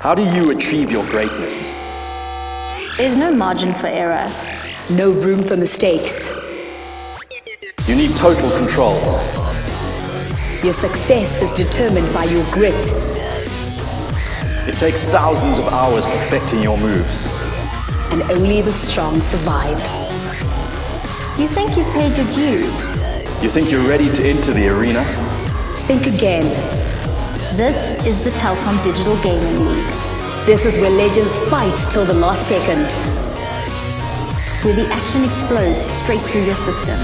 How do you achieve your greatness? There's no margin for error. No room for mistakes. You need total control. Your success is determined by your grit. It takes thousands of hours perfecting your moves. And only the strong survive. You think you've paid your dues? You think you're ready to enter the arena? Think again. This is the Telkom Digital Gaming League, This is where legends fight till the last second. where the action explodes straight through your system.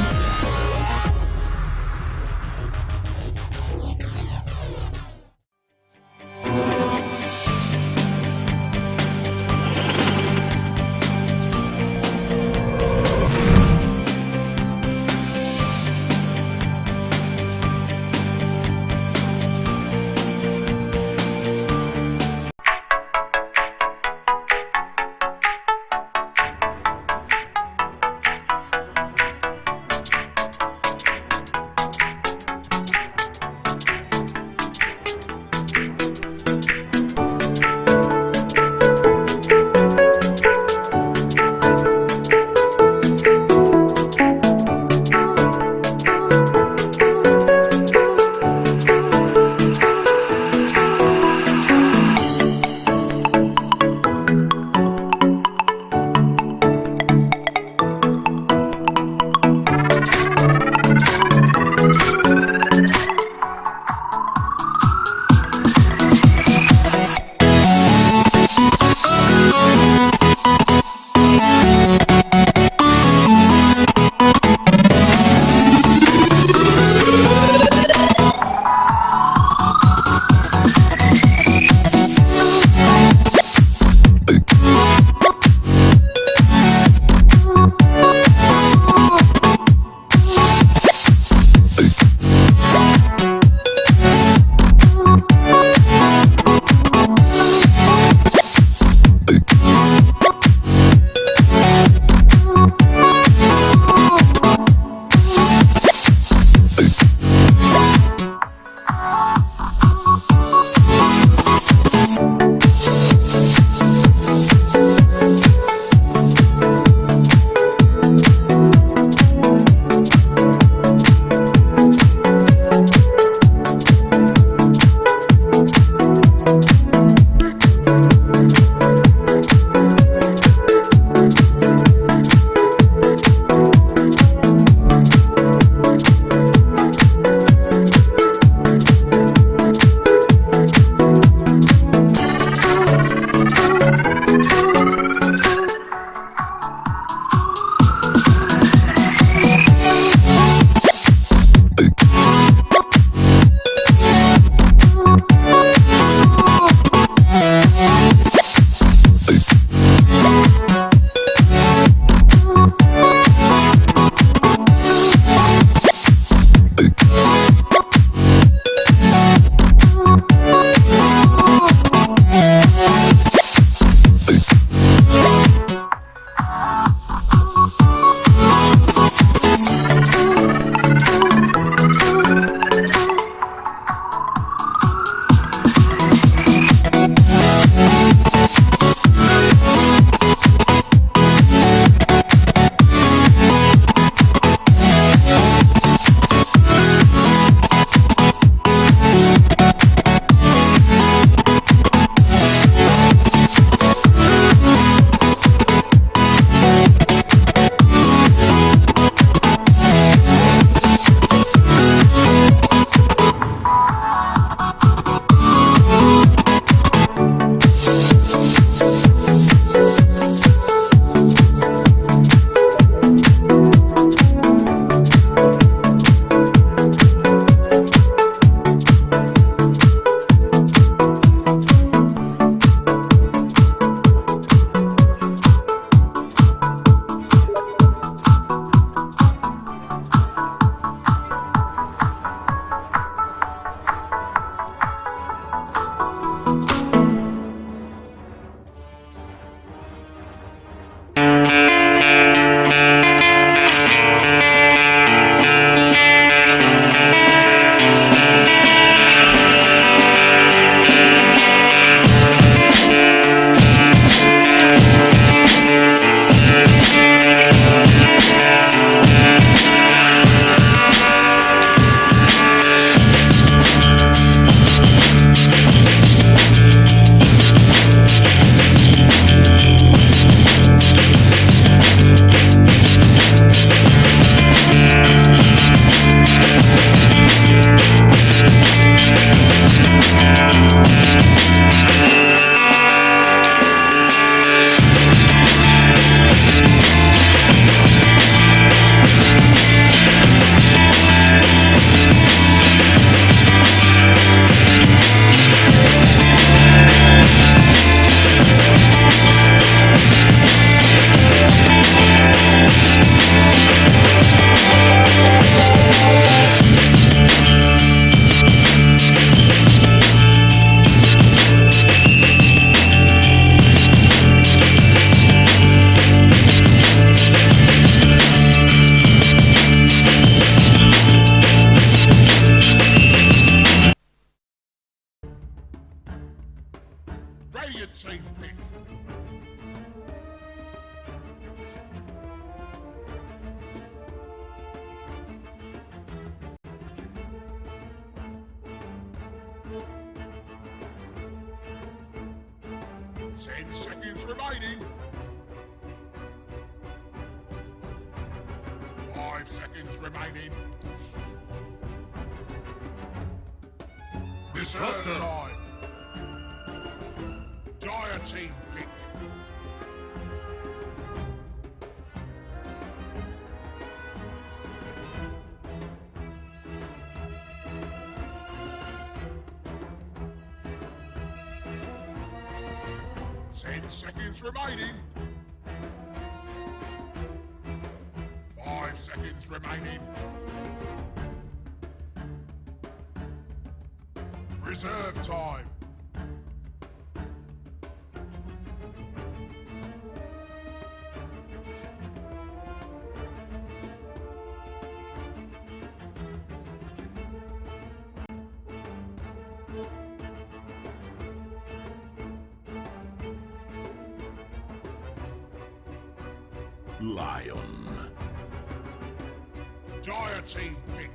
Radiant team pick. Ten seconds remaining. 5 seconds remaining. Reserve time. Dire team pick. Ten seconds remaining. 5 seconds remaining. Reserve time. Lion. Dire team pick.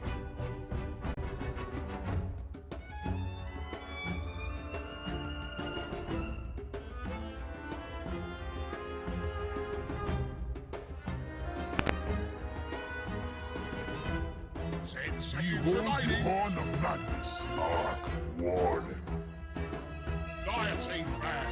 Ten seconds remaining. Behind the madness. Mark warning. Dire team back.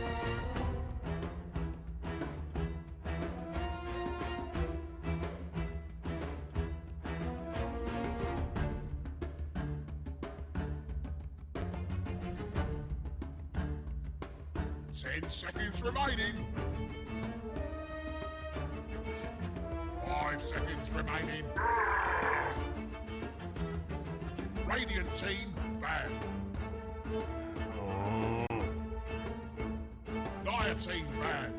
Ten seconds remaining. 5 seconds remaining. Radiant team ban. Dire team ban.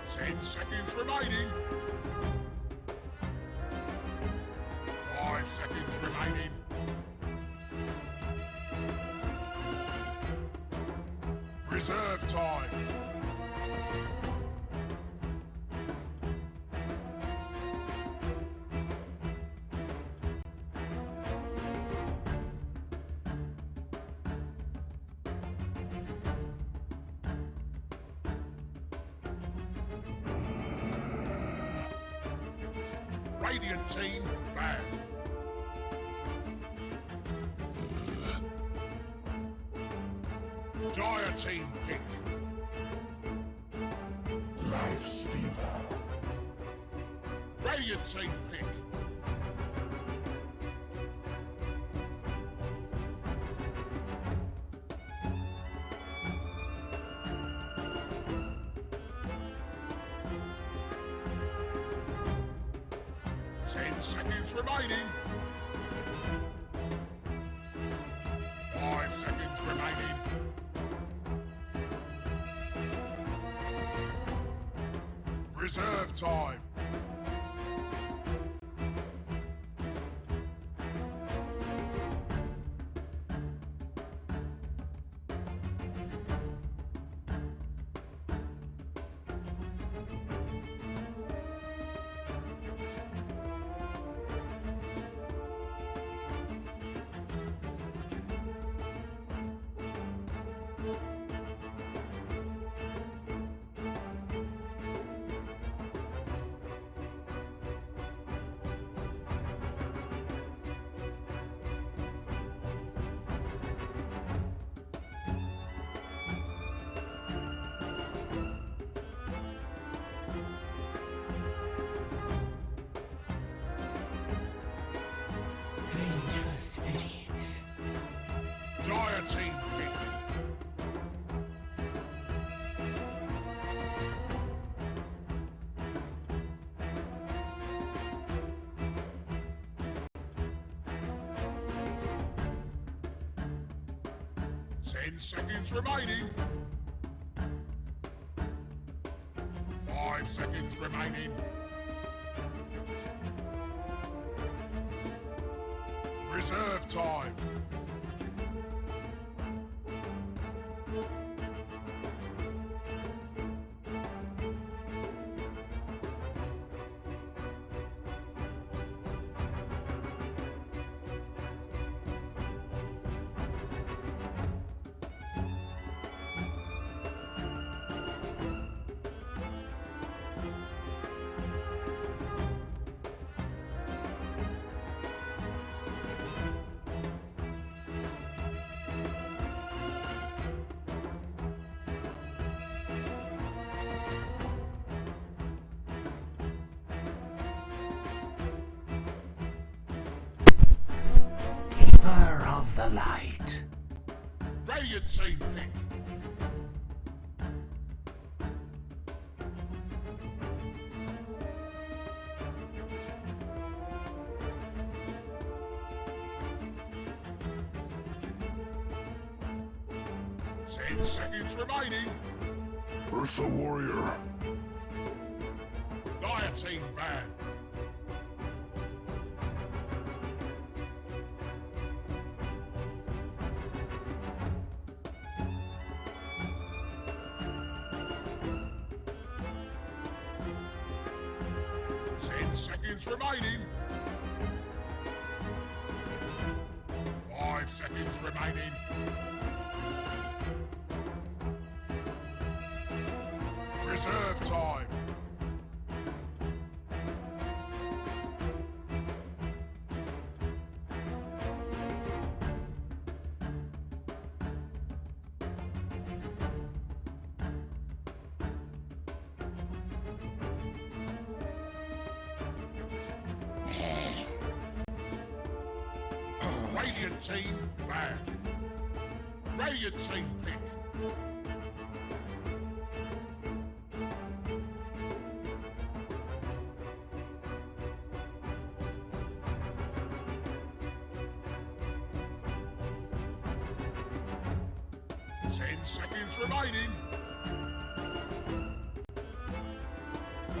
Ten seconds remaining. 5 seconds remaining. Reserve time. Radiant team ban. Dire team pick. Life stealer. Radiant team pick. Ten seconds remaining. 5 seconds remaining. Reserve time. Ventus spirit. Dire team pick. Ten seconds remaining. 5 seconds remaining. Reserve time. Keeper of the light. Radiant team pick. Ten seconds remaining. Ursa Warrior. Dire team ban. Ten seconds remaining. 5 seconds remaining. Reserve time. Radiant team ban. Radiant team pick. Ten seconds remaining.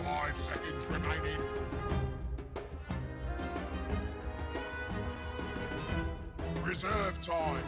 5 seconds remaining. Reserve time.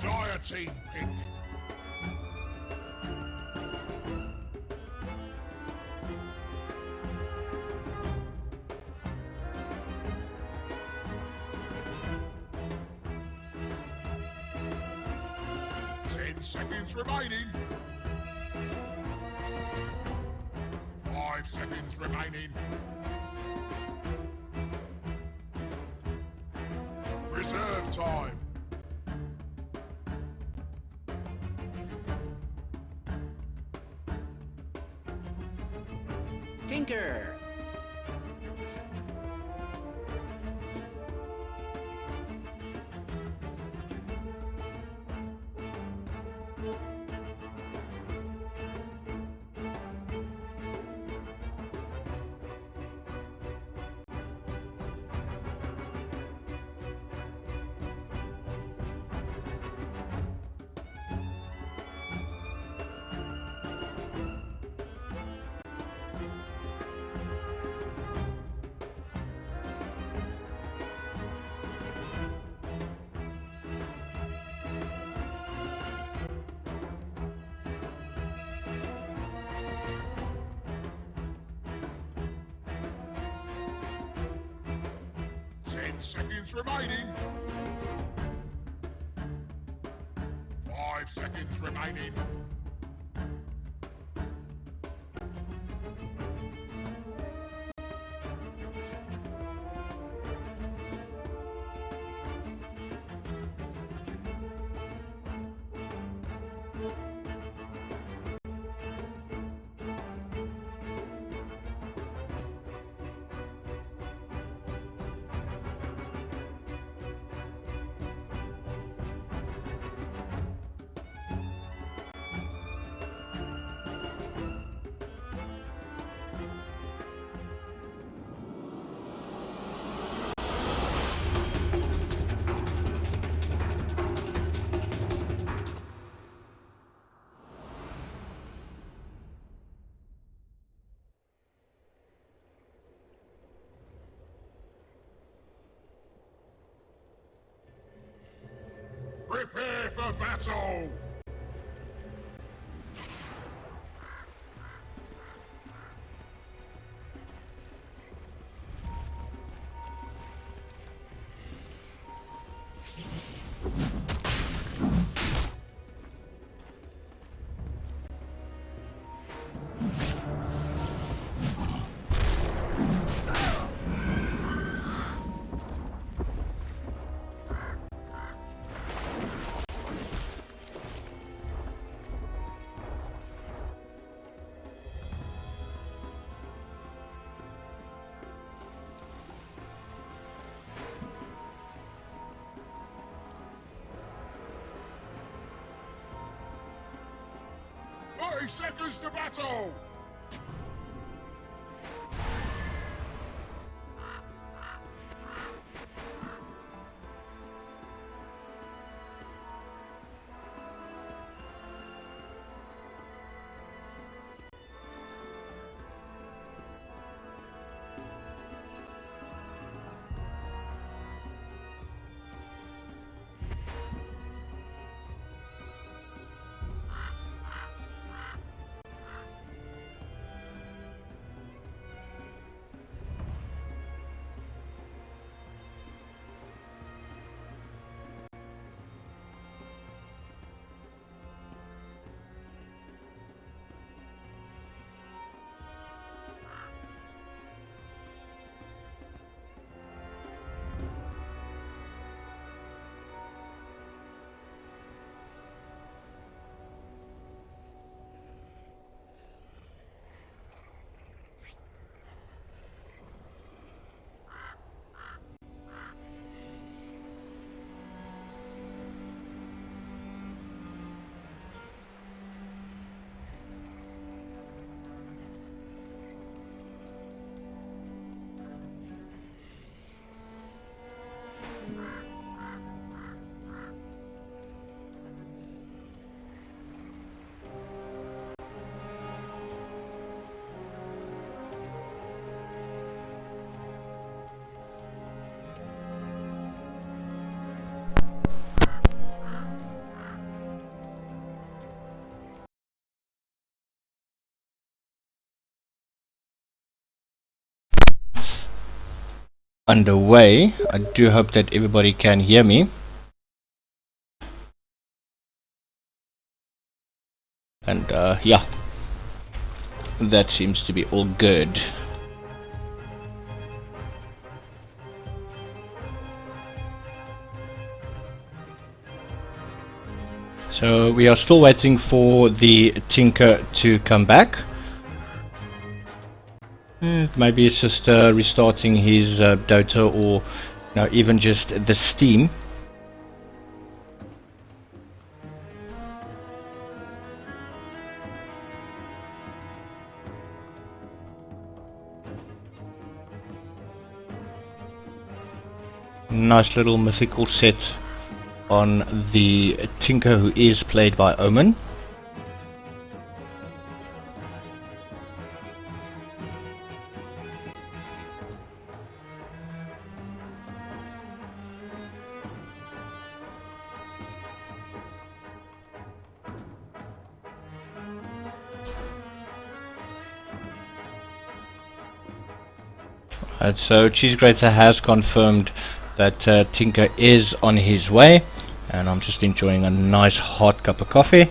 Dire team pick. Ten seconds remaining. 5 seconds remaining. Reserve time. Tinker! Seconds remaining. 5 seconds remaining. Prepare for battle! Seconds to battle! Underway. I do hope that everybody can hear me. And yeah, that seems to be all good. So we are still waiting for the Tinker to come back. Maybe it's just restarting his Dota, or even just the Steam. Nice little mythical set on the Tinker, who is played by Omen. So Cheese Grater has confirmed that Tinker is on his way, and I'm just enjoying a nice hot cup of coffee.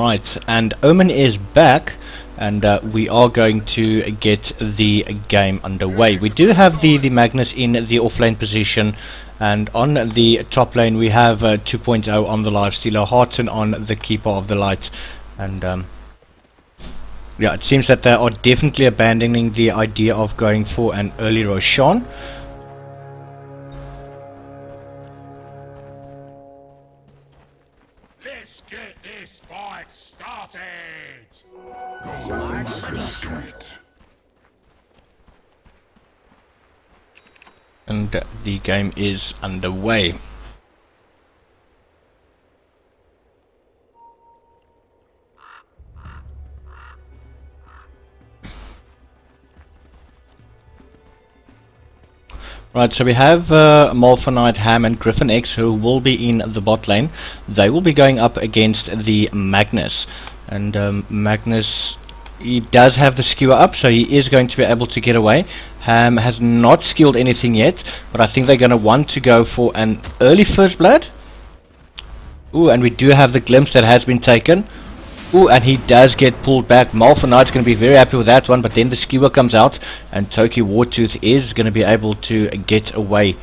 Right, and Omen is back, and we are going to get the game underway. We do have the Magnus in the offlane position, and on the top lane we have 2.0 on the Lifestealer, Harton on the Keeper of the Light, and yeah, it seems that they are definitely abandoning the idea of going for an early Roshan. Let's get this fight started! And the game is underway. Right, so we have Malphonite, Ham and Griffin X who will be in the bot lane. They will be going up against the Magnus. And Magnus, he does have the skewer up, so he is going to be able to get away. Ham has not skilled anything yet, but I think they're going to want to go for an early first blood. Ooh, and we do have the glimpse that has been taken. Ooh, and he does get pulled back. Malphonite's going to be very happy with that one, but then the skewer comes out, and Toki Wartooth is going to be able to get away.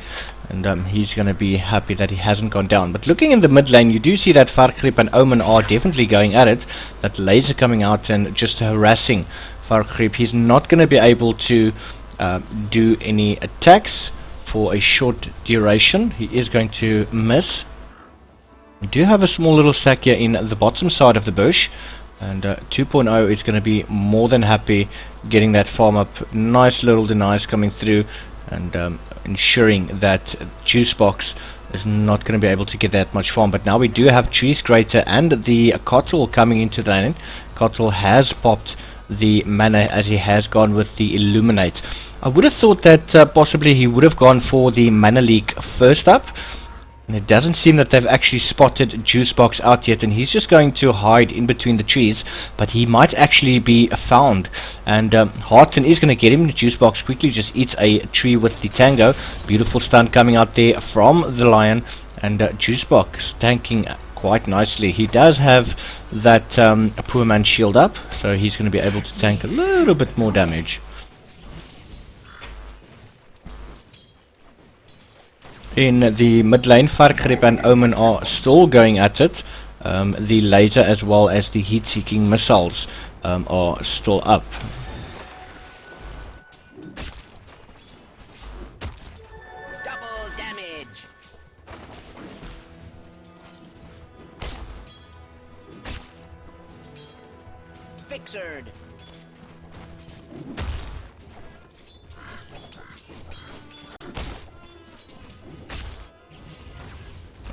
And he's going to be happy that he hasn't gone down. But looking in the mid lane, you do see that Farkrip and Omen are definitely going at it. That laser coming out and just harassing Farkrip. He's not going to be able to do any attacks for a short duration. He is going to miss. We do have a small little stack here in the bottom side of the bush, and 2.0 is going to be more than happy getting that farm up. Nice little denies coming through, and ensuring that Juice Box is not going to be able to get that much farm. But now we do have Trees Greater and the Kotl coming into the lane. Kotl has popped the mana as he has gone with the Illuminate. I would have thought that possibly he would have gone for the Mana Leak first up. And it doesn't seem that they've actually spotted Juicebox out yet, and he's just going to hide in between the trees, but he might actually be found. And Harton is going to get him. The Juicebox quickly just eats a tree with the Tango. Beautiful stun coming out there from the Lion, and Juicebox tanking quite nicely. He does have that Poor Man shield up, so he's going to be able to tank a little bit more damage. In the mid lane, Farkrip and Omen are still going at it. The laser as well as the heat-seeking missiles are still up. Double damage. Fixered.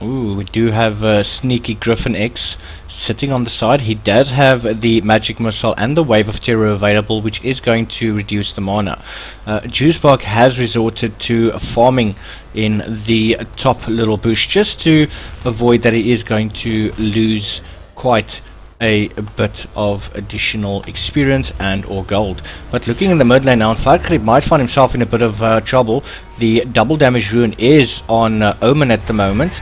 Ooh, we do have sneaky Griffin X sitting on the side. He does have the Magic Missile and the Wave of Terror available, which is going to reduce the mana. Juicebark has resorted to farming in the top little bush just to avoid that he is going to lose quite a bit of additional experience and or gold. But looking in the mid lane now, Farkrip might find himself in a bit of trouble. The double damage rune is on Omen at the moment.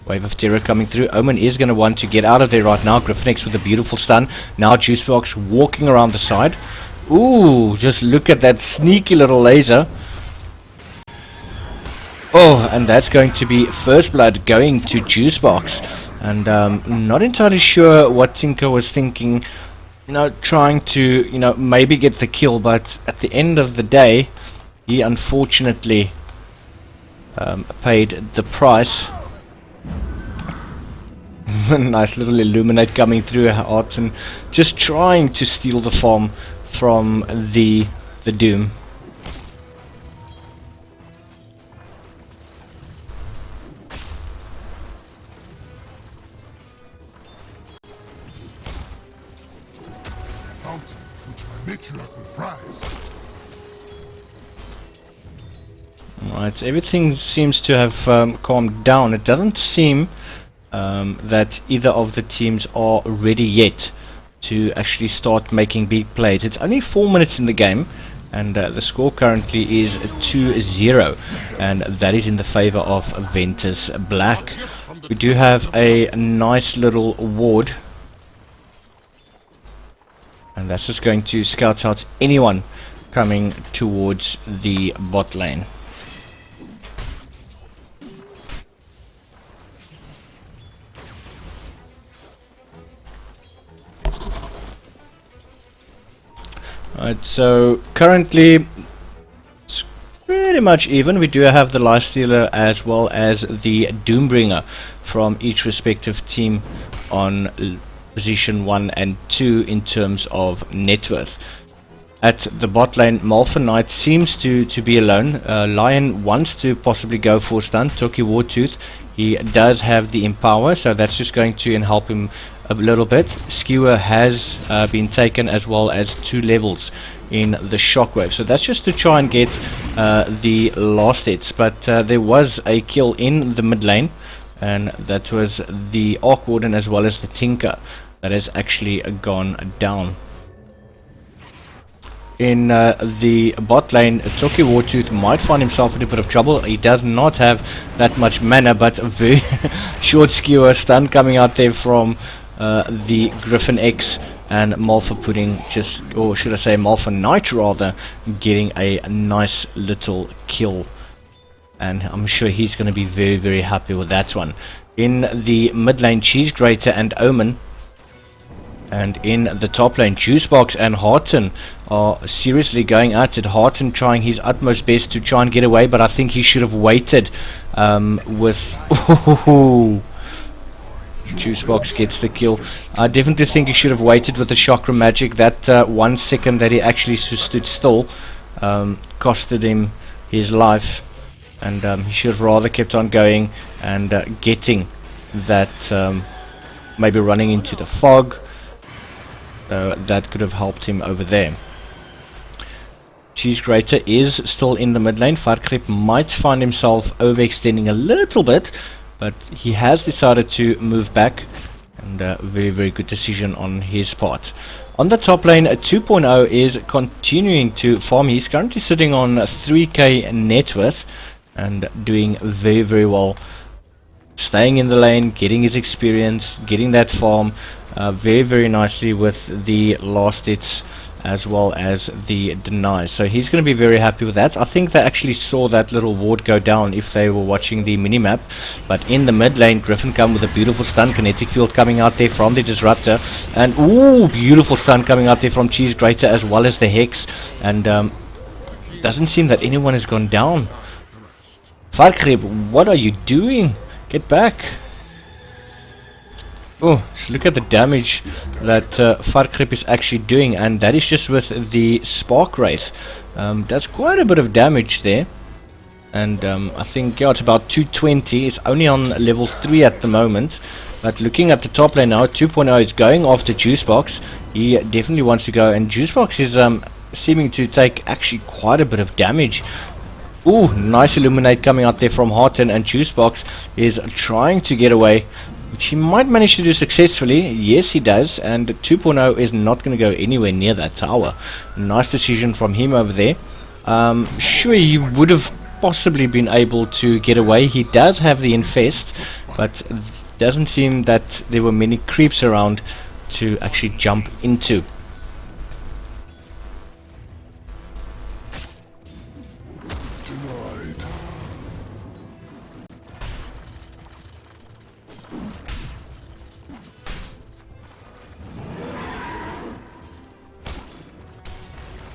Wave of Terror coming through. Omen is going to want to get out of there right now. Griffin with a beautiful stun. Now Juicebox walking around the side. Ooh, just look at that sneaky little laser. Oh, and that's going to be first blood going to Juicebox. And not entirely sure what Tinker was thinking. Trying to, maybe get the kill. But at the end of the day, he unfortunately paid the price. Nice little Illuminate coming through Harton, just trying to steal the farm from the Doom. Fountain, which my matriarch will prize. Right, everything seems to have calmed down. It doesn't seem that either of the teams are ready yet to actually start making big plays. It's only 4 minutes in the game, and the score currently is 2-0, and that is in the favor of Ventus Black. We do have a nice little ward. And that's just going to scout out anyone coming towards the bot lane. Alright, so currently it's pretty much even. We do have the Lifestealer as well as the Doombringer from each respective team on position 1 and 2 in terms of net worth. At the bot lane, Malfa Knight seems to be alone. Lion wants to possibly go for stun. Toki Wartooth, he does have the Empower, so that's just going to help him a little bit. Skewer has been taken, as well as 2 levels in the Shockwave, so that's just to try and get the last hits. But there was a kill in the mid lane, and that was the Arc Warden as well as the Tinker that has actually gone down. In the bot lane, Toki Wartooth might find himself in a bit of trouble. He does not have that much mana, but a very short skewer stun coming out there from the Griffin X, and Malfa Pudding just, or should I say Malfa Knight rather, getting a nice little kill. And I'm sure he's going to be very, very happy with that one. In the mid lane, Cheese Grater and Omen. And in the top lane, Juicebox and Harton are seriously going at it. Harton trying his utmost best to try and get away, but I think he should have waited with... Juicebox gets the kill. I definitely think he should have waited with the Chakra Magic. That 1 second that he actually stood still costed him his life. And he should have rather kept on going and getting that, maybe running into the fog. That could have helped him over there. Cheese Grater is still in the mid lane. Farkrip might find himself overextending a little bit, but he has decided to move back, and very, very good decision on his part. On the top lane, 2.0 is continuing to farm. He's currently sitting on 3k net worth and doing very, very well. Staying in the lane, getting his experience, getting that farm very, very nicely with the last hits as well as the denies. So he's going to be very happy with that. I think they actually saw that little ward go down if they were watching the minimap. But in the mid lane, Griffin come with a beautiful stun. Kinetic Field coming out there from the Disruptor. And ooh, beautiful stun coming out there from Cheese Grater as well as the Hex. And doesn't seem that anyone has gone down. Farkrib, what are you doing? Get back. Oh, so look at the damage that Farkrip is actually doing, and that is just with the Spark Wraith. That's quite a bit of damage there. And I think, yeah, it's about 220. It's only on level 3 at the moment. But looking at the top lane now, 2.0 is going after Juicebox. He definitely wants to go, and Juicebox is seeming to take actually quite a bit of damage. Ooh, nice Illuminate coming out there from Harton, and Juicebox is trying to get away, which he might manage to do successfully. Yes, he does, and 2.0 is not going to go anywhere near that tower. Nice decision from him over there. Sure, he would have possibly been able to get away. He does have the Infest, but doesn't seem that there were many creeps around to actually jump into.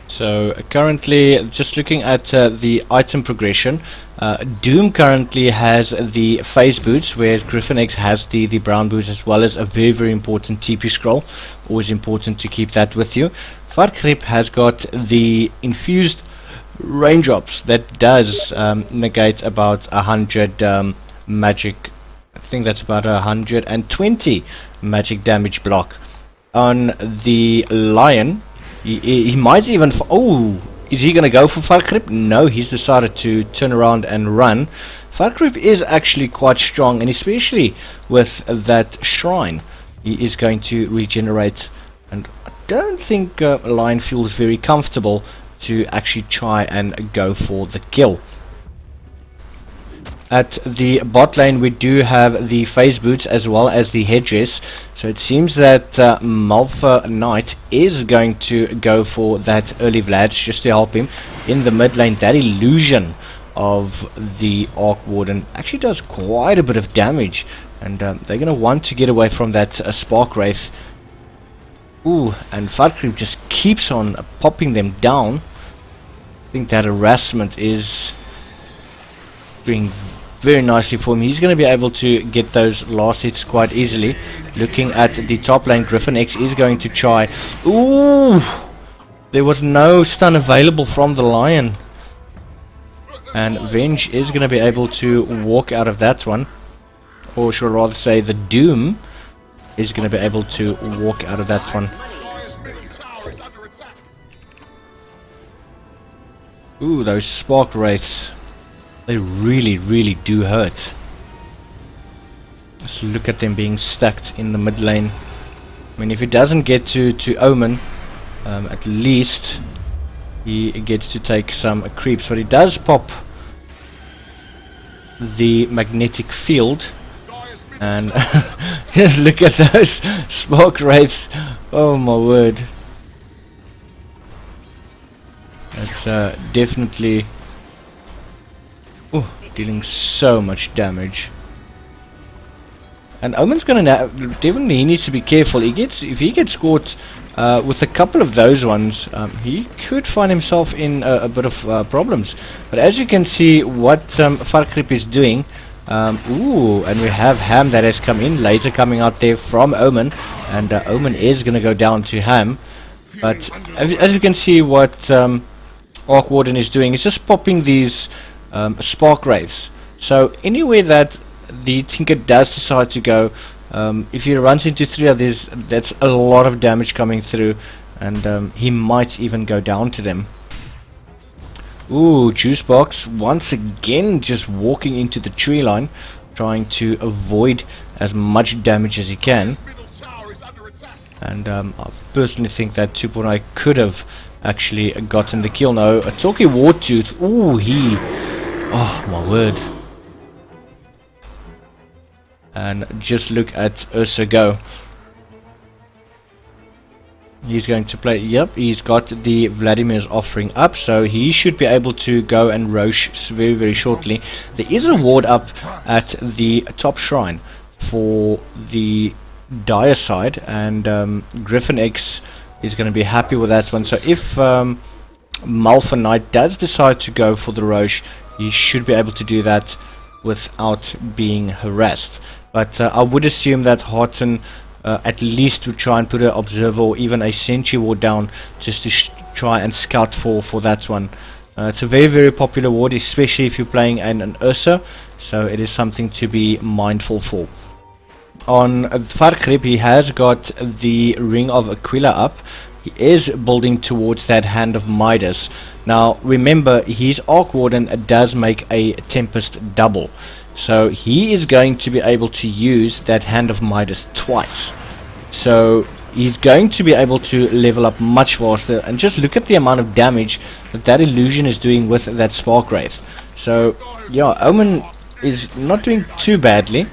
So currently, just looking at the item progression, Doom currently has the phase boots, whereas Griffin X has the brown boots, as well as a very, very important TP scroll. Always important to keep that with you. Farkrip has got the infused raindrops that does negate about 100 magic. I think that's about 120 magic damage block. On the Lion, he might even... Oh, is he going to go for Farkrip? No, he's decided to turn around and run. Farkrip is actually quite strong, and especially with that shrine, he is going to regenerate. And I don't think Lion feels very comfortable to actually try and go for the kill. At the bot lane we do have the phase boots as well as the headdress, so it seems that Malfa Knight is going to go for that early Vlad just to help him in the mid lane. That illusion of the Arc Warden actually does quite a bit of damage, and they're going to want to get away from that Spark Wraith. Ooh, and Farkrip just keeps on popping them down. I think that harassment is doing very nicely for him. He's going to be able to get those last hits quite easily. Looking at the top lane, Griffin X is going to try. Ooh! There was no stun available from the Lion. And Venge is going to be able to walk out of that one. Or should I rather say the Doom is going to be able to walk out of that one. Ooh, those Spark Wraiths. They really do hurt. Just look at them being stacked in the mid lane. I mean, if he doesn't get to Omen, at least he gets to take some creeps. But he does pop the magnetic field. And just look at those Spark Wraiths. Oh my word. That's definitely dealing so much damage. And Omen's gonna definitely, he needs to be careful. If he gets caught with a couple of those ones, he could find himself in a bit of problems. But as you can see, what Farkrip is doing, ooh, and we have Ham that has come in, laser coming out there from Omen, and Omen is gonna go down to Ham. But as you can see, what Arc Warden is doing is just popping these Spark Wraiths. So anywhere that the Tinker does decide to go, if he runs into 3 of these, that's a lot of damage coming through, and he might even go down to them. Ooh, Juicebox once again just walking into the tree line, trying to avoid as much damage as he can. And I personally think that 2.0 could have actually gotten the kill. No, a Talkie Wartooth. Ooh, oh my word. And just look at Ursa go. He's going to play, yep, he's got the Vladimir's offering up, so he should be able to go and Roche very shortly. There is a ward up at the top shrine for the Dire side, and Griffin X is going to be happy with that one. So if Malfa Knight does decide to go for the Roche, he should be able to do that without being harassed. But I would assume that Horton at least would try and put an observer or even a sentry ward down just to try and scout for that one. It's a very popular ward, especially if you're playing an Ursa, so it is something to be mindful for. On Farkrip, he has got the Ring of Aquila up. He is building towards that Hand of Midas. Now remember, his Arc Warden does make a Tempest double, so he is going to be able to use that Hand of Midas twice. So he's going to be able to level up much faster, and just look at the amount of damage that illusion is doing with that Spark Wraith. So yeah, Omen is not doing too badly.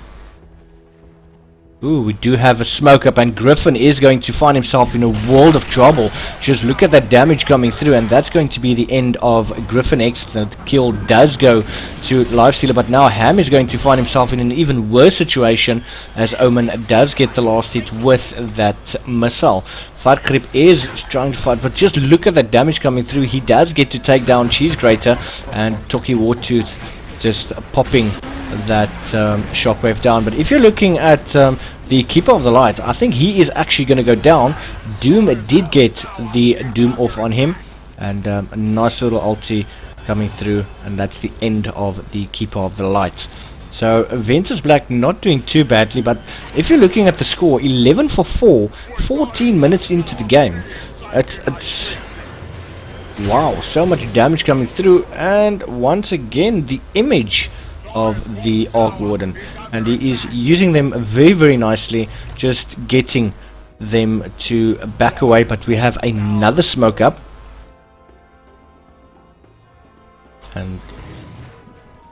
Ooh, we do have a smoke up, and Griffin is going to find himself in a world of trouble. Just look at that damage coming through, and that's going to be the end of Griffin X. The kill does go to Lifestealer, but now Ham is going to find himself in an even worse situation, as Omen does get the last hit with that missile. Farkrip is trying to fight, but just look at that damage coming through. He does get to take down Cheese Grater, and Talkie Wartooth just popping that shockwave down. But if you're looking at the Keeper of the Light, I think he is actually going to go down. Doom did get the Doom off on him, and a nice little ulti coming through, and that's the end of the Keeper of the Light. So Ventus Black not doing too badly, but if you're looking at the score, 11 for 4, 14 minutes into the game, it's wow, so much damage coming through. And once again the image of the Arc Warden, and he is using them very nicely, just getting them to back away. But we have another smoke up, and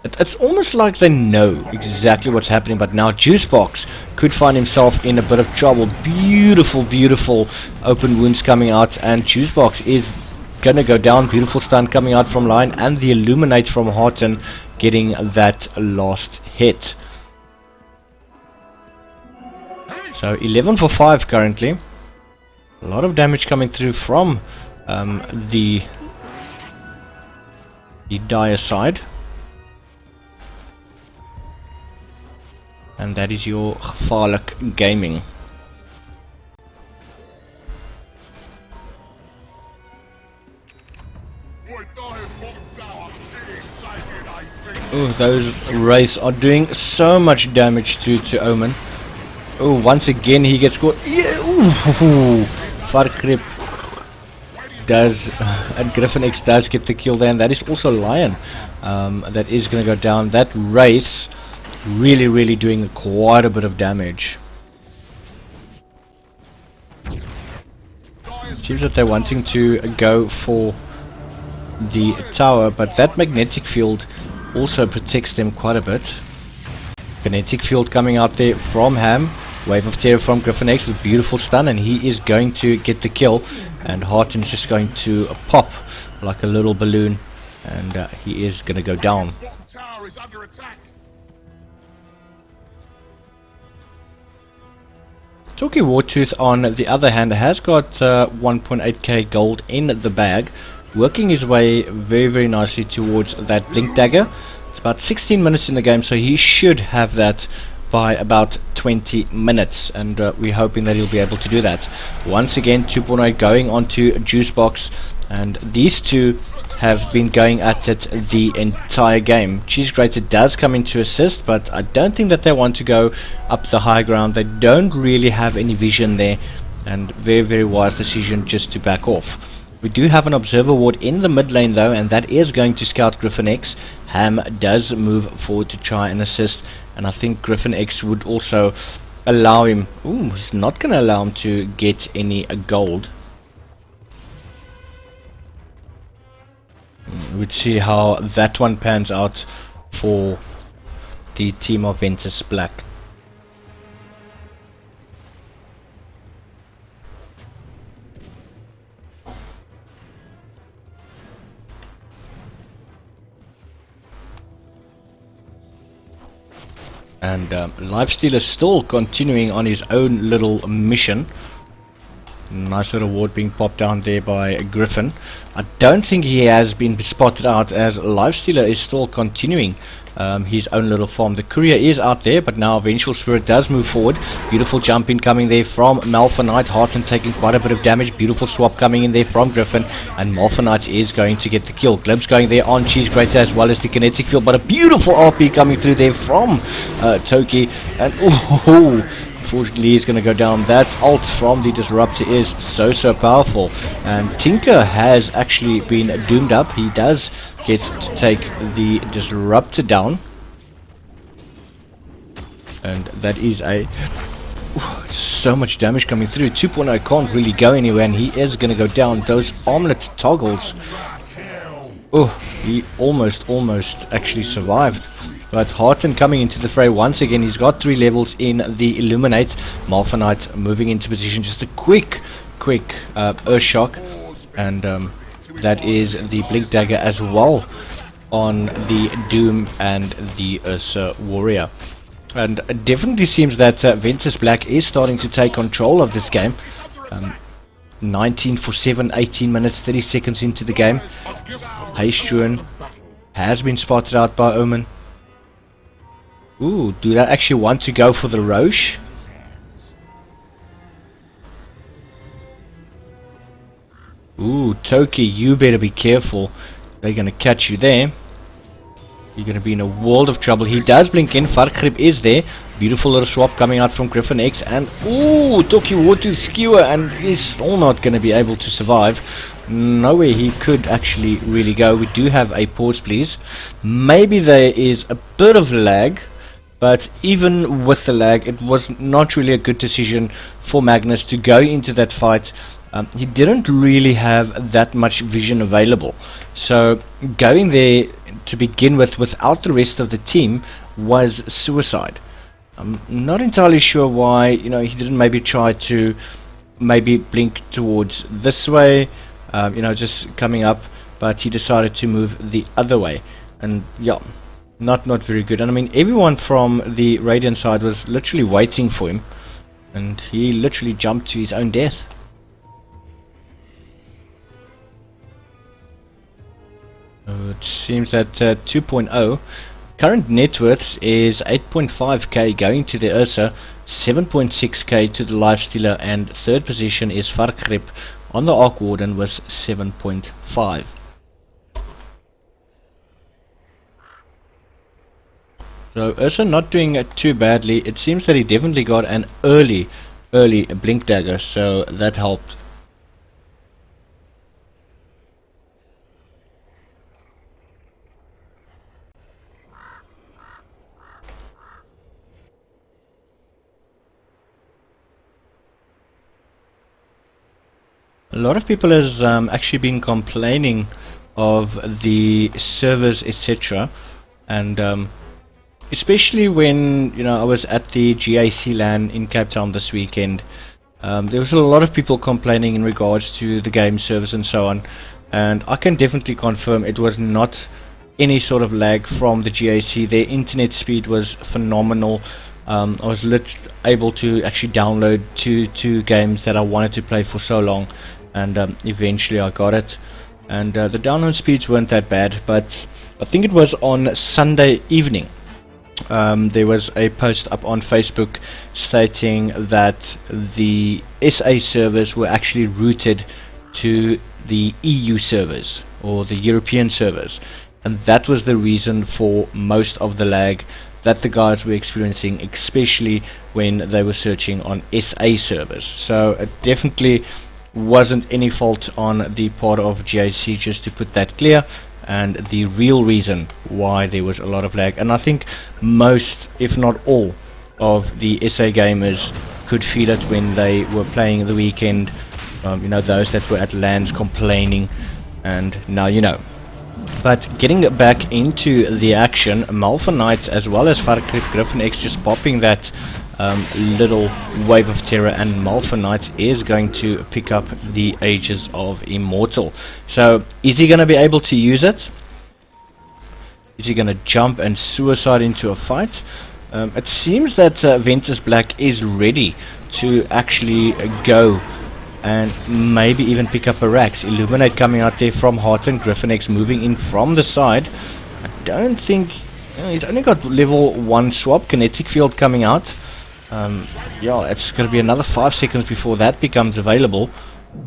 It's almost like they know exactly what's happening, but now Juicebox could find himself in a bit of trouble. Beautiful, beautiful open wounds coming out, and Juicebox is gonna go down. Beautiful stun coming out from line, and the Illuminate from Horton getting that last hit. So 11 for 5 currently. A lot of damage coming through from the dire side. And that is your Gevaaalik Gaming. Oh, those Wraiths are doing so much damage to Omen. Oh, once again he gets caught. Yeah, ooh, Vargrip does, and Griffin X does get the kill there, and that is also Lion. That is going to go down. That Wraith really doing quite a bit of damage. Seems that they're wanting to go for the tower, but that magnetic field also protects them quite a bit. Kinetic field coming out there from Ham. Wave of Terror from Griffin X with beautiful stun, and he is going to get the kill, and Harton's just going to pop like a little balloon, and he is going to go down. Tower is under attack. Talkie Wartooth, on the other hand, has got 1.8k gold in the bag, working his way very nicely towards that Blink Dagger. It's about 16 minutes in the game, so he should have that by about 20 minutes, and we're hoping that he'll be able to do that. Once again, 2.8 going onto Juicebox, and these two have been going at it the entire game. Cheese Grater does come in to assist, but I don't think that they want to go up the high ground. They don't really have any vision there, and very wise decision just to back off. We do have an Observer Ward in the mid lane though, and that is going to scout Griffin X. Ham does move forward to try and assist, and I think Griffin X would also allow him. Ooh, he's not going to allow him to get any gold. We'd see how that one pans out for the team of Ventus Black. And Lifesteal is still continuing on his own little mission. Nice little ward being popped down there by Griffin. I don't think he has been spotted out, as Lifestealer is still continuing his own little farm. The courier is out there, but now Vengeful Spirit does move forward. Beautiful jump in coming there from Malphonite. Harton taking quite a bit of damage. Beautiful swap coming in there from Griffin, and Malphonite is going to get the kill. Glimpse going there on Cheese Grater as well as the kinetic field, but a beautiful RP coming through there from Toki, and unfortunately he's going to go down. That ult from the Disruptor is so powerful, and Tinker has actually been doomed up. He does get to take the Disruptor down, and that is a so much damage coming through. 2.0 can't really go anywhere, and he is going to go down. Those armlet toggles, oh, he almost actually survived. But Harton coming into the fray once again. He's got 3 levels in the Illuminate. Malphonite moving into position. Just a quick Earth Shock, and that is the Blink Dagger as well on the Doom and the Ursa Warrior. And it definitely seems that Ventus Black is starting to take control of this game. 19 for 7, 18 minutes, 30 seconds into the game. Hastruan has been spotted out by Omen. Ooh, do they actually want to go for the Roche? Ooh, Toki, you better be careful. They're going to catch you there. You're going to be in a world of trouble. He does blink in. Vargrip is there. Beautiful little swap coming out from Griffin X. And ooh, Toki Wartooth skewer, and he's still not going to be able to survive. Nowhere he could actually really go. We do have a pause, please. Maybe there is a bit of lag, but even with the lag, it was not really a good decision for Magnus to go into that fight. He didn't really have that much vision available, so going there to begin with without the rest of the team was suicide. I'm not entirely sure why, you know, he didn't maybe try to maybe blink towards this way, you know, just coming up, but he decided to move the other way. And yeah, not very good. And I mean, everyone from the Radiant side was literally waiting for him, and he literally jumped to his own death. So it seems that 2.0 current net worth is 8.5k going to the Ursa, 7.6k to the Lifestealer, and third position is Varkrip on the Arc Warden with 7.5. So Ursa not doing too badly. It seems that he definitely got an early blink dagger, so that helped. A lot of people has actually been complaining of the servers, etc., and especially when, you know, I was at the GAC LAN in Cape Town this weekend. There was a lot of people complaining in regards to the game servers and so on, and I can definitely confirm it was not any sort of lag from the GAC. Their internet speed was phenomenal. I was able to actually download two games that I wanted to play for so long, and eventually I got it. And the download speeds weren't that bad, but I think it was on Sunday evening. There was a post up on Facebook stating that the SA servers were actually routed to the EU servers, or the European servers, and that was the reason for most of the lag that the guys were experiencing, especially when they were searching on SA servers. So it definitely wasn't any fault on the part of GAC, just to put that clear, and the real reason why there was a lot of lag. And I think most, if not all, of the SA gamers could feel it when they were playing the weekend. You know, those that were at LANs complaining, and now you know. But getting back into the action, Malphite Knights as well as Varkrip Griffin X just popping that little wave of terror, and Malphite Knights is going to pick up the Ages of Immortal. So is he going to be able to use it? Is he going to jump and suicide into a fight? It seems that Ventus Black is ready to actually go and maybe even pick up a Rax. Illuminate coming out there from Hearten, Griffin X moving in from the side. I don't think, he's only got level 1 swap, kinetic field coming out. Yeah, it's going to be another 5 seconds before that becomes available,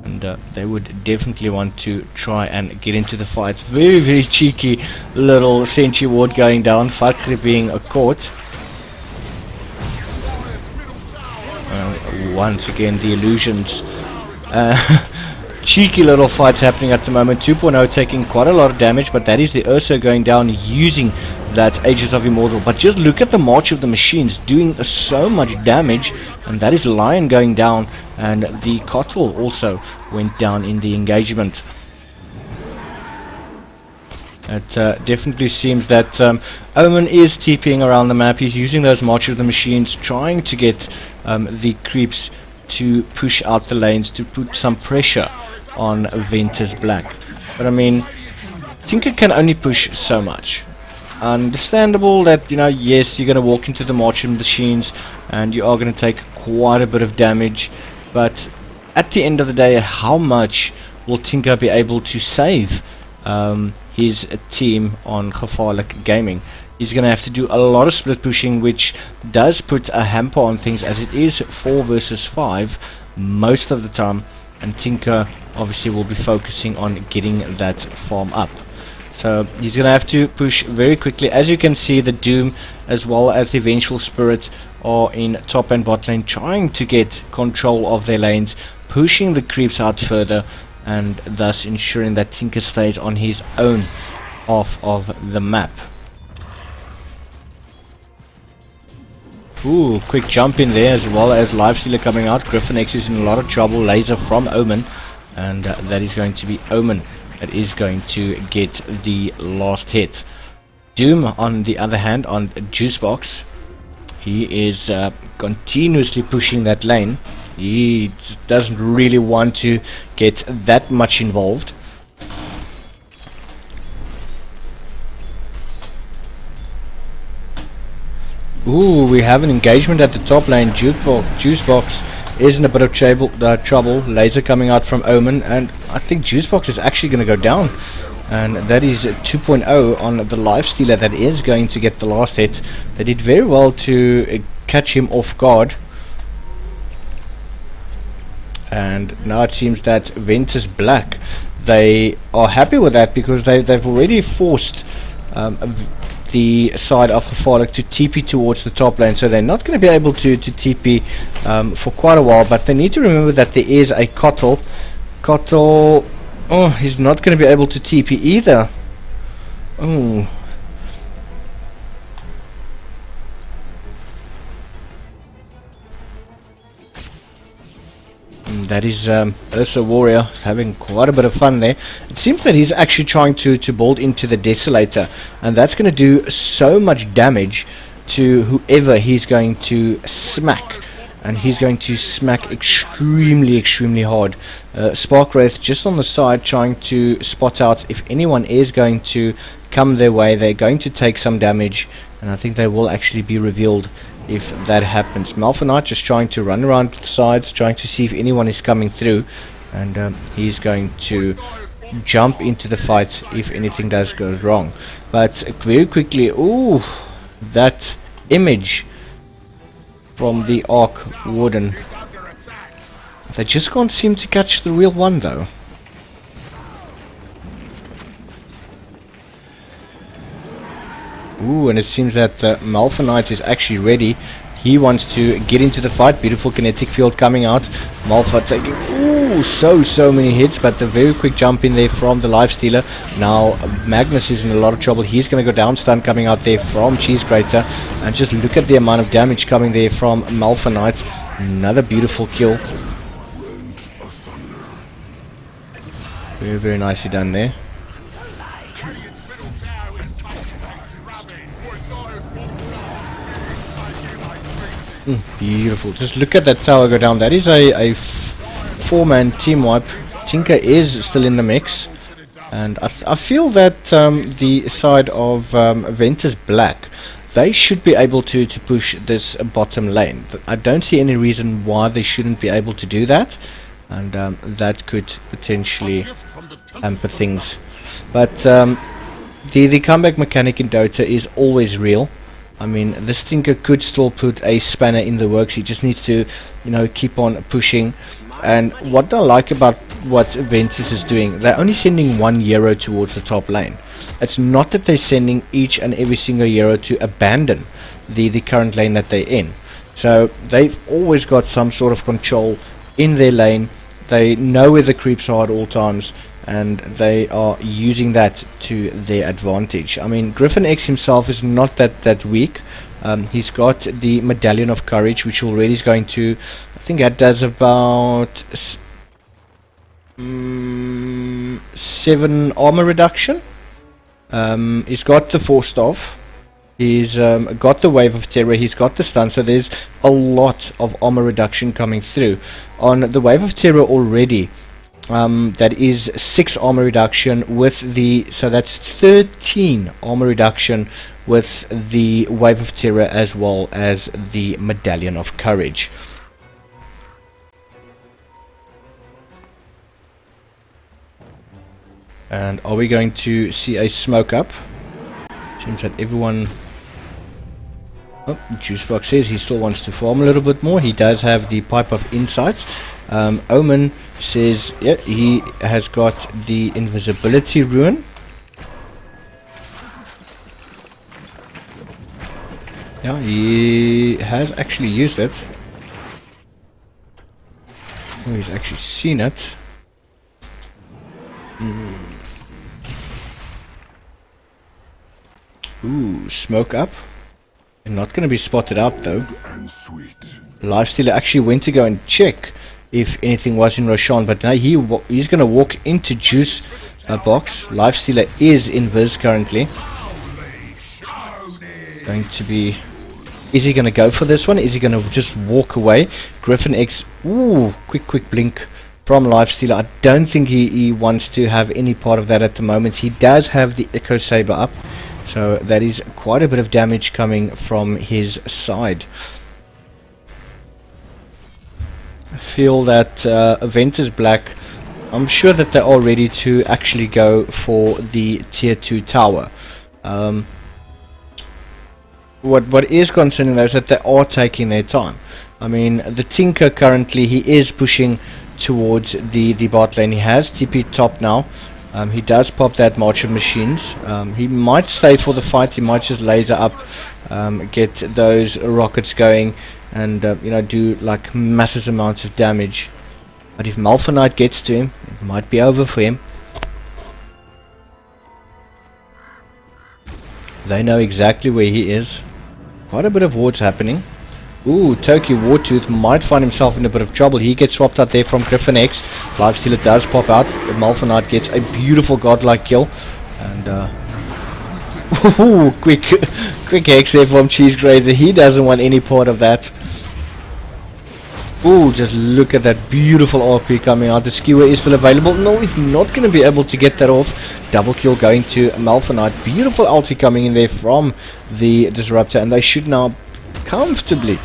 and they would definitely want to try and get into the fight. Very cheeky little sentry ward going down, Varkrip being caught. Once again the illusions. Cheeky little fights happening at the moment. 2.0 taking quite a lot of damage, but that is the Ursa going down using that Ages of Immortal. But just look at the March of the Machines doing so much damage, and that is Lion going down, and the Cottle also went down in the engagement. It definitely seems that Omen is TPing around the map. He's using those March of the Machines, trying to get the creeps to push out the lanes, to put some pressure on Ventus Black. But I mean, Tinker can only push so much. Understandable that, you know, yes, you're going to walk into the March of Machines and you are going to take quite a bit of damage, but at the end of the day, how much will Tinker be able to save his team on Gevaaalik Gaming? He's going to have to do a lot of split pushing, which does put a hamper on things, as it is 4 versus 5 most of the time, and Tinker obviously will be focusing on getting that farm up. So he's going to have to push very quickly. As you can see, the Doom as well as the Vengeful Spirit are in top and bot lane, trying to get control of their lanes, pushing the creeps out further, and thus ensuring that Tinker stays on his own half of the map. Ooh, quick jump in there, as well as Lifestealer coming out. Griffin X is in a lot of trouble. Laser from Omen, and that is going to be Omen that is going to get the last hit. Doom, on the other hand, on Juice Box, he is continuously pushing that lane. He doesn't really want to get that much involved. Ooh, we have an engagement at the top lane. Juice Box is in a bit of trouble. Laser coming out from Omen, and I think Juice Box is actually going to go down. And that is 2.0 on the lifestealer that is going to get the last hit. They did very well to catch him off guard. And now it seems that Ventus Black, they are happy with that, because they've already forced the side of Gevaaalik to TP towards the top lane, so they're not going to be able to TP for quite a while. But they need to remember that there is a Kotl. Oh, he's not going to be able to TP either. Oh. That is Ursa Warrior having quite a bit of fun there. It seems that he's actually trying to build into the Desolator, and that's going to do so much damage to whoever he's going to smack. And he's going to smack extremely hard. Spark Wraith just on the side, trying to spot out if anyone is going to come their way. They're going to take some damage, and I think they will actually be revealed if that happens. Malphonite just trying to run around the sides, trying to see if anyone is coming through, and he's going to jump into the fight if anything does go wrong. But very quickly, ooh, that image from the Arc Warden. They just can't seem to catch the real one though. Ooh, and it seems that Malphonite is actually ready. He wants to get into the fight. Beautiful kinetic field coming out. Malphonite taking so many hits, but the very quick jump in there from the lifestealer. Now Magnus is in a lot of trouble. He's going to go down. Stun coming out there from Cheese Grater, and just look at the amount of damage coming there from Malphonite. Another beautiful kill. Very nicely done there. Beautiful. Just look at that tower go down. That is a four-man team wipe. Tinker is still in the mix, and I feel that the side of Ventus Black, they should be able to push this bottom lane. I don't see any reason why they shouldn't be able to do that, and that could potentially hamper things. But the comeback mechanic in Dota is always real. I mean, this Tinker could still put a spanner in the works. He just needs to, you know, keep on pushing. And what I like about what Ventus is doing, they're only sending one hero towards the top lane. It's not that they're sending each and every single hero to abandon the current lane that they're in. So they've always got some sort of control in their lane. They know where the creeps are at all times, and they are using that to their advantage. I mean, Griffin X himself is not that weak. He's got the Medallion of Courage, which already is going to, I think that does about 7 armor reduction. He's got the Force Staff. He's got the Wave of Terror. He's got the stun. So there's a lot of armor reduction coming through. On the Wave of Terror already, that is 6 armor reduction with the, so that's 13 armor reduction with the Wave of Terror as well as the Medallion of Courage. And are we going to see a smoke up? Seems that everyone... Oh, Juicebox says he still wants to farm a little bit more. He does have the Pipe of Insights. Omen says, yeah, he has got the Invisibility Rune. Yeah, he has actually used it. Oh, he's actually seen it. Ooh, smoke up. They're not going to be spotted out though. Lifestealer actually went to go and check if anything was in Roshan, but now he's going to walk into Juice box. Lifestealer is in Viz currently. going to be... Is he going to go for this one? Is he going to just walk away? Griffin X, ooh, quick blink from Lifestealer. I don't think he wants to have any part of that at the moment. He does have the Echo Saber up, so that is quite a bit of damage coming from his side. I feel that Ventus Black, I'm sure that they are ready to actually go for the tier 2 tower. What is concerning though is that they are taking their time. I mean, the Tinker currently, he is pushing towards the bot lane. He has TP top now. He does pop that March of Machines. He might stay for the fight. He might just laser up, get those rockets going, and you know, do like massive amounts of damage. But if Malphonite gets to him, it might be over for him. They know exactly where he is. Quite a bit of wards happening. Ooh, Toki Wartooth might find himself in a bit of trouble. He gets swapped out there from Griffin X. Lifestealer does pop out. Malphonite gets a beautiful godlike kill. And ooh, quick hex there from Cheese Grazer. He doesn't want any part of that. Ooh, just look at that beautiful RP coming out. The skewer is still available. No, he's not going to be able to get that off. Double kill going to Malphonite. Beautiful ulti coming in there from the Disruptor, and they should now comfortably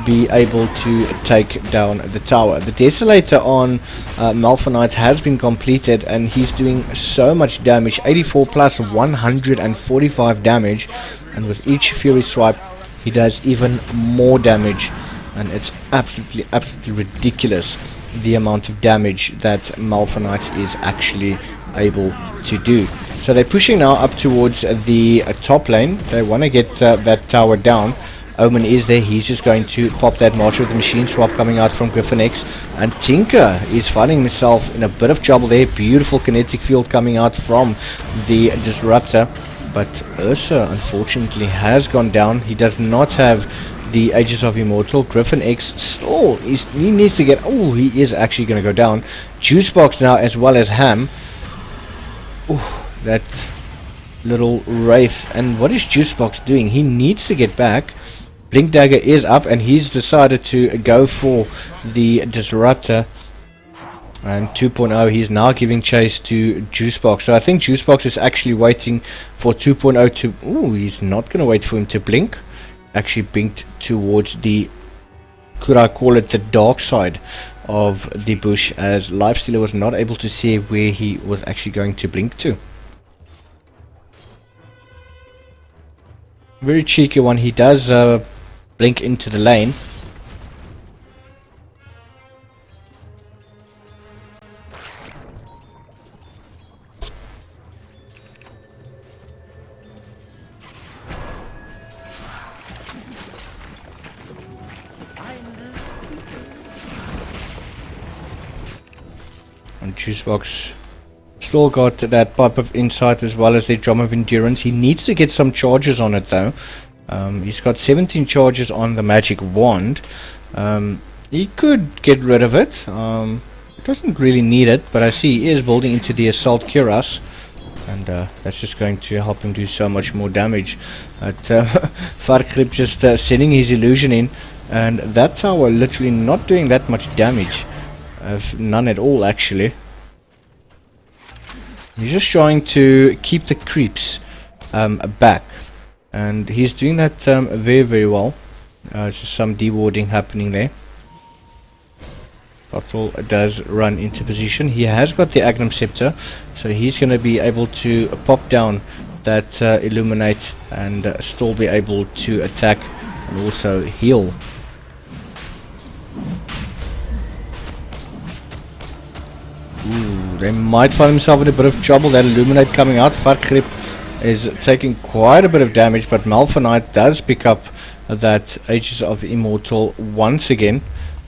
be able to take down the tower. The Desolator on Malphonite has been completed, and he's doing so much damage. 84 plus 145 damage, and with each Fury swipe he does even more damage. And it's absolutely ridiculous the amount of damage that Malphonite is actually able to do. So they're pushing now up towards the top lane. They want to get that tower down. Omen is there. He's just going to pop that March with the Machine swap coming out from Griffin X. And Tinker is finding himself in a bit of trouble there. Beautiful kinetic field coming out from the Disruptor. But Ursa unfortunately has gone down. He does not have the Aegis of Immortal. Griffin X still, he needs to get... Oh, he is actually going to go down. Juicebox now as well as Ham. Oh, that little Wraith. And what is Juicebox doing? He needs to get back. Blink Dagger is up, and he's decided to go for the Disruptor. And 2.0, he's now giving chase to Juicebox. So I think Juicebox is actually waiting for 2.0 to... Ooh, he's not going to wait for him to blink. Actually blinked towards the... Could I call it the dark side of the bush, as Lifestealer was not able to see where he was actually going to blink to. Very cheeky one. He does blink into the lane. And Juicebox still got that Pipe of Insight as well as the Drum of Endurance. He needs to get some charges on it though. He's got 17 charges on the Magic Wand. He could get rid of it. Doesn't really need it, but I see he is building into the Assault Cuirass. And that's just going to help him do so much more damage. Farkrip just sending his illusion in. And that tower literally not doing that much damage. None at all actually. He's just trying to keep the creeps back, and he's doing that very well. Just some dewarding happening there. Bottle does run into position. He has got the Agnum Scepter, so he's going to be able to pop down that Illuminate and still be able to attack and also heal. Ooh, they might find themselves in a bit of trouble. That Illuminate coming out. Farkrip is taking quite a bit of damage, but Malphonite does pick up that Aegis of Immortal once again,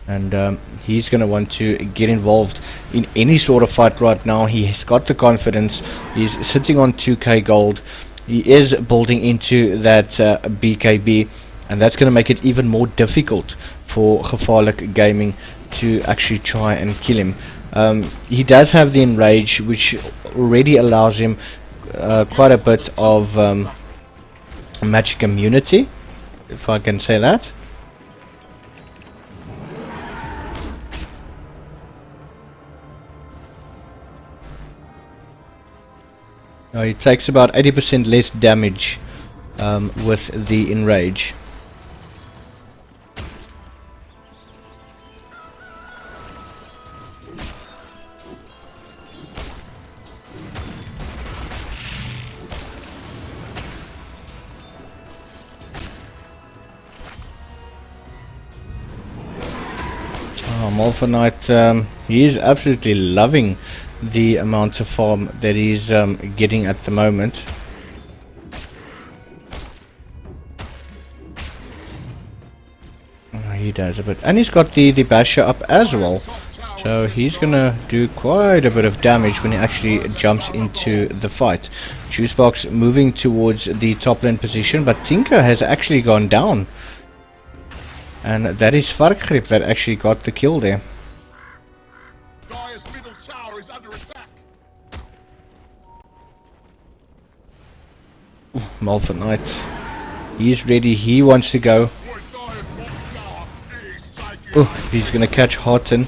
and he's going to want to get involved in any sort of fight right now. He has got the confidence. He's sitting on 2k gold. He is building into that BKB, and that's going to make it even more difficult for Gevaaalik Gaming to actually try and kill him. He does have the Enrage, which already allows him quite a bit of magic immunity, if I can say that. Now he takes about 80% less damage with the enrage. Malphonite, he is absolutely loving the amount of farm that he's getting at the moment. He does a bit, and he's got the basher up as well, so he's gonna do quite a bit of damage when he actually jumps into the fight. Juicebox moving towards the top lane position, but Tinker has actually gone down. And that is Varkgrip that actually got the kill there. Dire's middle tower is under attack. Malphonite. He's ready, he wants to go. He's gonna catch Hearten.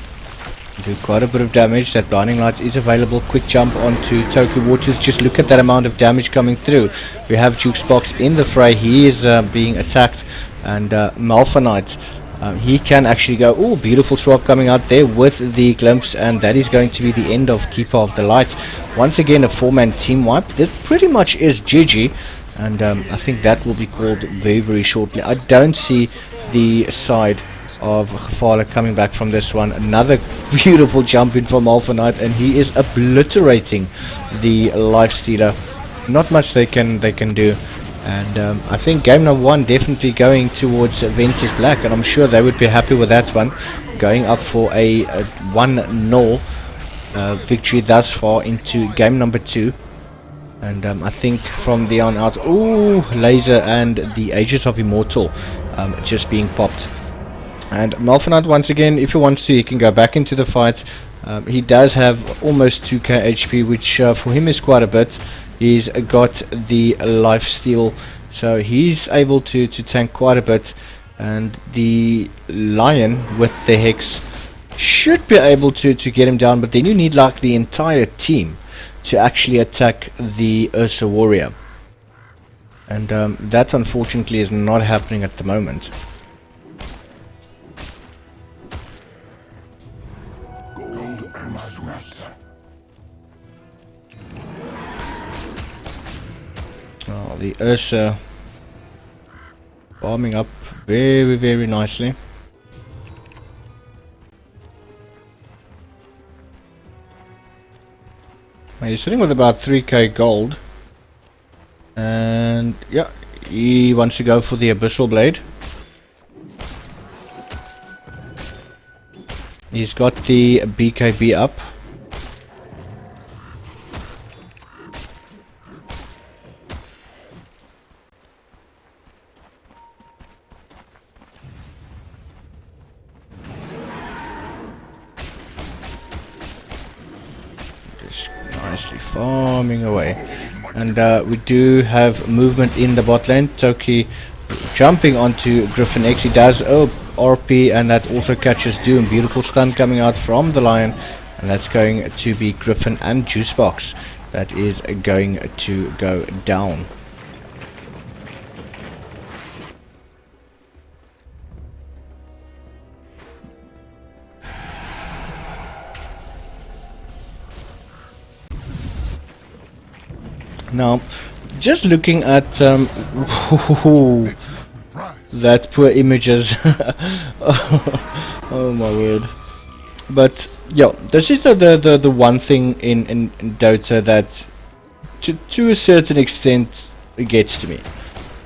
Do quite a bit of damage. That blinding light is available. Quick jump onto Tokyo Waters. Just look at that amount of damage coming through. We have Juicebox in the fray. He is being attacked. And Malphonite, he can actually go. Oh, beautiful swap coming out there with the glimpse, and that is going to be the end of Keeper of the Light. Once again, a 4-man team wipe. This pretty much is GG, and I think that will be called very, very shortly. I don't see the side of Gevaaalik coming back from this one. Another beautiful jump in from Malphonite, and he is obliterating the Lifestealer. Not much they can do. And I think game number 1 definitely going towards Ventus Black, and I'm sure they would be happy with that one. Going up for a 1-0 victory thus far into game number 2. And I think from the on out, ooh, Laser and the Aegis of Immortal just being popped. And Malphonite, once again, if he wants to, he can go back into the fight. He does have almost 2k HP, which for him is quite a bit. He's got the lifesteal, so he's able to tank quite a bit, and the Lion with the Hex should be able to get him down, but then you need like the entire team to actually attack the Ursa Warrior, and that unfortunately is not happening at the moment. Gold and sweat. Oh, the Ursa farming up very, very nicely. He's sitting with about 3k gold, and yeah, he wants to go for the Abyssal Blade. He's got the BKB up. Nicely farming away, and we do have movement in the bot lane. Toki jumping onto Griffin X. He does RP, and that also catches Doom. Beautiful stun coming out from the Lion, and that's going to be Griffin and Juicebox that is going to go down. Now, just looking at that poor images. Oh my word. But yeah, this is the one thing in Dota that to a certain extent gets to me.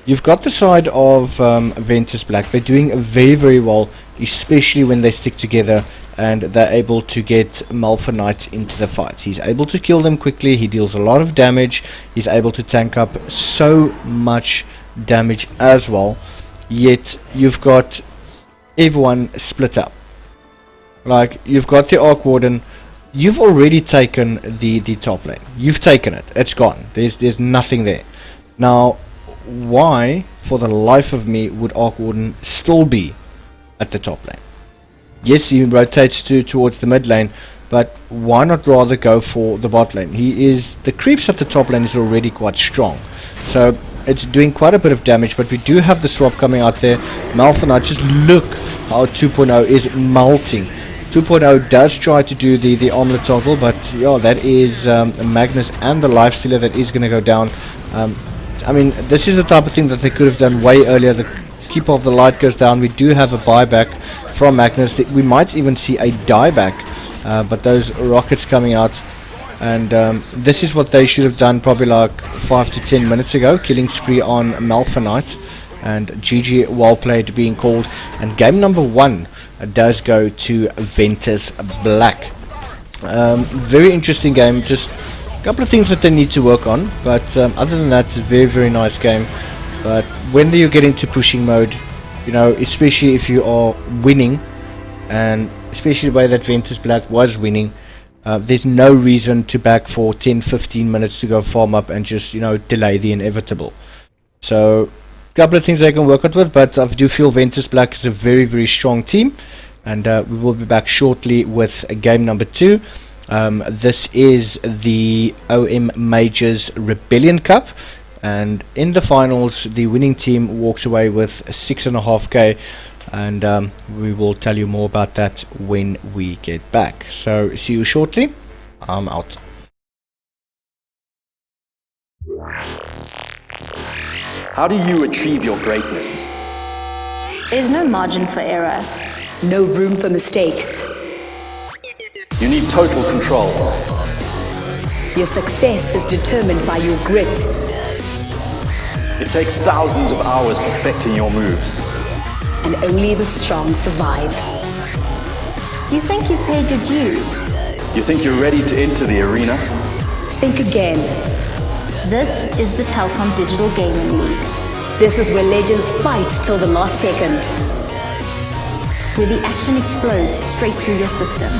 You've got the side of Ventus Black. They're doing very, very well, especially when they stick together and they're able to get Malphonite into the fight. He's able to kill them quickly. He deals a lot of damage. He's able to tank up so much damage as well. Yet you've got everyone split up. Like, you've got the Arc Warden. You've already taken the top lane. You've taken it. It's gone. There's nothing there. Now, why, for the life of me, would Arc Warden still be at the top lane? Yes, he rotates towards the mid lane, but why not rather go for the bot lane? The creeps at the top lane is already quite strong, so it's doing quite a bit of damage, but we do have the swap coming out there. Malphite, just look how 2.0 is melting. 2.0 does try to do the armlet toggle, but yeah, that is Magnus and the lifestealer that is going to go down. I mean, this is the type of thing that they could have done way earlier. The Keeper of the Light goes down. We do have a buyback from Magnus. We might even see a dieback, but those rockets coming out, and this is what they should have done probably like 5 to 10 minutes ago. Killing spree on Malphite, and GG well played being called, and game number 1 does go to Ventus Black. Very interesting game, just a couple of things that they need to work on, but other than that, it's a very, very nice game. But when you get into pushing mode, you know, especially if you are winning, and especially the way that Ventus Black was winning, there's no reason to back for 10-15 minutes to go farm up and just, you know, delay the inevitable. So a couple of things they can work out with, but I do feel Ventus Black is a very, very strong team, and we will be back shortly with game number 2. This is the OM Majors Rebellion Cup, and in the finals the winning team walks away with 6.5k, and we will tell you more about that when we get back. So see you shortly. I'm out. How do you achieve your greatness? There's no margin for error. No room for mistakes. You need total control. Your success is determined by your grit. It takes thousands of hours perfecting your moves. And only the strong survive. You think you've paid your dues? You think you're ready to enter the arena? Think again. This is the Telkom Digital Gaming League, This is where legends fight till the last second. where the action explodes straight through your system.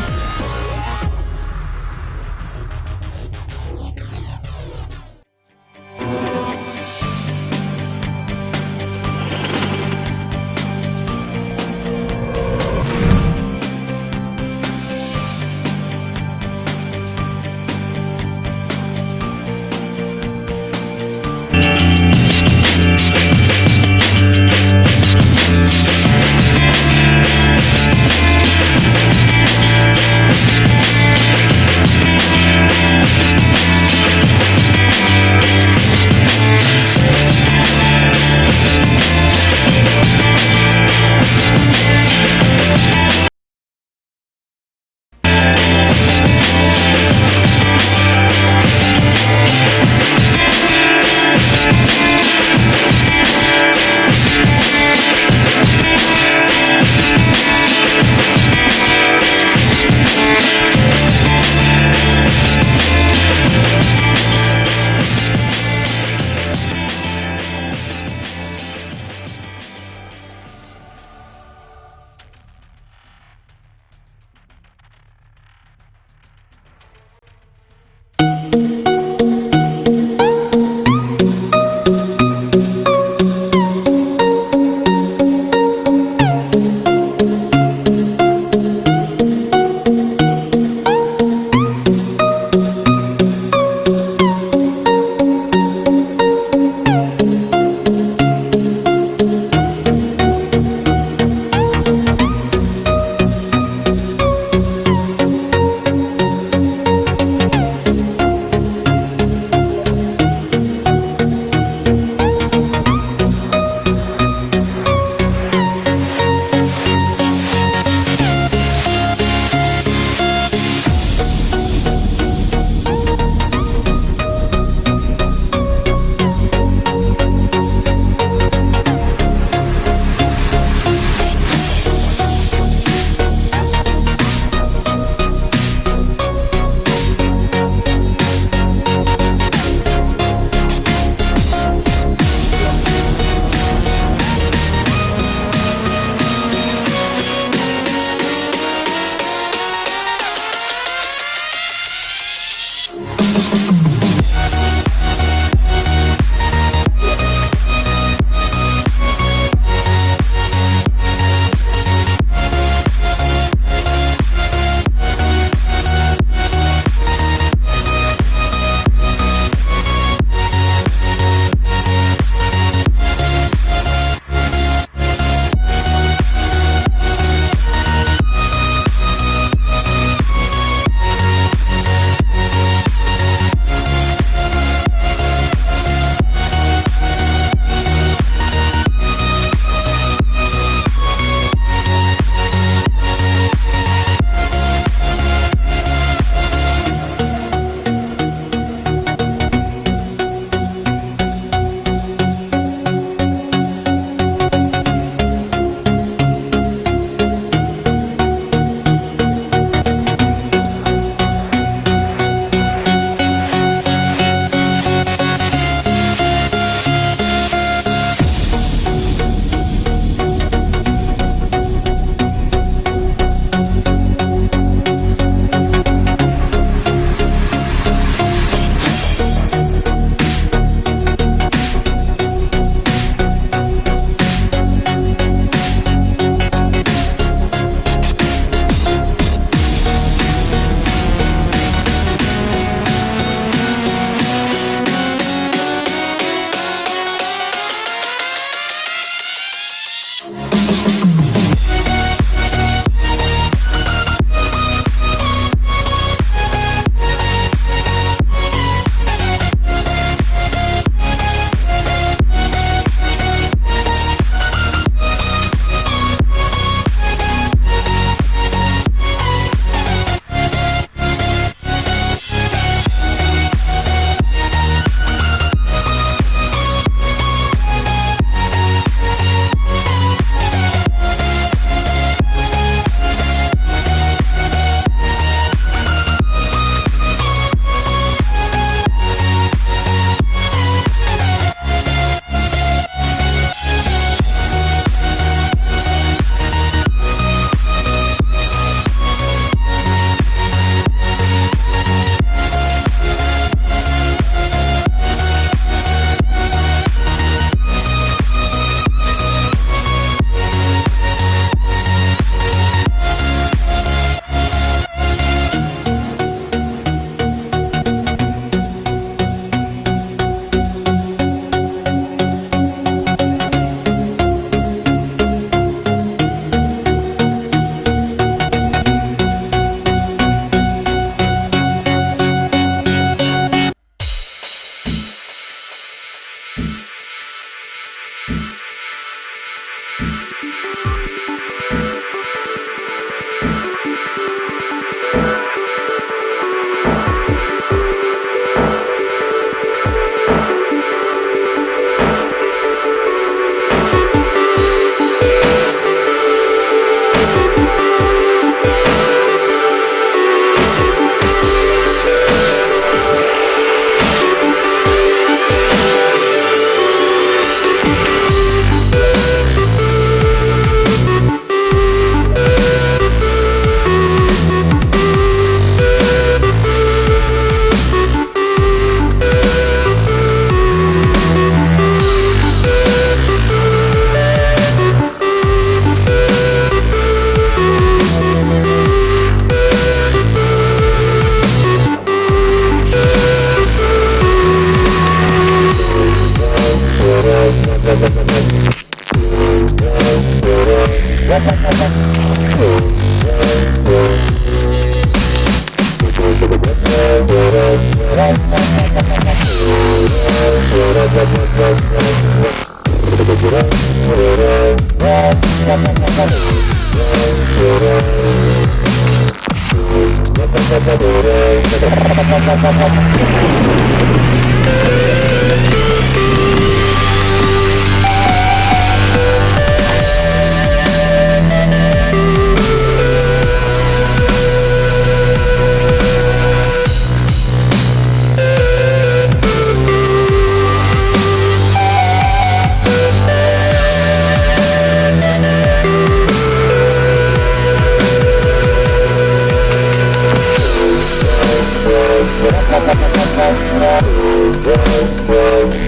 Well,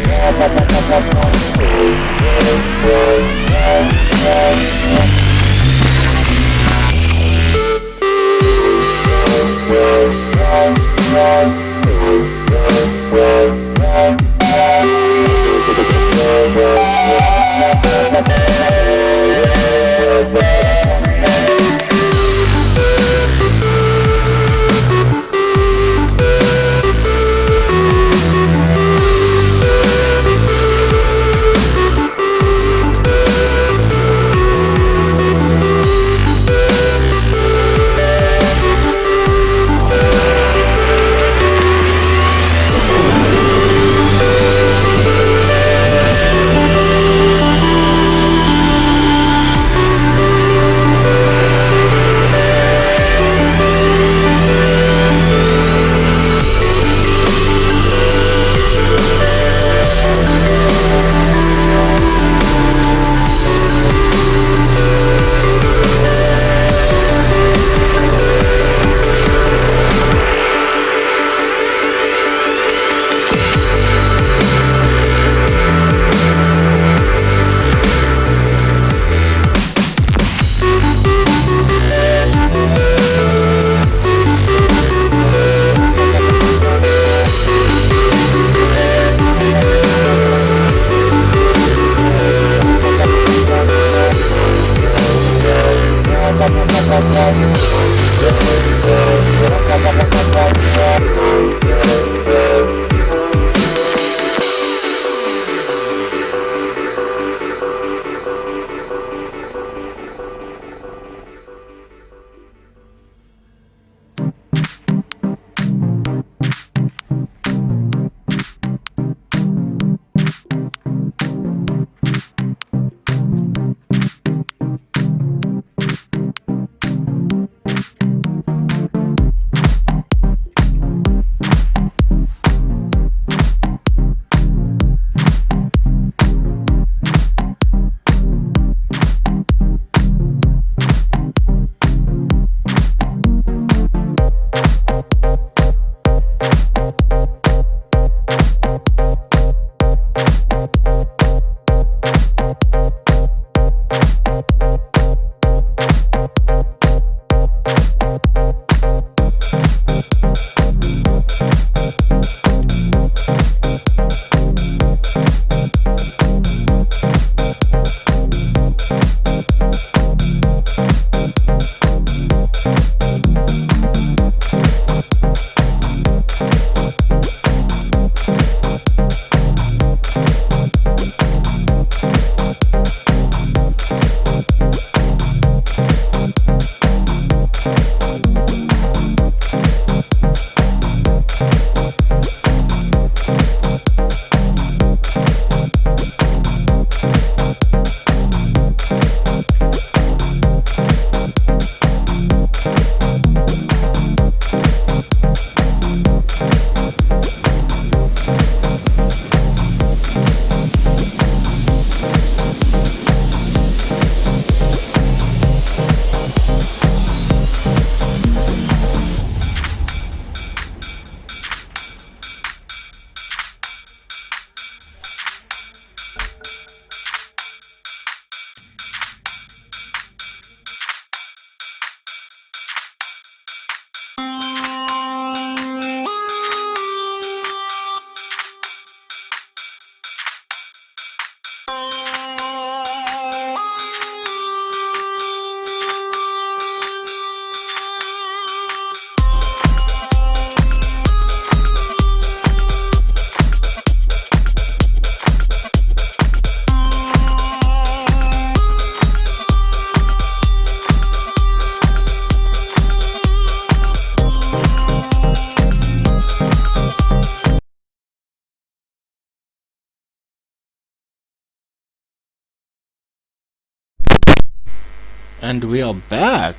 And we are back.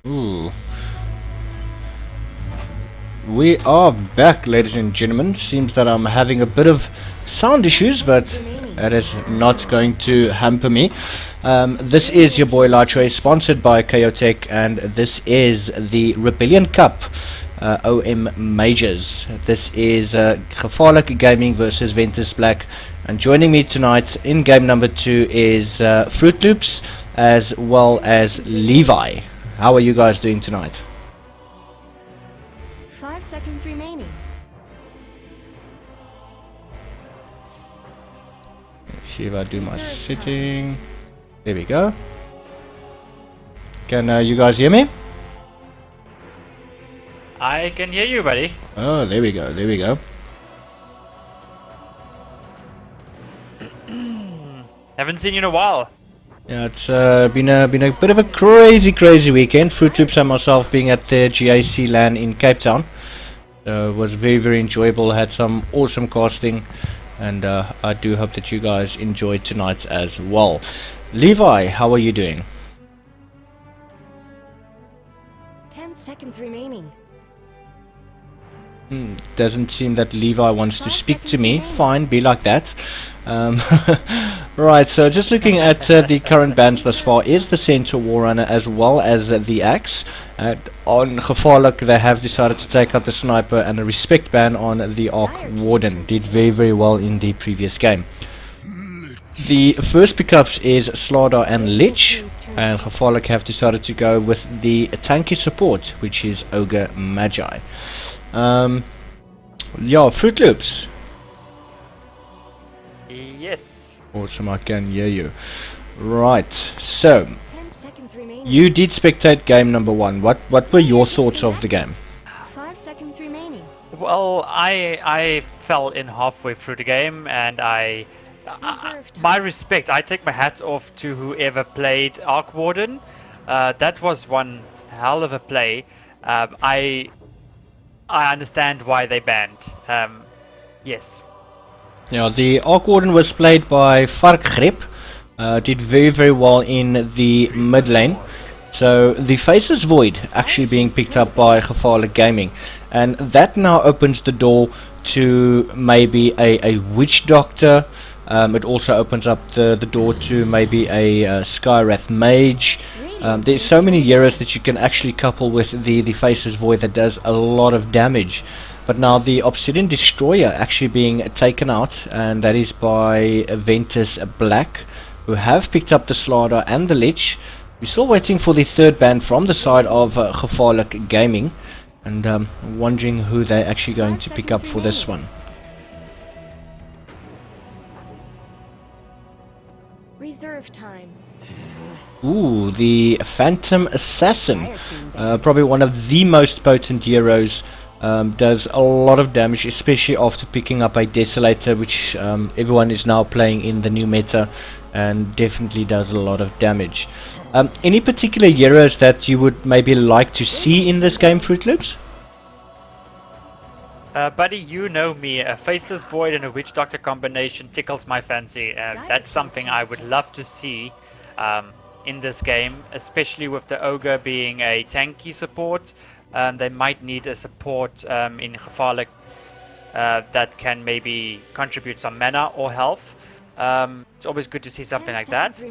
Ooh. We are back, ladies and gentlemen. Seems that I'm having a bit of sound issues, but that is not going to hamper me. This is your boy Larchway, sponsored by Chaotech, and this is the Rebellion Cup OM Majors. This is Gevaaalik Gaming versus Ventus Black, and joining me tonight in game number 2 is Fruit Loops as well as Levi. How are you guys doing tonight? 5 seconds remaining. Let's see if I do my setting. There we go. Can you guys hear me? I can hear you, buddy. Oh, there we go, there we go. Haven't seen you in a while. Yeah, it's been a bit of a crazy weekend. Fruit Loops and myself being at the GAC LAN in Cape Town. It was very enjoyable. Had some awesome casting, and I do hope that you guys enjoyed tonight as well. Levi, how are you doing? 10 seconds remaining. Doesn't seem that Levi wants to speak to me. Fine, be like that. Right, so just looking at the current bans thus far is the Centaur Warrunner as well as the Axe. On Gevaaalik they have decided to take out the Sniper and a respect ban on the Arc Warden. Did very well in the previous game. The first pickups is Slardar and Lich, and Gevaaalik have decided to go with the tanky support, which is Ogre Magi. Yeah, Fruit Loops. Yes. Awesome, I can hear you. Right, so 10 seconds remaining. you did spectate game number 1. What were your thoughts of the game? 5 seconds remaining. Well, I fell in halfway through the game, and my respect, I take my hat off to whoever played Arc Warden. That was one hell of a play. I understand why they banned. Yes. Yeah, the Arc Warden was played by Varkgrip. Did very well in the mid lane. So the Faceless Void actually being picked up by Gevaaalik Gaming, and that now opens the door to maybe a Witch Doctor. It also opens up the door to maybe a Skywrath Mage. There's so many heroes that you can actually couple with the Faceless Void that does a lot of damage. But now the Obsidian Destroyer actually being taken out, and that is by Ventus Black, who have picked up the Slardar and the Lich. We're still waiting for the third ban from the side of Gevaaalik Gaming, and wondering who they're actually going to pick up for this one. Reserve time. Ooh, the Phantom Assassin, probably one of the most potent heroes. Does a lot of damage, especially after picking up a Desolator, which everyone is now playing in the new meta, and definitely does a lot of damage. Any particular heroes that you would maybe like to see in this game, Fruit Loops? Buddy, you know me. A Faceless Void and a Witch Doctor combination tickles my fancy. That's something I would love to see in this game, especially with the Ogre being a tanky support. They might need a support in Gevaaalik that can maybe contribute some mana or health. It's always good to see something like that.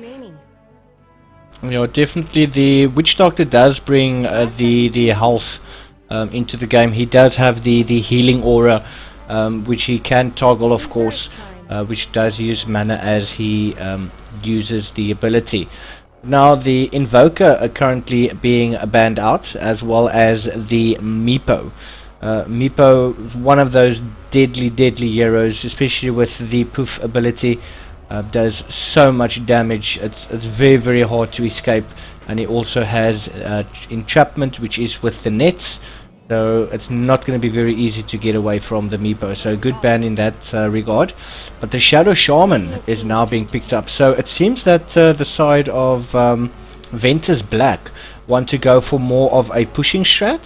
Yeah, definitely the Witch Doctor does bring the health into the game. He does have the healing aura, which he can toggle, of course, which does use mana as he uses the ability. Now the Invoker are currently being banned out, as well as the Meepo. Meepo, one of those deadly heroes, especially with the poof ability, does so much damage. It's very hard to escape, and he also has entrapment, which is with the nets, so it's not going to be very easy to get away from the Meepo. So good ban in that regard. But the Shadow Shaman is now being picked up, so it seems that the side of Ventus Black want to go for more of a pushing strat.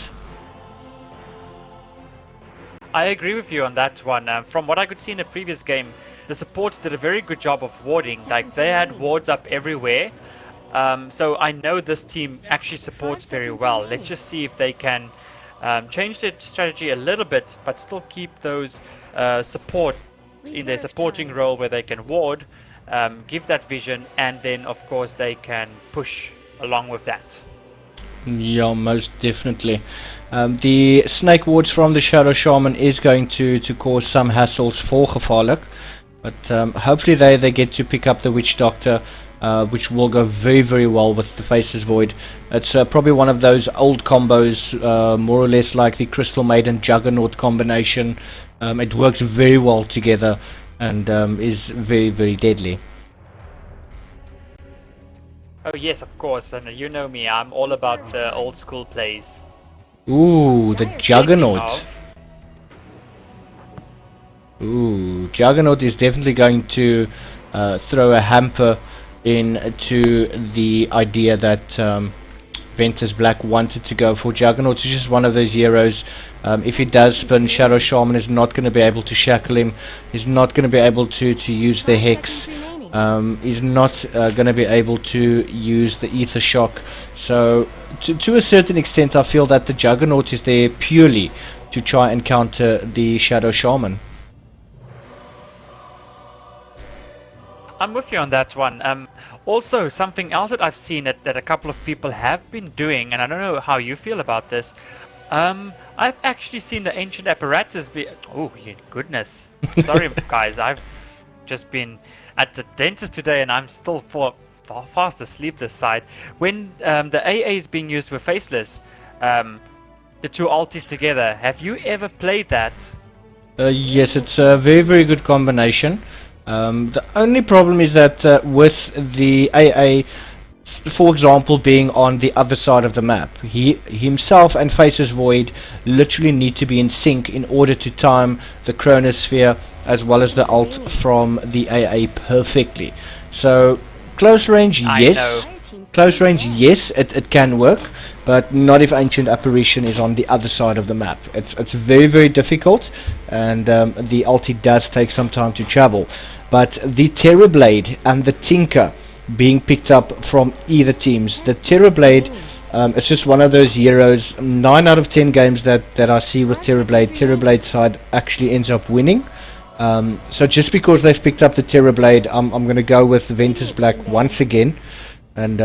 I agree with you on that one. From what I could see in the previous game, the supports did a very good job of warding. Like, they had wards up everywhere. So I know this team actually supports 5 very seconds well. remaining. Let's just see if they can change their strategy a little bit, but still keep those support in their Reserve supporting time. role where they can ward, give that vision, and then of course they can push along with that. Yeah, most definitely. The snake wards from the Shadow Shaman is going to cause some hassles for Gevaalijk, but hopefully they get to pick up the Witch Doctor, which will go very, very well with the Faceless Void. It's probably one of those old combos, more or less like the Crystal Maiden Juggernaut combination. It works very well together and is very, very deadly. Oh yes, of course, and you know me, I'm all about the old school plays. Ooh, the Juggernaut. Speaking of, Ooh, Juggernaut is definitely going to throw a hamper into the idea that Ventus Black wanted to go for. Juggernaut is just one of those heroes. If he does spin, Shadow Shaman is not going to be able to shackle him. He's not going to be able to use the 5 Hex. seconds remaining. He's not going to be able to use the Ether Shock. So, to a certain extent, I feel that the Juggernaut is there purely to try and counter the Shadow Shaman. I'm with you on that one. Also, something else that I've seen that a couple of people have been doing, and I don't know how you feel about this. I've actually seen the ancient apparatus be. Oh, goodness! Sorry, guys. I've just been at the dentist today, and I'm still fast asleep this side. When the AA is being used with Faceless, the two altis together. Have you ever played that? Yes, it's a very, very good combination. The only problem is that with the AA, for example, being on the other side of the map, he himself and Faceless Void literally need to be in sync in order to time the Chronosphere as well as the ult from the AA perfectly. So close range, yes. Close range, yes, it can work, but not if Ancient Apparition is on the other side of the map. It's very, very difficult, and the ulti does take some time to travel. But the Terrorblade and the Tinker being picked up from either teams. The Terrorblade, it's just one of those heroes. 9 out of 10 games that I see with Terrorblade side actually ends up winning. So just because they've picked up the Terrorblade, I'm going to go with Ventus Black once again. And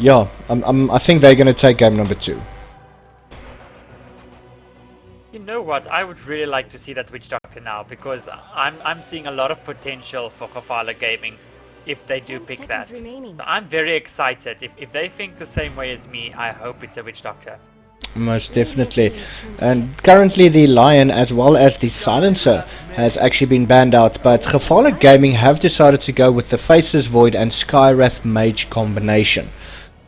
yeah, I think they're going to take game number 2. You know what? I would really like to see that Witch Doctor now, because I'm seeing a lot of potential for Gevaalijk Gaming if they do 10 pick seconds that. remaining. So I'm very excited. If they think the same way as me, I hope it's a Witch Doctor. Most definitely. And currently the Lion as well as the Silencer has actually been banned out, but Gevaalijk Gaming have decided to go with the Faceless Void and Skywrath Mage combination.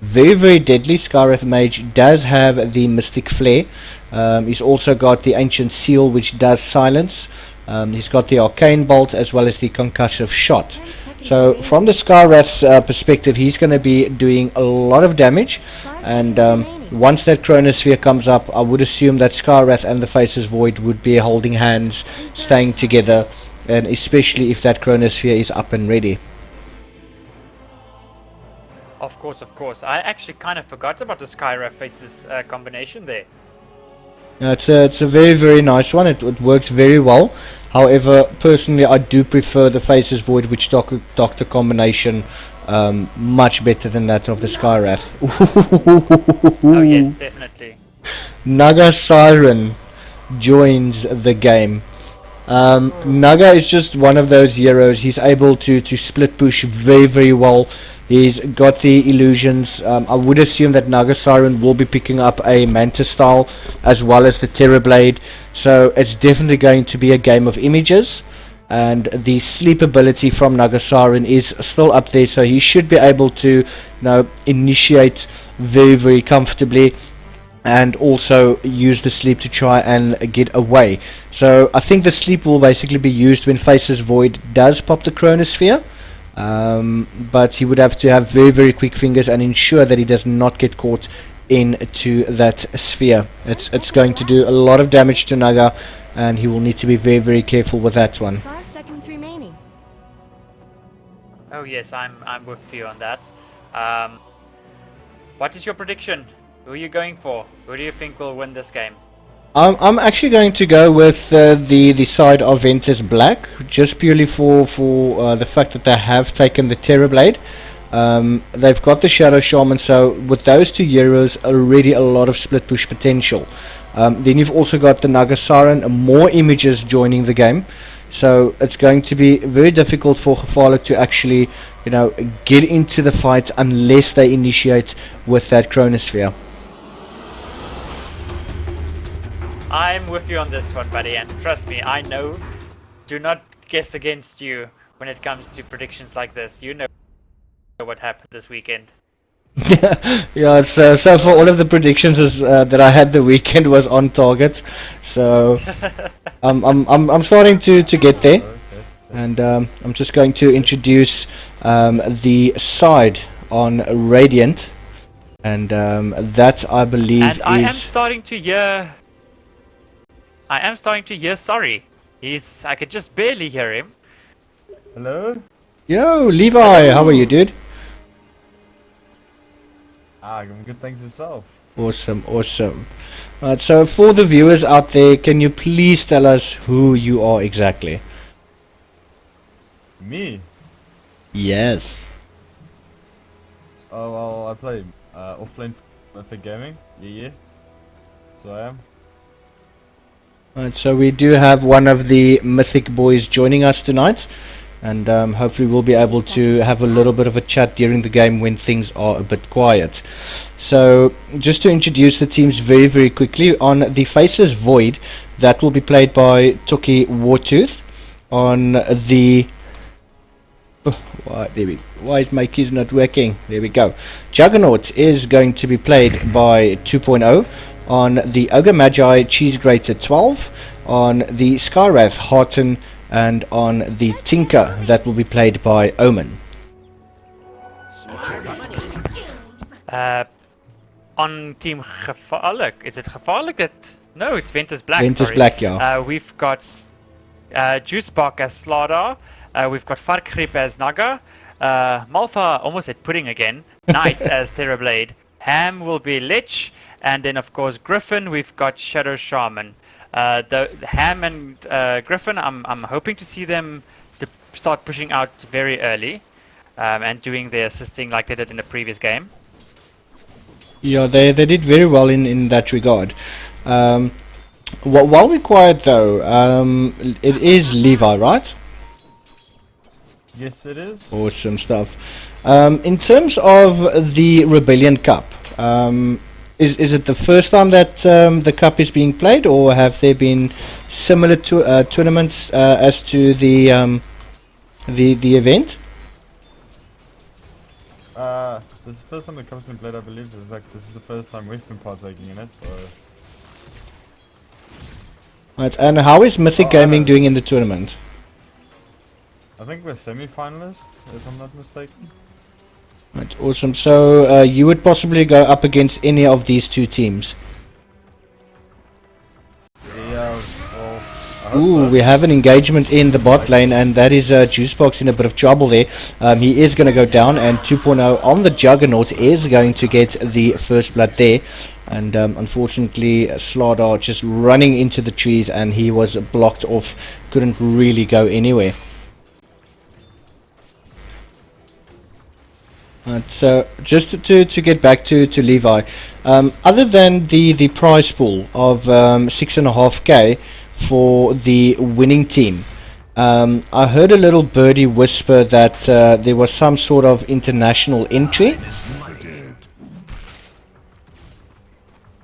Very, very deadly. Skywrath Mage does have the Mystic Flare. He's also got the Ancient Seal, which does silence. He's got the Arcane Bolt as well as the Concussive Shot. So from the Skywrath's perspective, he's going to be doing a lot of damage. And once that Chronosphere comes up, I would assume that Skywrath and the Faceless Void would be holding hands, staying together, and especially if that Chronosphere is up and ready. Of course. I actually kind of forgot about the Skywrath Faceless combination there. It's a very, very nice one. It works very well. However, personally, I do prefer the Faceless Void Witch Doctor combination much better than that of the Skywrath. Oh yes, definitely. Naga Siren joins the game. Naga is just one of those heroes. He's able to split push very, very well. He's got the illusions. I would assume that Naga Siren will be picking up a Manta style as well as the Terrorblade. So it's definitely going to be a game of images. And the sleep ability from Naga Siren is still up there. So he should be able to initiate very, very comfortably. And also use the sleep to try and get away. So I think the sleep will basically be used when Faceless Void does pop the Chronosphere. But he would have to have very, very quick fingers and ensure that he does not get caught into that sphere. It's going to do a lot of damage to Naga, and he will need to be very, very careful with that one. 5 seconds remaining. Oh yes, I'm with you on that. What is your prediction? Who are you going for? Who do you think will win this game? I'm actually going to go with the side of Ventus Black, just purely for the fact that they have taken the Terrorblade. They've got the Shadow Shaman, so with those two heroes, already a lot of split push potential. Then you've also got the Nagasaran, more images joining the game. So it's going to be very difficult for Gevaalijk to actually, get into the fight unless they initiate with that Chronosphere. I'm with you on this one, buddy, and trust me, I know. Do not guess against you when it comes to predictions like this. You know what happened this weekend. Yeah, so for all of the predictions that I had the weekend was on target. So I'm starting to get there, and I'm just going to introduce the side on Radiant, and that I believe and I am starting to hear. Sorry. I could just barely hear him. Hello? Yo, Levi, how are you, dude? I'm good, thanks yourself. Awesome. Alright, so for the viewers out there, can you please tell us who you are exactly? Me? Yes. Oh, well, I play offlane Mythic Gaming. Yeah. So I am. Alright, so we do have one of the Mythic boys joining us tonight, and hopefully we'll be able to have a little bit of a chat during the game when things are a bit quiet. So just to introduce the teams very quickly, on the Faceless Void, that will be played by Toki Wartooth. On the why is my keys not working? There we go. Juggernaut is going to be played by 2.0. On the Ogre Magi, Cheese Grater 12. On the Skywrath, Harton. And on the Tinker, that will be played by Omen. On Team Gevaalijk, is it Gevaalijk that... No, it's Ventus Black, Ventus sorry. Black, yeah. We've got Juicebok as Slardar. We've got Varkgrip as Naga. Malfa, almost at Pudding again. Knight as Terrorblade. Ham will be Lich. And then, of course, Griffin, we've got Shadow Shaman. The Ham and Griffin, I'm hoping to see them start pushing out very early and doing their assisting like they did in the previous game. Yeah, they did very well in that regard. While we're quiet though, it is Levi, right? Yes, it is. Awesome stuff. In terms of the Rebellion Cup, is it the first time that the cup is being played, or have there been similar tournaments as to the event? This is the first time the cup's been played, I believe. This is the first time we've been partaking in it, so... Right, and how is Mythic Gaming doing in the tournament? I think we're semi-finalists, if I'm not mistaken. Right, awesome. So you would possibly go up against any of these two teams? Yeah, well... Ooh, we have an engagement in the bot lane, and that is Juicebox in a bit of trouble there. He is going to go down, and 2.0 on the Juggernaut is going to get the first blood there. And unfortunately, Slardar just running into the trees, and he was blocked off, couldn't really go anywhere. So just to get back to Levi, other than the prize pool of 6.5k for the winning team, I heard a little birdie whisper that there was some sort of international entry.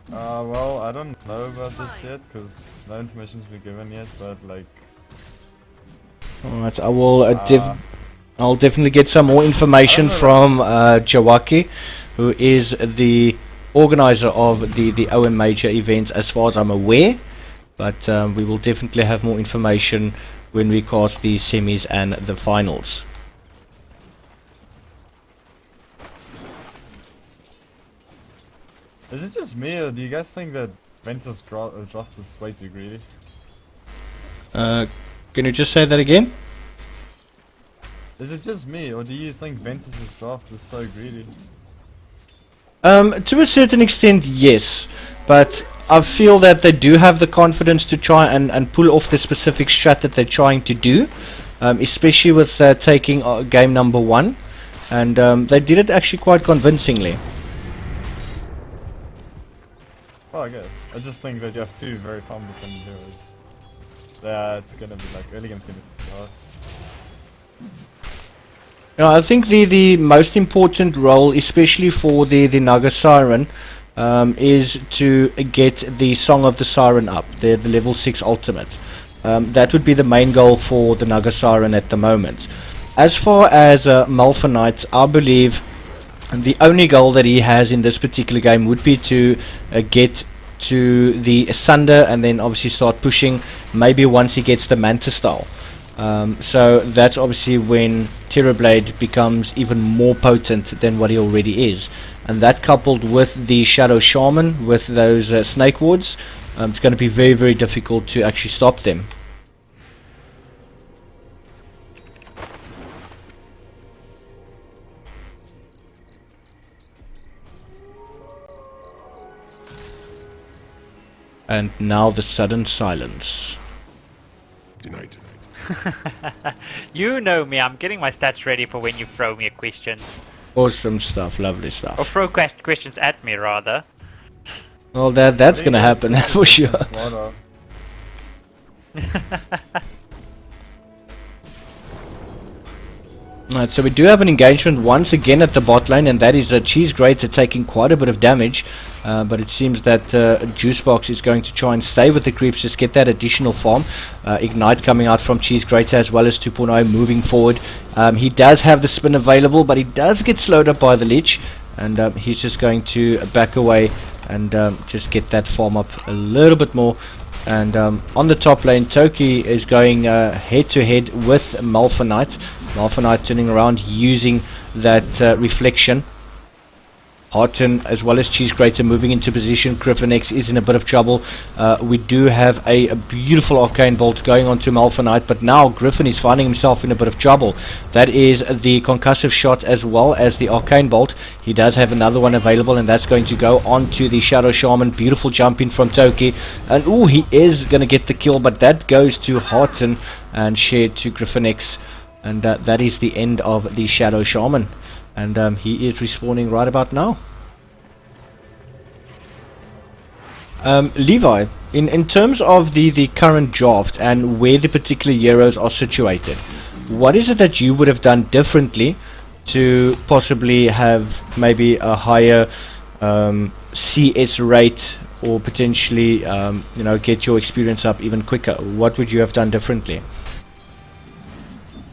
Well, I don't know about this yet, because no information's been given yet, but like... Alright, I'll definitely get some more information from Gevaaalik, who is the organizer of the OM Major events as far as I'm aware. But we will definitely have more information when we cast the semis and the finals. Is it just me, or do you guys think that Ventus draft is way too greedy? Can you just say that again? Is it just me, or do you think Ventus' draft is so greedy? To a certain extent, yes, but I feel that they do have the confidence to try and pull off the specific strat that they're trying to do, especially with taking game number 1, and they did it actually quite convincingly. Oh, I guess. I just think that you have two very competent heroes. That's gonna be like, early game's gonna be hard. I think the most important role, especially for the Naga Siren, is to get the Song of the Siren up, the level 6 ultimate. That would be the main goal for the Naga Siren at the moment. As far as Malphonite, I believe the only goal that he has in this particular game would be to get to the Sunder and then obviously start pushing, maybe once he gets the Manta style. So that's obviously when Terrorblade becomes even more potent than what he already is, and that coupled with the Shadow Shaman with those Snake Wards, it's going to be very, very difficult to actually stop them. And now the sudden silence. Denied. You know me, I'm getting my stats ready for when you throw me a question. Awesome stuff, lovely Or stuff. throw questions at me, rather. Well, that's gonna happen, for sure. Right, so we do have an engagement once again at the bot lane, and that is Cheese Grater taking quite a bit of damage, but it seems that Juicebox is going to try and stay with the creeps, just get that additional farm. Ignite coming out from Cheese Grater as well as 2.0 moving forward. He does have the spin available, but he does get slowed up by the Lich, and he's just going to back away and just get that farm up a little bit more. And on the top lane, Toki is going head to head with Malphonite. Malphonite turning around using that reflection. Harton as well as Cheese Grater moving into position. Griffin X is in a bit of trouble. We do have a beautiful Arcane Bolt going on to Malphonite, but now Griffin is finding himself in a bit of trouble. That is the concussive shot as well as the Arcane Bolt. He does have another one available, and that's going to go on to the Shadow Shaman. Beautiful jump in from Toki, and he is going to get the kill, but that goes to Harton and shared to Griffin X, and that is the end of the Shadow Shaman. And he is respawning right about now. Levi, in terms of the current draft and where the particular heroes are situated, what is it that you would have done differently to possibly have maybe a higher CS rate, or potentially get your experience up even quicker? What would you have done differently?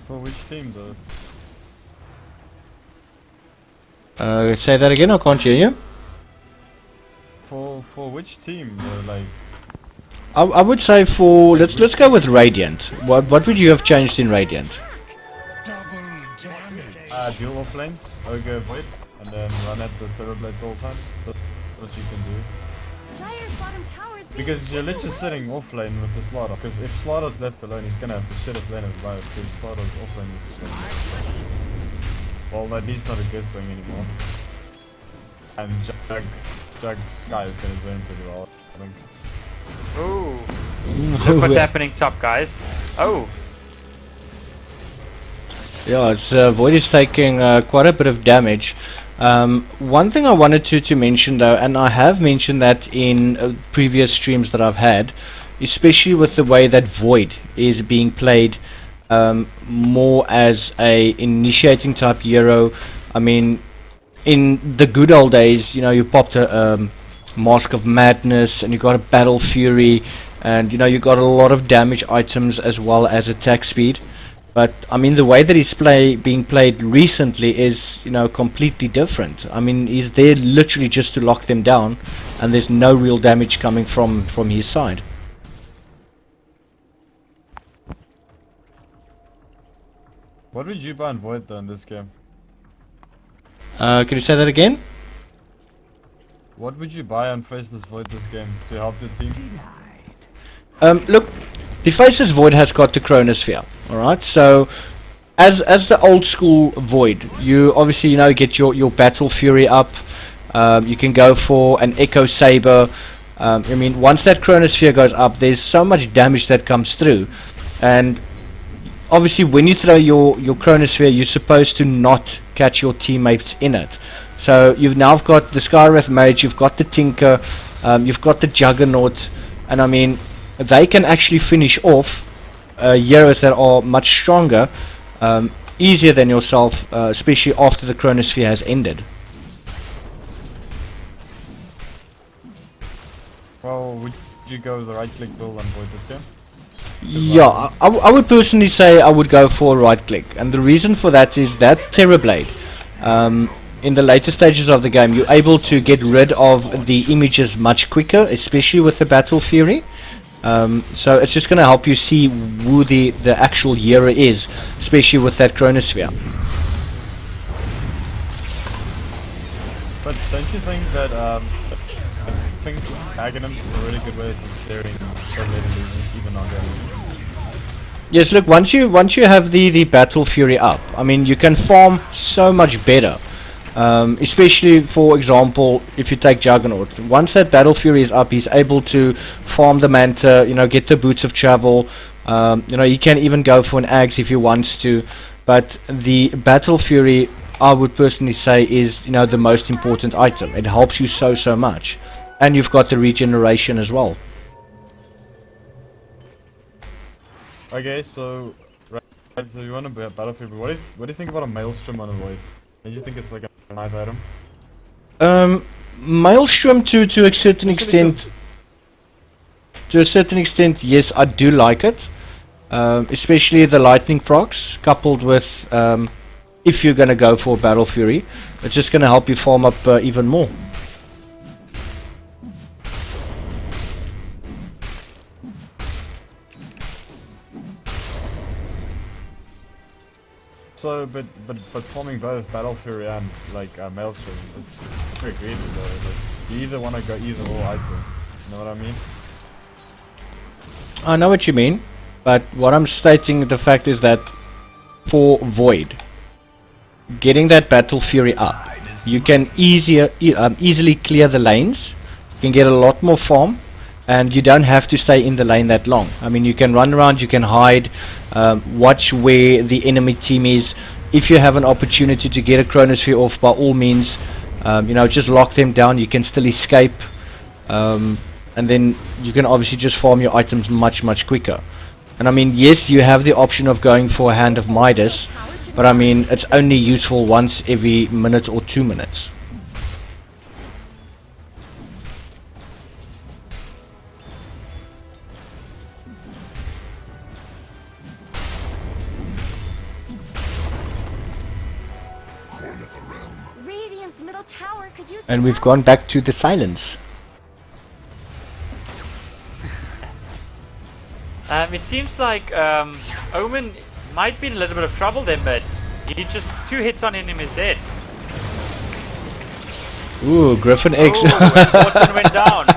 For which team though? Say that again, I can't hear you. For which team though, like? I would say for let's go with Radiant. What would you have changed in Radiant? Dual off lanes, Ogre Void, and then run at the Terrorblade all time. That's what you can do. Because your Lich is sitting off lane with the Slaughter. Because if Slaughter's left alone, he's gonna have the shittest lane of life. Because Slaughter's off lane is well, at least not a good thing anymore. And Jug Sky is gonna zone pretty well, I think. Ooh. Look what's happening top, guys. Oh. Yeah, it's Void is taking quite a bit of damage. One thing I wanted to mention though, and I have mentioned that in previous streams that I've had, especially with the way that Void is being played more as a initiating type hero. I mean, in the good old days, you popped a Mask of Madness and you got a Battle Fury, and you got a lot of damage items as well as attack speed. But I mean, the way that he's being played recently is completely different. I mean, he's there literally just to lock them down, and there's no real damage coming from his side. What would you buy in Void though in this game? Can you say that again? What would you buy on Faceless Void this game to help your team? Look, the Faceless Void has got the Chronosphere, alright? So as the old school Void, you obviously get your Battle Fury up. You can go for an Echo Saber. I mean, once that Chronosphere goes up, there's so much damage that comes through, and obviously when you throw your Chronosphere, you're supposed to not catch your teammates in it. So you've now got the Skywrath Mage, you've got the Tinker, you've got the Juggernaut, and I mean, they can actually finish off heroes that are much stronger, easier than yourself, especially after the Chronosphere has ended. Well, would you go with the right-click build and Void this game? Yeah, I would personally say I would go for right click, and the reason for that is that Terrorblade, in the later stages of the game, you're able to get rid of the images much quicker, especially with the Battle Fury. So it's just going to help you see who the actual hero is, especially with that Chronosphere. But don't you think that sync agonyms is a really good way of steering Terrorblade illusions even on game? Yes, look, once you have the Battle Fury up, I mean, you can farm so much better. Especially, for example, if you take Juggernaut, once that Battle Fury is up, he's able to farm the Manta, get the Boots of Travel, he can even go for an Axe if he wants to, but the Battle Fury, I would personally say, is, the most important item. It helps you so much, and you've got the regeneration as well. Okay, so so you want to Battle Fury, but what do you think about a Maelstrom on a Void? Do you think it's like a nice item? Maelstrom to a certain extent. To a certain extent, yes, I do like it. Especially the lightning procs, coupled with if you're gonna go for Battle Fury, it's just gonna help you farm up even more. So, but forming both Battle Fury and like Maelstrom, it's pretty greedy though. Like, you either want to go either or item. You know what I mean? I know what you mean, but what I'm stating, the fact is that for Void, getting that Battle Fury up, you can easily clear the lanes. You can get a lot more farm, and you don't have to stay in the lane that long. I mean, you can run around, you can hide, watch where the enemy team is. If you have an opportunity to get a Chronosphere off, by all means, just lock them down. You can still escape, and then you can obviously just farm your items much quicker. And I mean, yes, you have the option of going for a Hand of Midas, but I mean, it's only useful once every minute or 2 minutes. And we've gone back to the silence. It seems like Omen might be in a little bit of trouble there, but he just 2 hits on him is dead. Ooh, Griffin X. Fortune went down.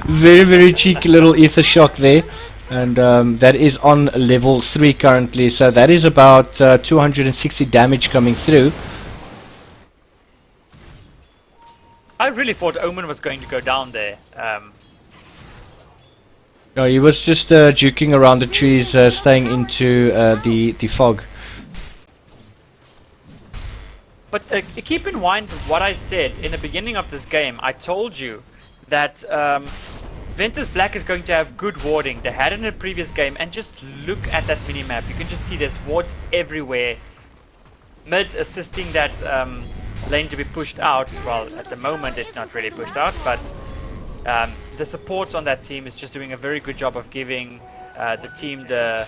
Very cheeky little ether shock there, and that is on level 3 currently, so that is about 260 damage coming through. I really thought Omen was going to go down there. No, he was just juking around the trees, staying into the fog. But keep in mind what I said in the beginning of this game. I told you that Ventus Black is going to have good warding. They had it in the previous game, and just look at that minimap. You can just see there's wards everywhere. Mid assisting that lane to be pushed out. Well, at the moment it's not really pushed out, but the supports on that team is just doing a very good job of giving the team the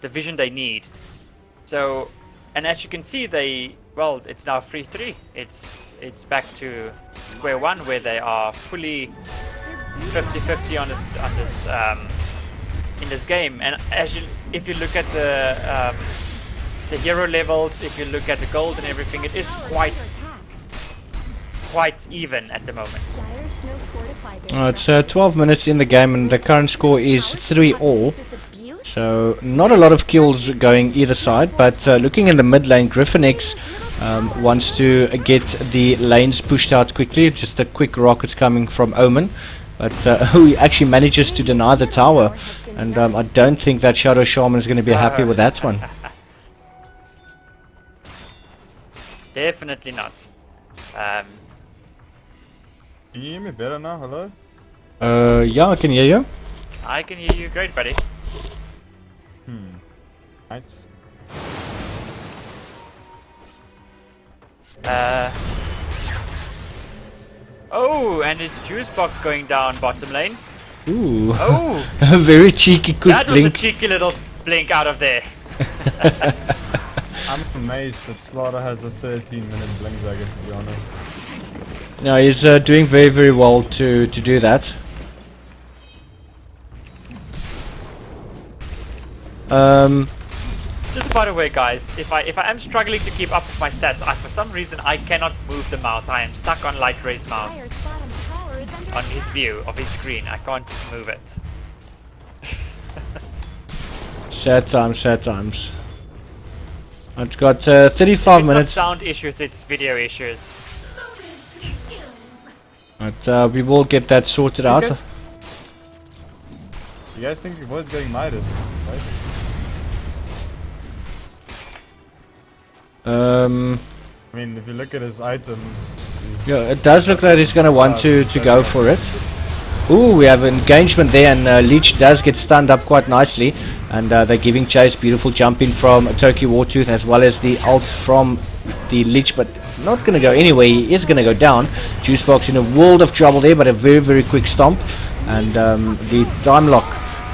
vision they need. So, and as you can see, it's now 3-3. It's back to square one, where they are fully 50-50 on this in this game. And if you look at the hero levels, if you look at the gold and everything, it is quite even at the moment. It's 12 minutes in the game, and the current score is 3-all. So not a lot of kills going either side, but looking in the mid lane, Griffin X wants to get the lanes pushed out quickly. Just a quick rockets coming from Omen, but he actually manages to deny the tower, and I don't think that Shadow Shaman is going to be happy with that one. Definitely not. Can you hear me better now? Hello? Yeah, I can hear you. I can hear you great, buddy. Right. Oh, and it's juice box going down bottom lane. Ooh. Oh, A very cheeky quick that blink. was a cheeky little blink out of there. I'm amazed that Slaughter has a 13-minute blink dagger, to be honest. No, he's doing very, very well to do that. Just by the way, guys, if I am struggling to keep up with my stats, for some reason I cannot move the mouse. I am stuck on Light Ray's mouse. On his view of his screen, I can't move it. Sad times, sad times. It's got 35 It's minutes. not sound issues, it's video issues. But we will get that sorted out. You guys think your boy's getting knighted, right? Um, I mean, if you look at his items... yeah, it does look like he's going to want to go for it. Ooh, we have engagement there, and Leech does get stunned up quite nicely, and they're giving chase. Beautiful jump in from Tokyo Wartooth, as well as the ult from the Leech, but not going to go anywhere. He is going to go down. Juicebox in a world of trouble there, but a very, very quick stomp, and the time lock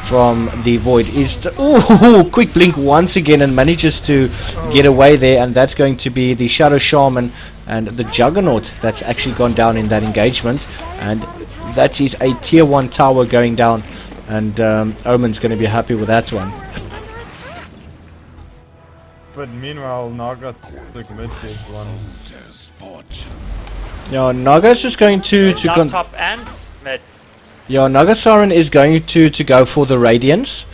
from the Void is ooh, quick blink once again, and manages to get away there, and that's going to be the Shadow Shaman and the Juggernaut that's actually gone down in that engagement, and that is a tier 1 tower going down, and Omen's going to be happy with that one. But meanwhile, Naga took mid tier 1. Yeah, Naga's just going to Not top and mid. yeah, Nagasaran is going to go for the Radiance.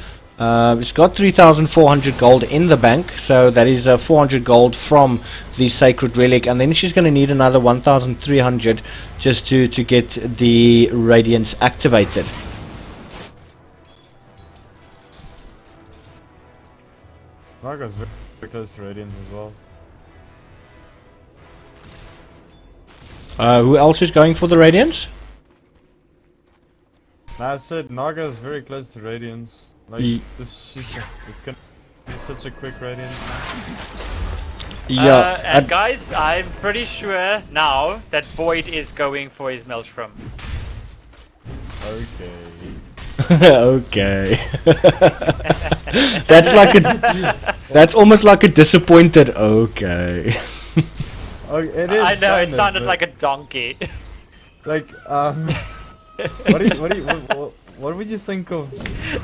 It's got 3,400 gold in the bank, so that is 400 gold from the Sacred Relic, and then she's going to need another 1,300 just to get the Radiance activated. Naga's very close to Radiance as well. Who else is going for the Radiance? Nah, I said Naga is very close to Radiance. Like, it's gonna be such a quick Radiance. Yeah, and guys, I'm pretty sure now that Void is going for his Maelstrom. Okay. okay. That's almost like a disappointed okay. Oh, it is. I know, it kinda, sounded but like a donkey. like, what would you think of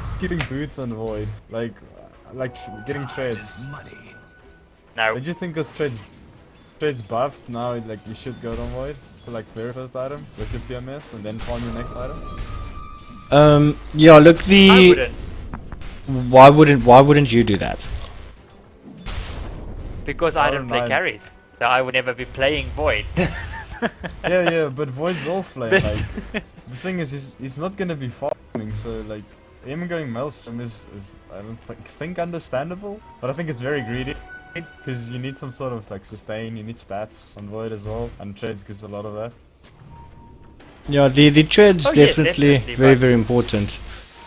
skipping boots on Void? Like getting trades? No. Did you think because trades buffed, now like you should go on Void for like very first item with your PMS and then farm your next item? Yeah, look, I wouldn't. why wouldn't you do that? Because I don't play carries. So I would never be playing Void. yeah, but Void's off lane. Like, the thing is, he's not gonna be farming, so like him going Maelstrom is I don't think understandable, but I think it's very greedy because you need some sort of like sustain. You need stats on Void as well, and trades gives a lot of that. Yeah, the trade's definitely definitely, very, but- very important.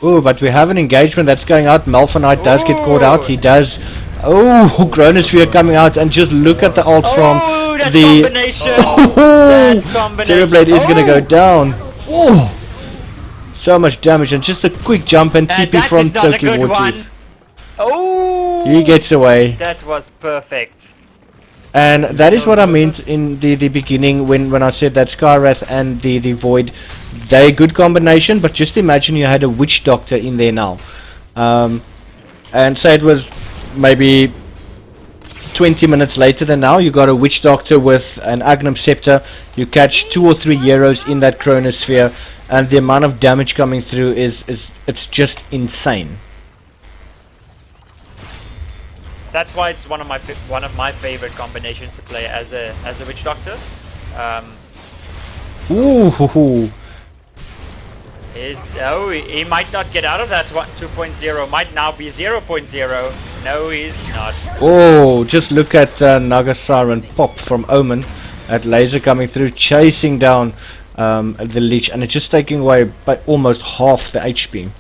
Oh, but we have an engagement that's going out. Malphonite does get caught out. He does. Oh, Chronosphere coming out, and just look at the ult from that the. combination! Oh, That combination! Terrorblade is gonna go down. Oh, so much damage, and just a quick jump and TP that from is not a Tokyo good Wartooth. one. Oh! He gets away. That was perfect. And that is what I meant in the beginning when I said that Skywrath and the Void, they're a good combination, but just imagine you had a Witch Doctor in there now. And say it was maybe 20 minutes later than now, you got a Witch Doctor with an Agnum Scepter, you catch 2 or 3 heroes in that Chronosphere, and the amount of damage coming through it's just insane. that's why it's one of my favorite combinations to play as a witch doctor. Ooh. He might not get out of that 2.0. Might now be 0.0. No, he's not. Oh, just look at Naga Siren pop from Omen. That laser coming through, chasing down the leech, and it's just taking away by almost half the HP.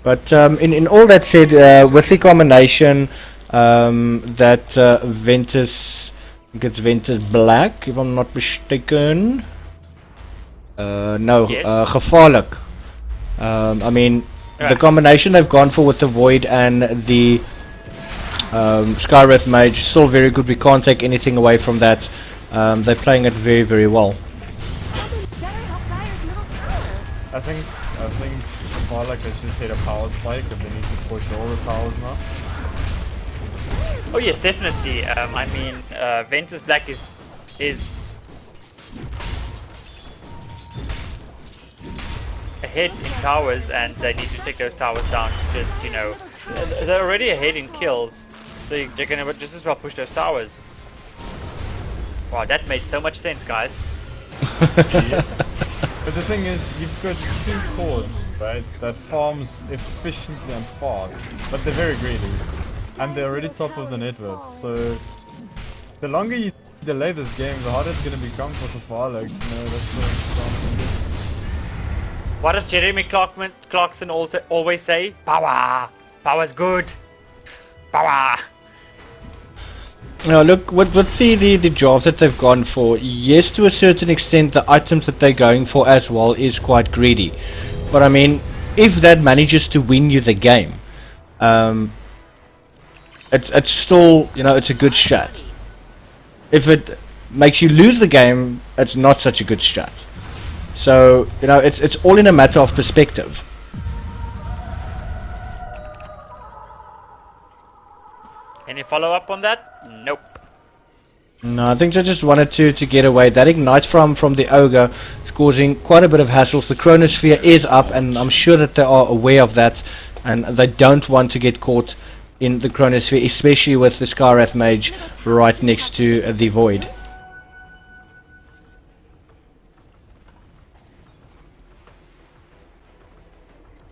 But in all that said, with the combination that Ventus, I think it's Ventus Black, if I'm not mistaken. No, yes. Gevaaalik. I mean, the combination they've gone for with the Void and the Skywrath Mage, still very good. We can't take anything away from that. They're playing it very, very well. I think Gevaaalik has just hit a power spike and they need to push all the towers now. Oh yes, definitely. I mean, Ventus Black is ahead in towers, and they need to take those towers down. Just, you know, they're already ahead in kills, so they're gonna just as well push those towers. Wow, that made so much sense, guys. Yeah. But the thing is, you've got 2 cores, right, that farms efficiently and fast, but they're very greedy. And they're already top of the net worth, so the longer you delay this game, the harder it's gonna become for Gevaaalik. You know, that's What does Jeremy Clarkson also always say? Power! Power's good! Power! Now look, with the jobs that they've gone for, yes, to a certain extent the items that they're going for as well is quite greedy. But I mean, if that manages to win you the game, it's still, you know, it's a good shot. If it makes you lose the game, it's not such a good shot. So, you know, it's all in a matter of perspective. Any follow up on that? Nope. No, I think they just wanted to get away. That ignite from the ogre is causing quite a bit of hassles. The chronosphere is up, and I'm sure that they are aware of that, and they don't want to get caught in the chronosphere, especially with the Skywrath Mage right next to the Void.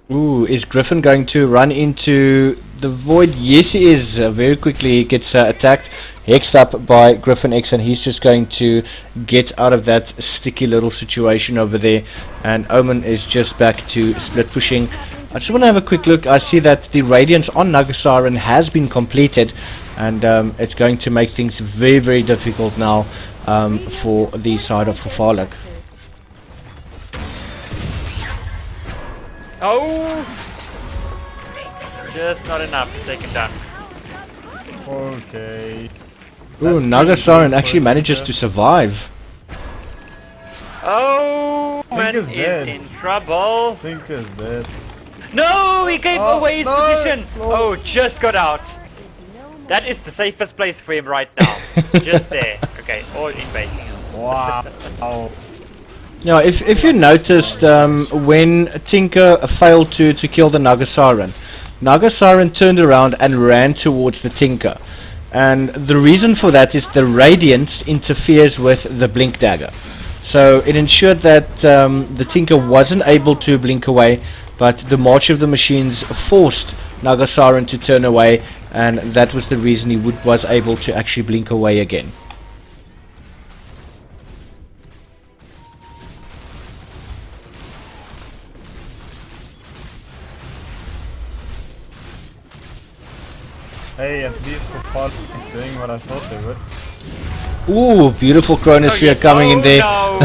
Ooh, is Griffin going to run into the Void? Yes, he is. Very quickly he gets attacked, hexed up by Griffin X, and he's just going to get out of that sticky little situation over there. And Omen is just back to split pushing. I just want to have a quick look. I see that the Radiance on Naga Siren has been completed, and it's going to make things very, very difficult now for the side of Gevaaalik. Oh! Just not enough to take him down. Okay. Ooh, Naga Siren actually manages to survive. Oh, man is dead. in trouble. Thinker's dead. No, he gave away his position. Oh, just got out. That is the safest place for him right now. Just there. Okay, all in base. Wow. Now, if you noticed, when Tinker failed to kill the Naga Siren turned around and ran towards the Tinker. And the reason for that is the Radiance interferes with the Blink Dagger. So it ensured that the Tinker wasn't able to blink away, but the March of the Machines forced Naga Siren to turn away, and that was the reason he was able to actually blink away again. Hey, at least Gevaaalik is doing what I thought they would. Ooh, beautiful chronosphere coming in there. No.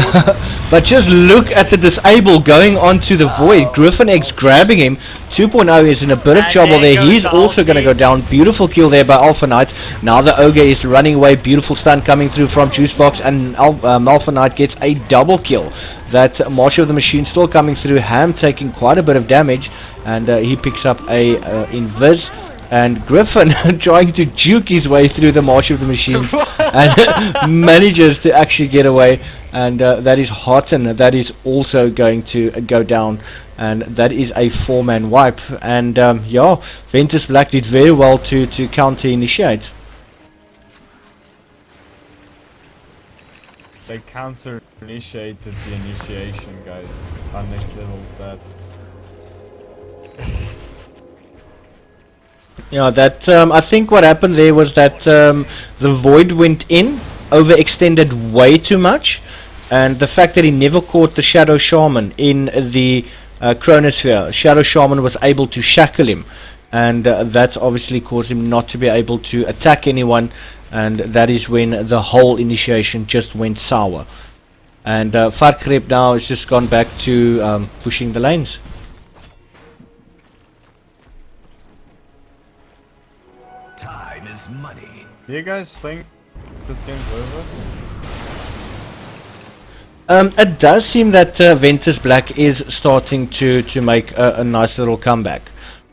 But just look at the disable going onto the Void. Griffin X grabbing him. 2.0 is in a bit of trouble there. He's also going to go down. Beautiful kill there by Alpha Knight. Now the Ogre is running away. Beautiful stun coming through from Juicebox, and Alpha Knight gets a double kill. That March of the Machine still coming through. Ham taking quite a bit of damage, and he picks up a invis. And Griffin trying to juke his way through the March of the Machines and manages to actually get away. And that is Hotten. That is also going to go down. and that is a 4-man wipe. And yeah, Ventus Black did very well to counter initiate. They counter initiated the initiation, guys. Our next level's that. Yeah, that I think what happened there was that the Void went in, overextended way too much, and the fact that he never caught the Shadow Shaman in the Chronosphere, Shadow Shaman was able to shackle him, and that obviously caused him not to be able to attack anyone, and that is when the whole initiation just went sour. And Farkrep now has just gone back to pushing the lanes. Time is money. Do you guys think this game's over? It does seem that Ventus Black is starting to make a nice little comeback.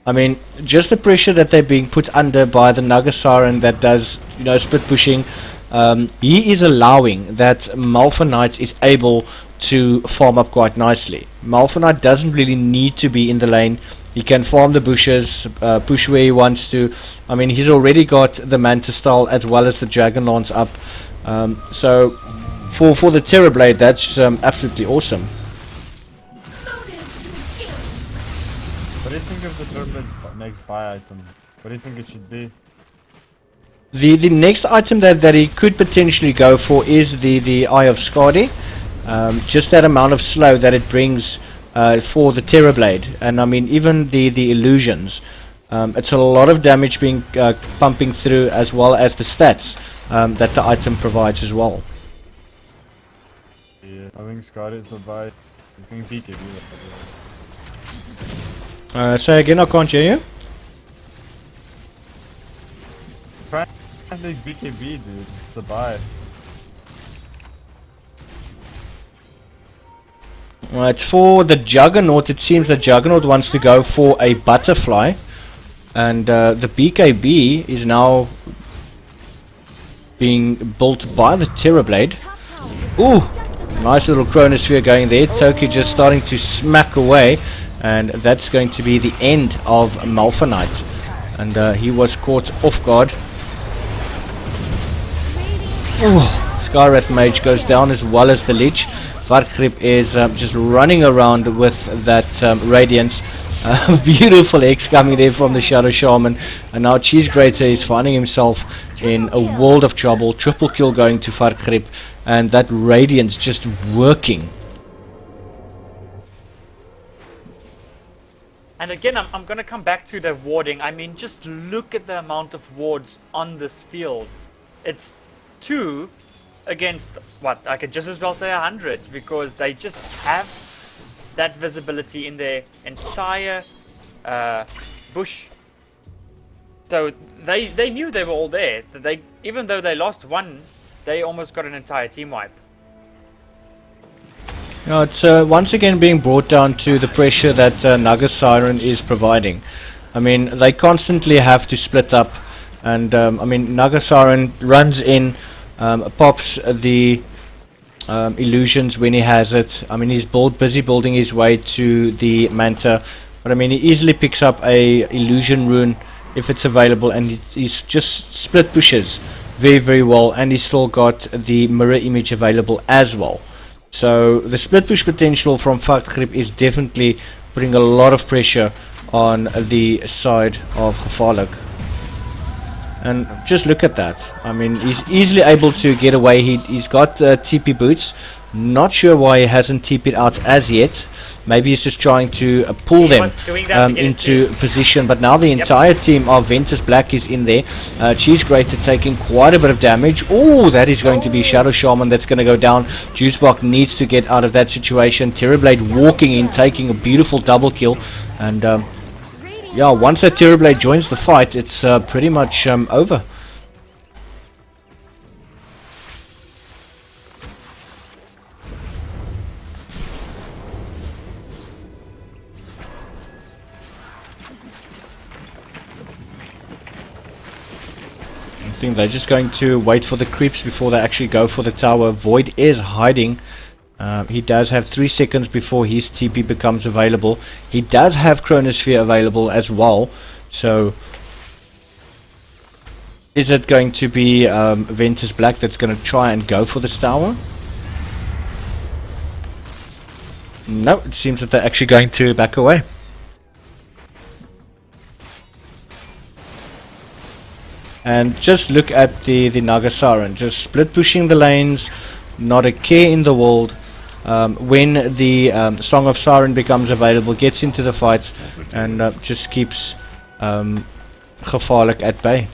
I mean, just the pressure that they're being put under by the Naga Siren that does, you know, split pushing. He is allowing that Malphite Knight is able to farm up quite nicely. Malphite Knight doesn't really need to be in the lane. He can farm the bushes, push where he wants to. I mean, he's already got the Manta Style as well as the Dragon Lance up. So for the Terrorblade, that's absolutely awesome. What do you think of the Terrorblade's next buy item? What do you think it should be? The next item that he could potentially go for is the Eye of Skadi. Just that amount of slow that it brings for the Terrorblade. And I mean, even the illusions. It's a lot of damage being pumping through, as well as the stats that the item provides as well. Yeah, I think Skadi is the buy. I think BKB. Say again, I can't hear you. I think BKB, dude. It's the buy. It's for the Juggernaut. It seems the Juggernaut wants to go for a butterfly, and the BKB is now being built by the Terrorblade. Ooh, nice little Chronosphere going there. Toki just starting to smack away, and that's going to be the end of Malphite Knight. And he was caught off guard. Ooh, Skywrath Mage goes down as well as the Lich. Varkrip is just running around with that Radiance. Beautiful X coming there from the Shadow Shaman. And now Cheese Grater is finding himself in a world of trouble. Triple kill going to Varkrip. And that Radiance just working. And again, I'm going to come back to the warding. I mean, just look at the amount of wards on this field. It's 2 against, what, I could just as well say 100, because they just have that visibility in their entire bush. So they knew they were all there. They, even though they lost one, they almost got an entire team wipe. No, it's once again being brought down to the pressure that Naga Siren is providing. I mean, they constantly have to split up, and I mean, Naga Siren runs in, pops the illusions when he has it. I mean, he's busy building his way to the Manta, but I mean, he easily picks up a illusion rune if it's available, and he's just split pushes very well, and he's still got the mirror image available as well. So the split push potential from Varkrip is definitely putting a lot of pressure on the side of Gevaaalik. And just look at that. I mean, he's easily able to get away. He's got TP boots. Not sure why he hasn't TP'd out as yet. Maybe he's just trying to pull them into position. But now the entire team of Ventus Black is in there. Cheese Grater taking quite a bit of damage. Oh, that is going to be Shadow Shaman that's going to go down. Juicebox needs to get out of that situation. Terrorblade walking in, taking a beautiful double kill. And yeah, once that Terrorblade joins the fight, it's pretty much over. I think they're just going to wait for the creeps before they actually go for the tower. Void is hiding He does have 3 seconds before his TP becomes available. He does have Chronosphere available as well. So is it going to be Ventus Black that's going to try and go for this tower? No, it seems that they're actually going to back away. And just look at the Naga Siren, just split pushing the lanes, not a care in the world. When the Song of Siren becomes available, gets into the fights and just keeps Gevaalijk at bay.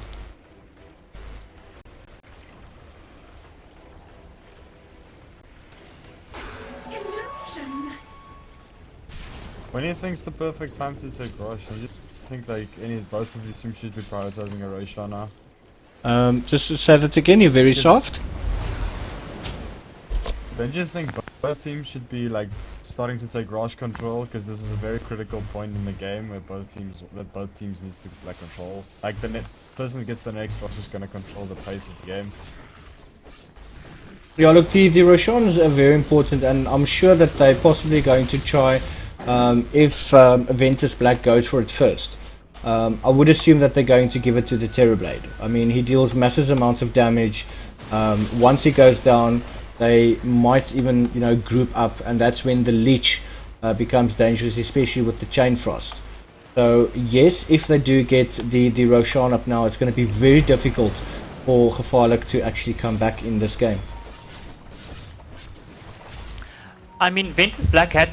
When do you think's the perfect time to take Rosh? I just think like both of these teams should be prioritizing a Roshan now. Just to say that again, you're very soft. Don't you think both teams should be like starting to take Rosh control? Because this is a very critical point in the game where both teams needs to like control. Like the person that gets the next Rosh is gonna control the pace of the game. Yeah, look, the Roshans are very important, and I'm sure that they're possibly going to try. If Ventus Black goes for it first, I would assume that they're going to give it to the Terrorblade. I mean, he deals massive amounts of damage. Once he goes down, they might even, you know, group up, and that's when the Leech becomes dangerous, especially with the Chain Frost. So yes, if they do get the Roshan up now, it's going to be very difficult for Gevaalijk to actually come back in this game. I mean, Ventus Black had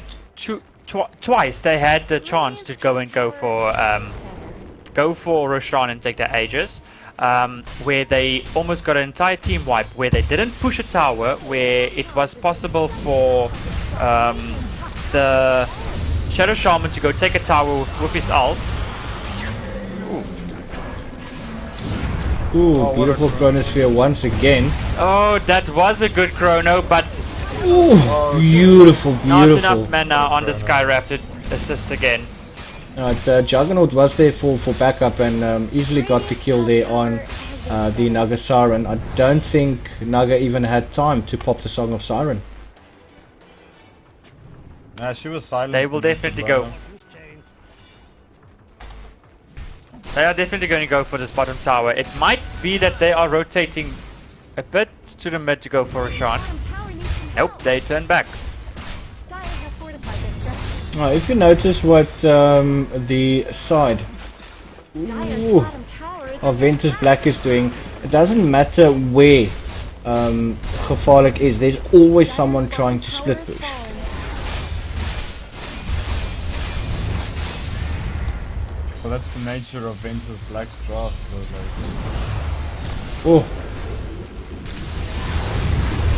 twice they had the chance to go for Roshan and take the Aegis, where they almost got an entire team wipe, where they didn't push a tower, where it was possible for the Shadow Shaman to go take a tower with his ult. Ooh, beautiful Chronosphere once again. Oh, that was a good chrono, but ooh, beautiful, beautiful. Not enough mana on the Skyraf to assist again. Juggernaut was there for backup and easily got the kill there on the Naga Siren. I don't think Naga even had time to pop the Song of Siren. She was silent. They will definitely go. They are definitely going to go for this bottom tower. It might be that they are rotating a bit to the mid to go for a shot. Nope, they turn back. If you notice what the side of Ventus Black is doing, it doesn't matter where Gevaalijk is, there's always someone trying to split push. Well, that's the nature of Ventus Black's draft, so like...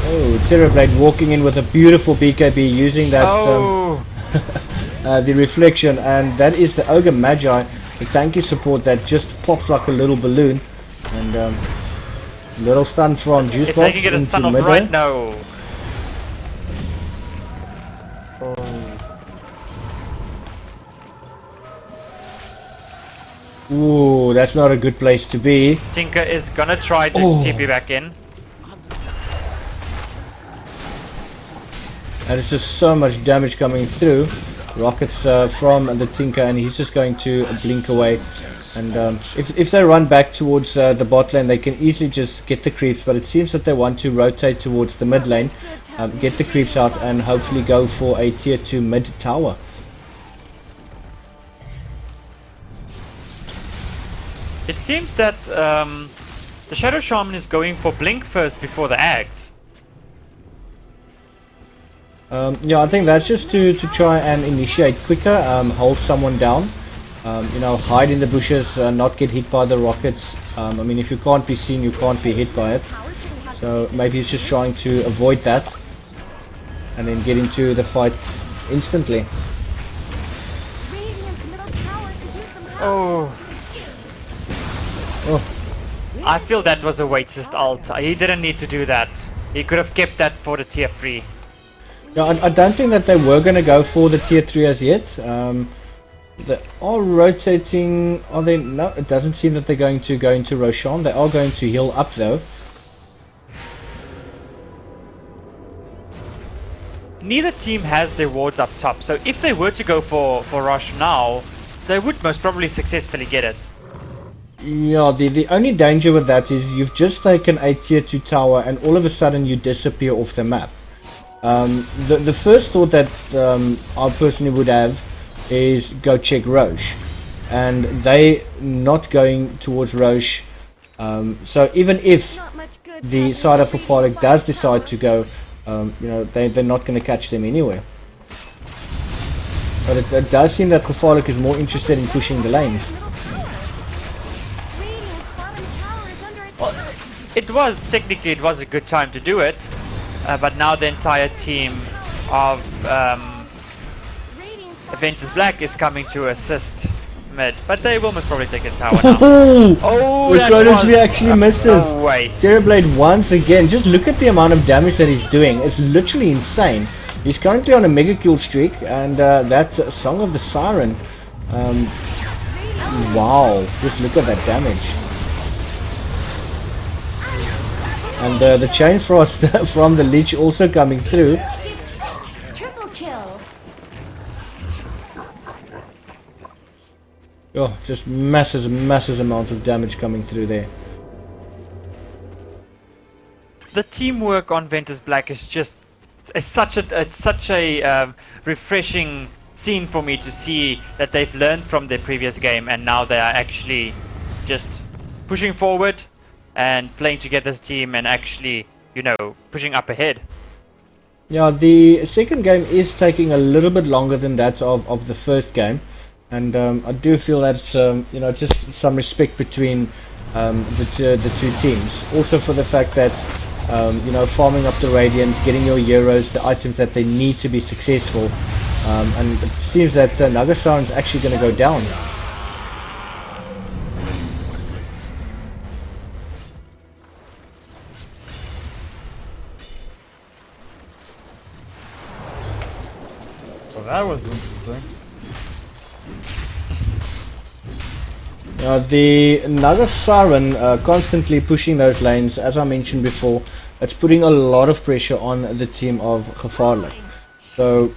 Oh, Terrorblade walking in with a beautiful BKB using that the reflection, and that is the Ogre Magi, the tanky support that just pops like a little balloon, and little stun from Juicebox. If they can get a stun off right now. Ooh, that's not a good place to be. Tinker is gonna try to TP back in. And it's just so much damage coming through. Rockets from the Tinker, and he's just going to blink away. And if they run back towards the bot lane, they can easily just get the creeps, but it seems that they want to rotate towards the mid lane, get the creeps out, and hopefully go for a tier 2 mid tower. It seems that the Shadow Shaman is going for blink first before the Axe. Yeah, I think that's just to try and initiate quicker, hold someone down, you know, hide in the bushes, not get hit by the rockets. I mean, if you can't be seen, you can't be hit by it. So maybe he's just trying to avoid that and then get into the fight instantly. Oh. I feel that was a wastest ult. He didn't need to do that. He could have kept that for the tier 3. Yeah, I don't think that they were going to go for the tier 3 as yet. They are rotating. Are they? No, it doesn't seem that they're going to go into Roshan. They are going to heal up though. neither team has their wards up top. So if they were to go for Rosh now, they would most probably successfully get it. Yeah, the only danger with that is you've just taken a tier 2 tower and all of a sudden you disappear off the map. The first thought that I personally would have is go check Roche, and they not going towards Roche. So even if the side of Gevaaalik does decide to go, you know, they're not going to catch them anywhere. But it does seem that Gevaaalik is more interested in pushing the lanes. Well, it was a good time to do it, but now the entire team of Ventus Black is coming to assist mid, but they will most probably take the tower now. Oh, we actually misses. Terrorblade once again. Just look at the amount of damage that he's doing. It's literally insane. He's currently on a mega kill streak, and that's Song of the Siren. Wow, just look at that damage. And the Chain Frost from the Lich also coming through. Triple kill. Oh, just massive amounts of damage coming through there. The teamwork on Ventus Black is just such a refreshing scene for me to see that they've learned from their previous game and now they are actually just pushing forward and playing together as a team and actually, you know, pushing up ahead. Yeah, the second game is taking a little bit longer than that of the first game, and I do feel that it's, you know, just some respect between the two teams. Also for the fact that you know, farming up the Radiant, getting your heroes, the items that they need to be successful, and it seems that Nagasaren's actually going to go down. Well, that was interesting. The Nagasiren constantly pushing those lanes, as I mentioned before, it's putting a lot of pressure on the team of Gevaaalik. So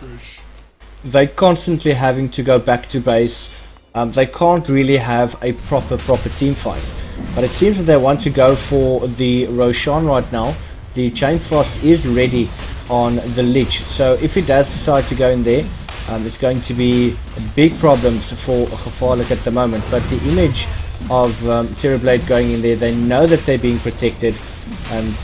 they're constantly having to go back to base. They can't really have a proper team fight. But it seems that they want to go for the Roshan right now. The Chain Frost is ready on the Lich. So if he does decide to go in there, it's going to be big problems for Gevaaalik at the moment. But the image of Terrorblade going in there, they know that they're being protected. And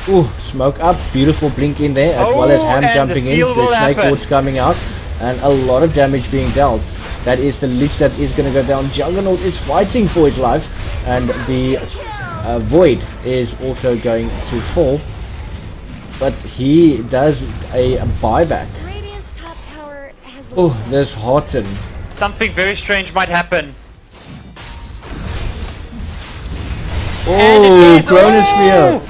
ooh, smoke up, beautiful blink in there, as well as Ham jumping in, the Snake Wards coming out, and a lot of damage being dealt. That is the Lich that is going to go down. Juggernaut is fighting for his life, and the Void is also going to fall. But he does a buyback. Oh, there's Horton. Something very strange might happen. Oh, Chronosphere!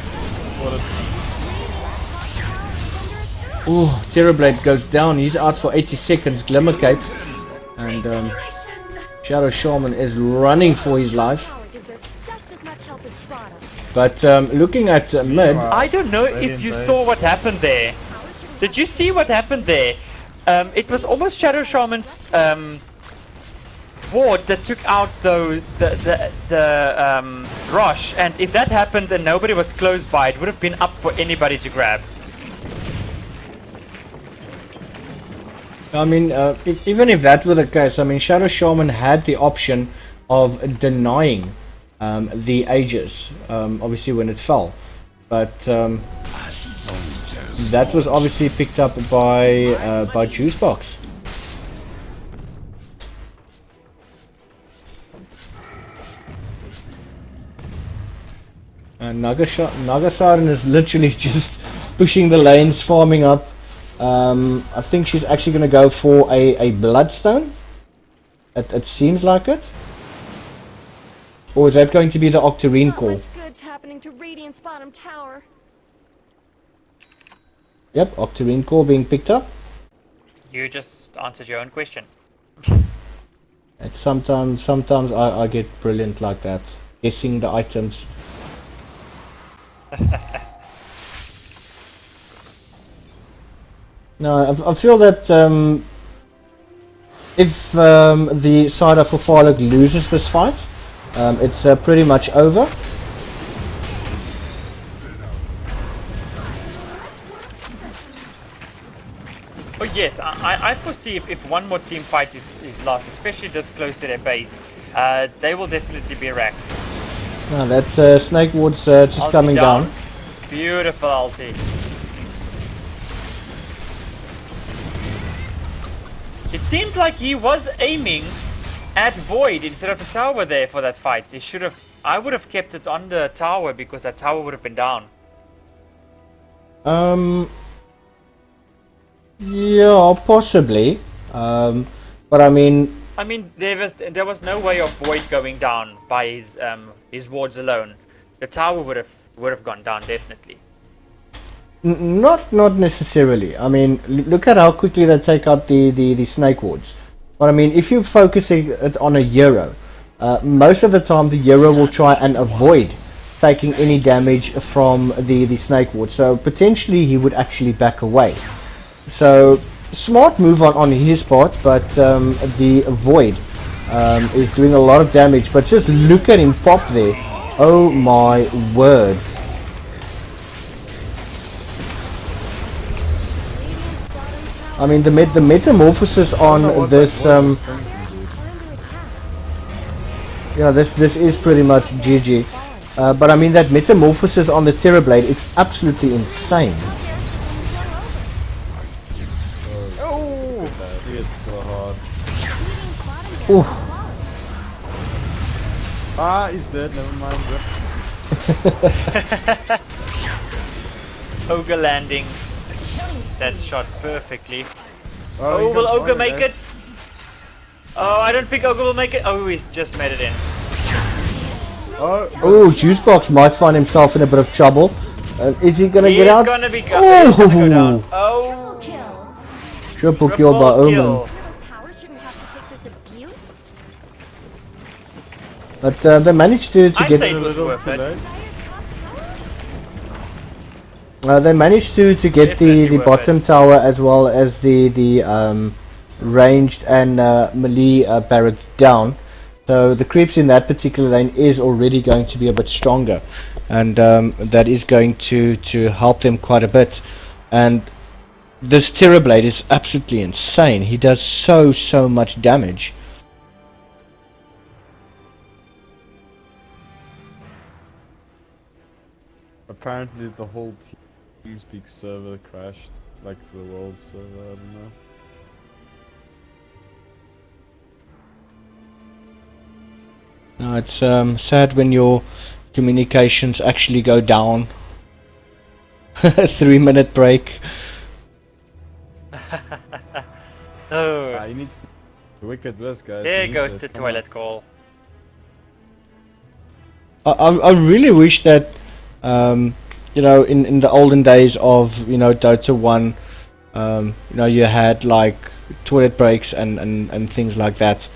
Oh, Terrorblade goes down. He's out for 80 seconds. Glimmer Cape. And Shadow Shaman is running for his life. But looking at mid... I don't know if you saw what happened there. Did you see what happened there? It was almost Shadow Shaman's ward that took out the Rosh, and if that happened and nobody was close by, it would have been up for anybody to grab. I mean, even if that were the case, I mean, Shadow Shaman had the option of denying the Aegis, obviously when it fell, but that was obviously picked up by Juicebox. And Nagasiren is literally just pushing the lanes, farming up. I think she's actually going to go for a Bloodstone. It seems like it. Or is that going to be the Octarine call? Not much good's happening to Radiant's bottom tower. Yep, Octarine core being picked up. You just answered your own question. Sometimes I get brilliant like that, guessing the items. No, I feel that if the side of Gevaaalik loses this fight, it's pretty much over. Oh yes, I foresee if one more team fight is lost, especially this close to their base, they will definitely be wrecked. No, that Snake Ward's just Ulti coming down. Beautiful ulti. It seemed like he was aiming at Void instead of the tower there for that fight. They should have. I would have kept it on the tower because that tower would have been down. Yeah, possibly. But I mean, there was no way of Void going down by his wards alone. The tower would have gone down definitely. not necessarily. I mean, look at how quickly they take out the snake wards. But I mean, if you're focusing it on a hero, most of the time the hero will try and avoid taking any damage from the snake ward. So potentially he would actually back away. So smart move on his part, but the Void is doing a lot of damage. But just look at him pop there. Oh my word. I mean, the metamorphosis on this, yeah, this is pretty much GG. But I mean, that metamorphosis on the Terrorblade, it's absolutely insane. Oh, it's so hard. Oof. Ah, he's dead. Never mind. Ogre landing. That's shot perfectly. Oh, will Ogre make it? Oh, I don't think Ogre will make it. Oh, he's just made it in. Oh, Juicebox might find himself in a bit of trouble. Is he gonna get out? He's gonna go down. Oh! Triple kill by Omen. But they managed to get. They managed to get the bottom tower as well as the ranged and melee barrack down. So the creeps in that particular lane is already going to be a bit stronger, and that is going to help them quite a bit. And this Terrorblade is absolutely insane. He does so much damage. Apparently the whole TeamSpeak server crashed, like the world server, I don't know. No, it's sad when your communications actually go down. 3-minute break. Oh. He needs to wicked this, guys. There goes the toilet call. I really wish that you know, in the olden days of, you know, Dota 1, you know, you had like toilet breaks and things like that.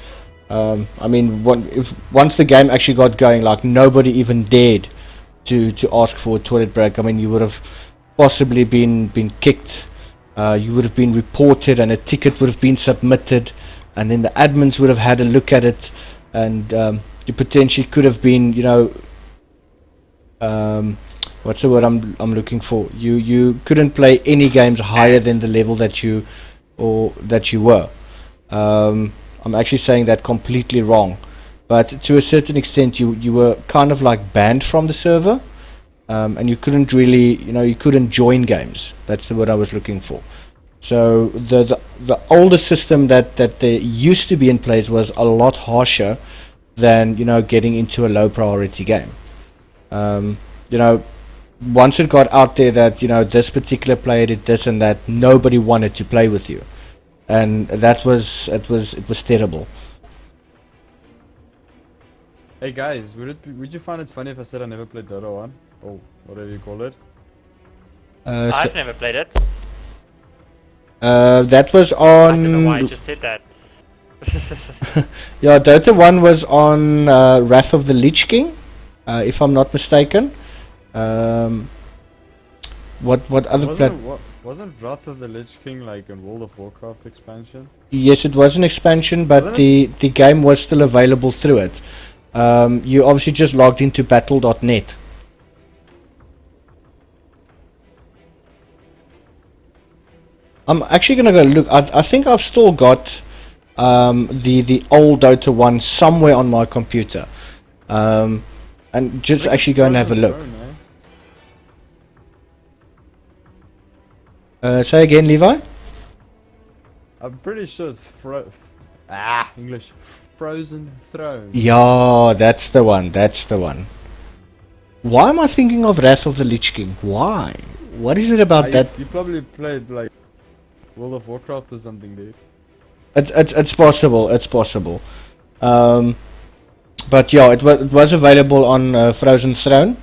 I mean, once the game actually got going, like nobody even dared to ask for a toilet break. I mean, you would have possibly been kicked, you would have been reported, and a ticket would have been submitted, and then the admins would have had a look at it, and you potentially could have been, you know, what's the word I'm looking for? You couldn't play any games higher than the level that you were. I'm actually saying that completely wrong, but to a certain extent you were kind of like banned from the server, and you couldn't really, you know, you couldn't join games. That's the word I was looking for. So the older system that there used to be in place was a lot harsher than, you know, getting into a low priority game. You know, once it got out there that, you know, this particular player did this and that, nobody wanted to play with you. And that was it was terrible. Hey guys, would you find it funny if I said I never played Dota 1? Or whatever you call it? I've never played it. That was on... I don't know why I just said that. Yeah, Dota 1 was on Wrath of the Lich King, if I'm not mistaken. What other Wasn't Wrath of the Lich King like a World of Warcraft expansion? Yes, it was an expansion, but the game was still available through it. You obviously just logged into battle.net. I'm actually gonna go look. I think I've still got the old Dota 1 somewhere on my computer, and just actually go and have a look. Say again, Levi? I'm pretty sure it's English. Frozen Throne. Yeah, that's the one. That's the one. Why am I thinking of Wrath of the Lich King? Why? What is it about that? You probably played like World of Warcraft or something, dude. It's possible. It's possible. But yeah, it was available on Frozen Throne,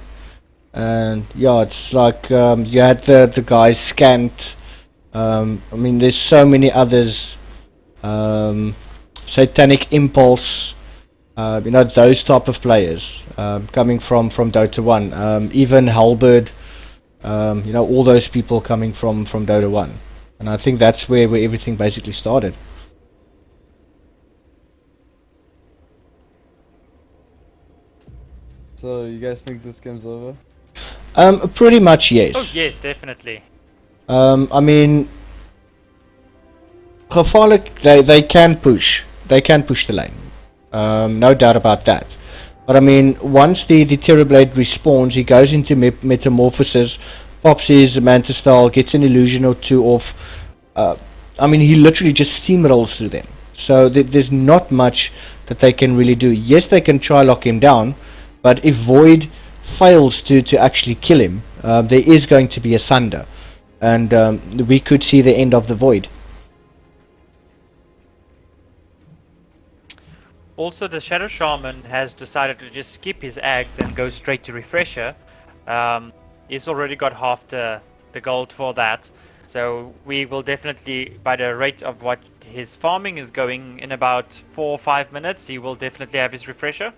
and yeah, it's like you had the guys scanned. I mean, there's so many others. Satanic Impulse, you know, those type of players coming from Dota 1. Even Halberd, you know, all those people coming from Dota 1. And I think that's where everything basically started. So you guys think this game's over? Pretty much yes. Oh yes, definitely. I mean, Gevaaalik, they can push. They can push the lane. No doubt about that. But I mean, once the Terrorblade respawns, he goes into metamorphosis, pops his Manta style, gets an illusion or two off. I mean, he literally just steamrolls through them. So there's not much that they can really do. Yes, they can try lock him down, but if Void fails to actually kill him, there is going to be a Sunder. And we could see the end of the Void. Also, the Shadow Shaman has decided to just skip his Ags and go straight to Refresher. He's already got half the gold for that. So we will definitely, by the rate of what his farming is going, in about 4 or 5 minutes, he will definitely have his Refresher.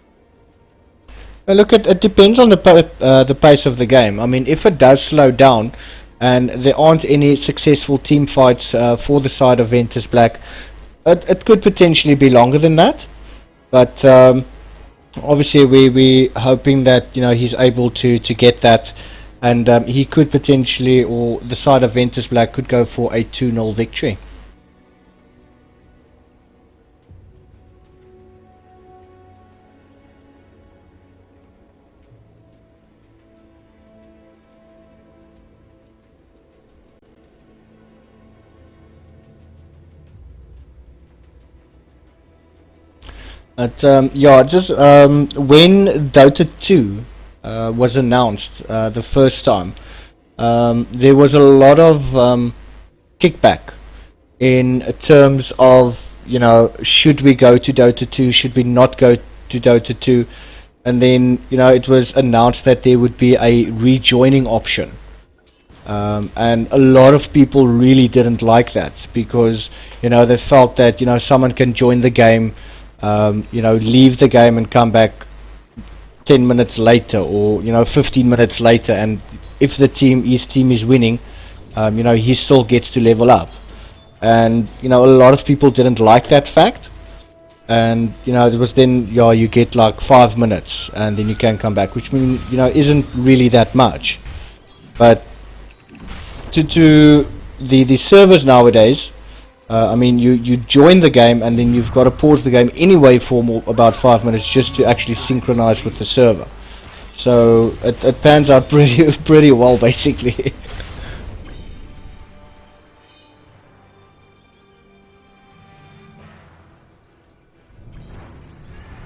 Well, look, it depends on the pace of the game. I mean, if it does slow down and there aren't any successful team fights for the side of Ventus Black, it could potentially be longer than that. But obviously we hoping that, you know, he's able to get that, and he could potentially, or the side of Ventus Black could go for a 2-0 victory. But yeah, just when Dota 2 was announced the first time, there was a lot of kickback in terms of, you know, should we go to Dota 2, should we not go to Dota 2, and then, you know, it was announced that there would be a rejoining option. And a lot of people really didn't like that, because, you know, they felt that, you know, someone can join the game, you know, leave the game and come back 10 minutes later, or, you know, 15 minutes later, and if his team is winning, you know, he still gets to level up. And, you know, a lot of people didn't like that fact, and, you know, there was then, yeah, you get like 5 minutes and then you can come back, which means, you know, isn't really that much. But to the servers nowadays, I mean, you join the game and then you've got to pause the game anyway for about 5 minutes just to actually synchronize with the server. So it pans out pretty well, basically.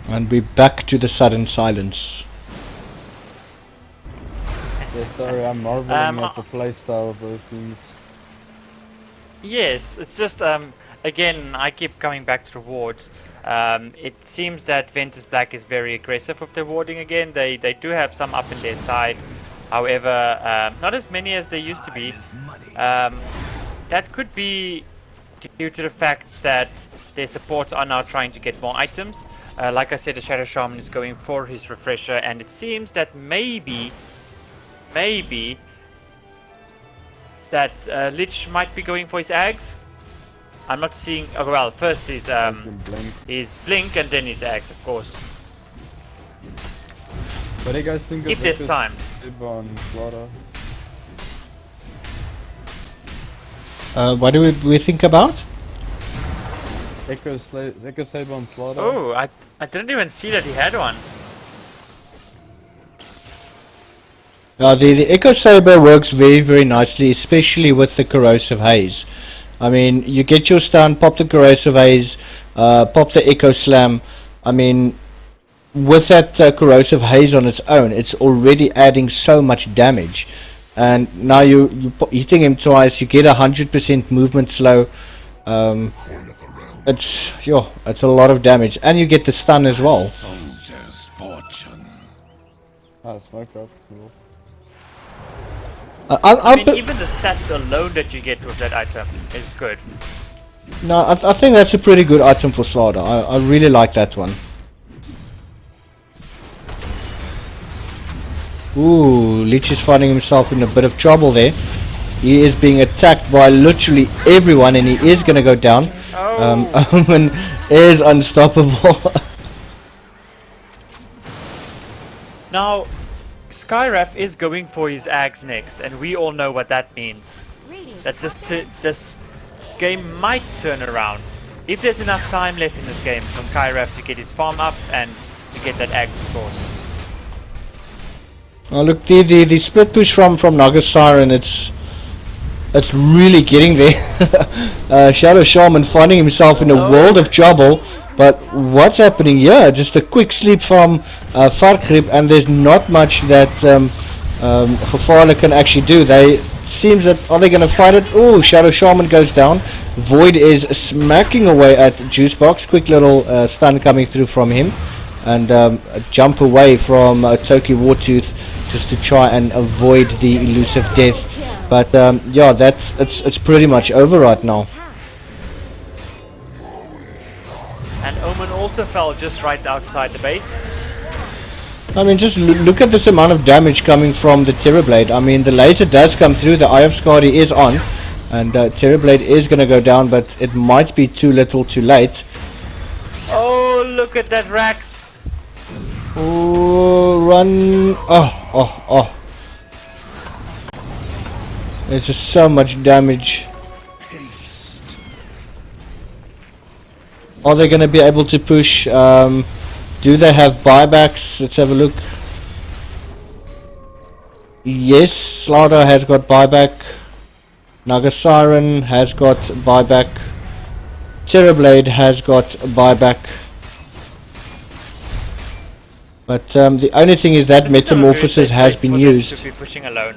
And we're back to the sudden silence. Yeah, sorry, I'm marveling at the playstyle of both teams. Yes, it's just, again, I keep coming back to the wards. It seems that Ventus Black is very aggressive with the warding again. They do have some up in their side. However, not as many as they used to be. That could be due to the fact that their supports are now trying to get more items. Like I said, the Shadow Shaman is going for his refresher, and it seems that maybe that Lich might be going for his Ags. I'm not seeing. Oh, well, first his blink and then his Ags, of course. What do you guys think if of there's Ventus time? On Slaughter? What do we think about? Echo Saber on Slaughter? Oh, I didn't even see that he had one. The Echo Saber works very, very nicely, especially with the Corrosive Haze. I mean, you get your stun, pop the Corrosive Haze, pop the Echo Slam. I mean, with that Corrosive Haze on its own, it's already adding so much damage. And now you're hitting him twice, you get 100% movement slow. It's a lot of damage, and you get the stun as well. Soldier's fortune. Ah, smoke up, cool. I mean, even the stats alone that you get with that item is good. No, I think that's a pretty good item for Slaughter. I really like that one. Ooh, Lich is finding himself in a bit of trouble there. He is being attacked by literally everyone, and he is going to go down. Omen is unstoppable. Now, Skyraf is going for his Ags next, and we all know what that means. That this game might turn around. If there's enough time left in this game for Skyraf to get his farm up and to get that Ags source. Oh, look, the split push from Naga Siren, it's really getting there. Shadow Shaman finding himself in a world of trouble. But what's happening here? Just a quick sleep from Farkrip, and there's not much that Gevaaalik can actually do. Seems that, are they going to fight it? Oh, Shadow Shaman goes down. Void is smacking away at Juicebox. Quick little stun coming through from him. And a jump away from Toki Wartooth just to try and avoid the elusive death. But yeah, it's pretty much over right now. And Omen also fell just right outside the base. I mean, just look at this amount of damage coming from the Terrorblade. I mean, the laser does come through, the Eye of Skadi is on, and Terrorblade is going to go down, but it might be too little too late. Oh, look at that Rax! Oh, run! Oh. There's just so much damage. Are they going to be able to push? Do they have buybacks? Let's have a look. Yes, Slaughter has got buyback. Naga Siren has got buyback. Terrorblade has got buyback. But the only thing is that Metamorphosis has been used. To be pushing alone.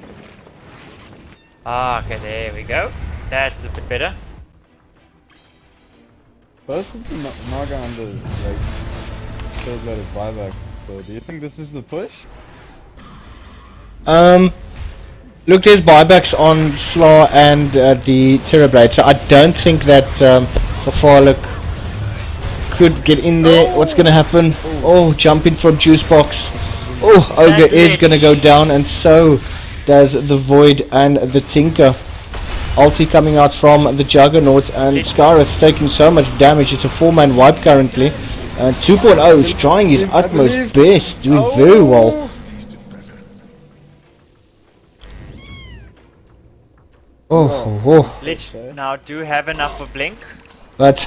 Ah, okay, there we go. That's a bit better. Both of them Naga under like Terrorblade buybacks. So do you think this is the push? Look, there's buybacks on Slaw and the Terrorblade, so I don't think that Gevaaalik could get in there. What's gonna happen? Oh, jumping from Juicebox. Oh, Ogre is gonna go down, and so does the Void and the Tinker. Ulti coming out from the Juggernaut, and Skyrath's taking so much damage. It's a 4-man wipe currently. 2.0 is trying his utmost best, doing very well. Oh. Lich now do have enough for Blink. But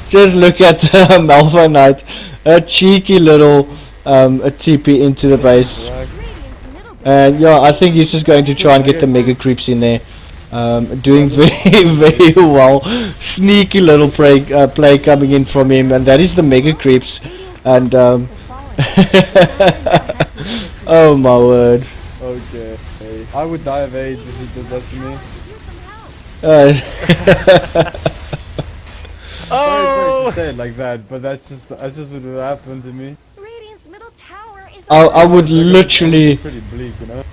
just look at Malva Knight, a cheeky little a TP into the base. And yeah, I think he's just going to try and get the Mega Creeps in there. Doing very well. Sneaky little play coming in from him, and that is the Mega Creeps. And oh my word. Okay. I would die of AIDS if he did that to me. Sorry to say it like that, but that's just what would happen to me. I would literally. Pretty bleak, you know.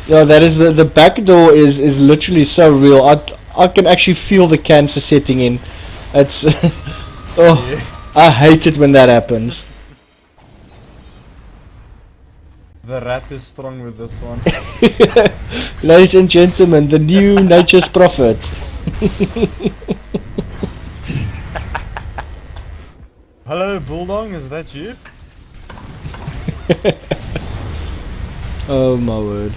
Yeah, that is the back door is literally so real. I can actually feel the cancer setting in. It's I hate it when that happens. The rat is strong with this one. Ladies and gentlemen, the new nature's prophet. Hello, Bulldog, is that you? Oh my word.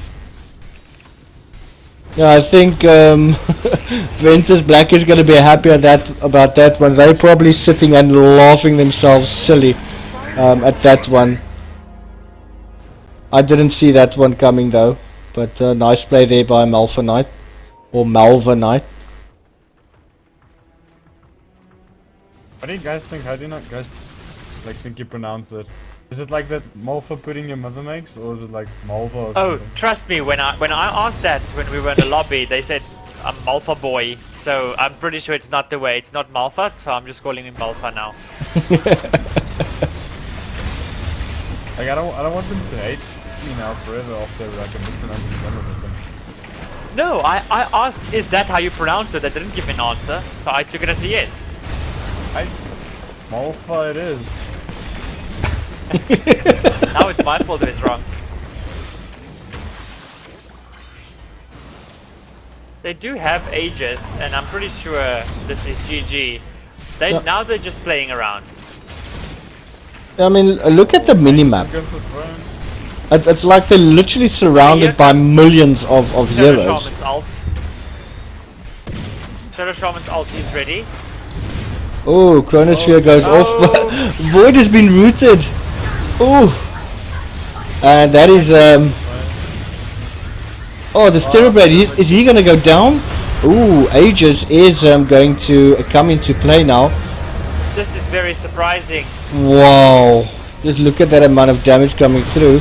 Yeah, I think Ventus Black is going to be happy about that one. They're probably sitting and laughing themselves silly at that one. I didn't see that one coming though, but nice play there by Malva Knight, or Malva Knight. What do you guys think? How do you not guys like think you pronounce it? Is it like that Malva pudding your mother makes, or is it like Malva or Oh, something? trust me, when I asked that when we were in the lobby, they said I'm Malva boy. So I'm pretty sure it's not the way. It's not Malva, so I'm just calling him Malva now. Like I don't want them to hate me now forever after like I'm mispronouncing them or something. No, I asked, is that how you pronounce it? They didn't give me an answer, so I took it as a yes. Malva it is. Now it's my fault if it's wrong. They do have ages, and I'm pretty sure this is GG. Now they're just playing around. I mean, look at the minimap. It's like they're literally surrounded by millions of Shadow heroes. Shaman's ult. Shadow Shaman's ult is ready. Oh, Chronosphere goes off. Void has been rooted. Oh, and that is oh, the Sterblade. Is he gonna go down? Ooh, Aegis is going to come into play now. This is very surprising. Wow, just look at that amount of damage coming through.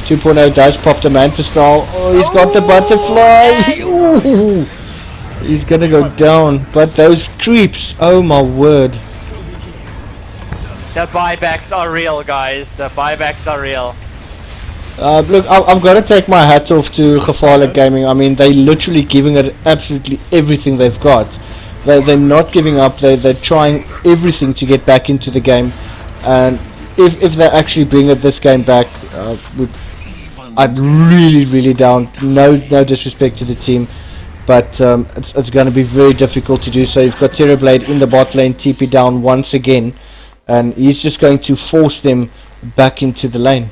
2.0 does pop the Mantis style. Oh, he's got the butterfly. Ooh, he's gonna go down. But those creeps, oh my word. The buybacks are real, guys. The buybacks are real. Look, I've got to take my hat off to Gevaaalik Gaming. I mean, they're literally giving it absolutely everything they've got. They're not giving up. They're trying everything to get back into the game. And if they actually bring this game back, I'd really down. No disrespect to the team, but it's going to be very difficult to do so. You've got Terrorblade in the bot lane, TP down once again, and he's just going to force them back into the lane.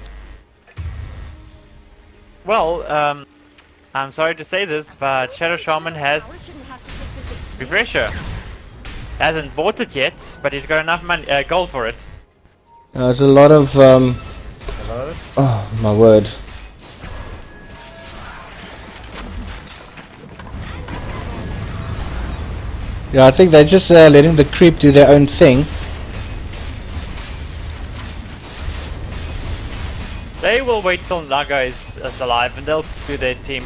Well, I'm sorry to say this, but Shadow Shaman has refresher. Hasn't bought it yet, but he's got enough money, gold for it. There's a lot of oh my word. Yeah, I think they're just letting the creep do their own thing. They will wait till Naga is alive and they'll do their team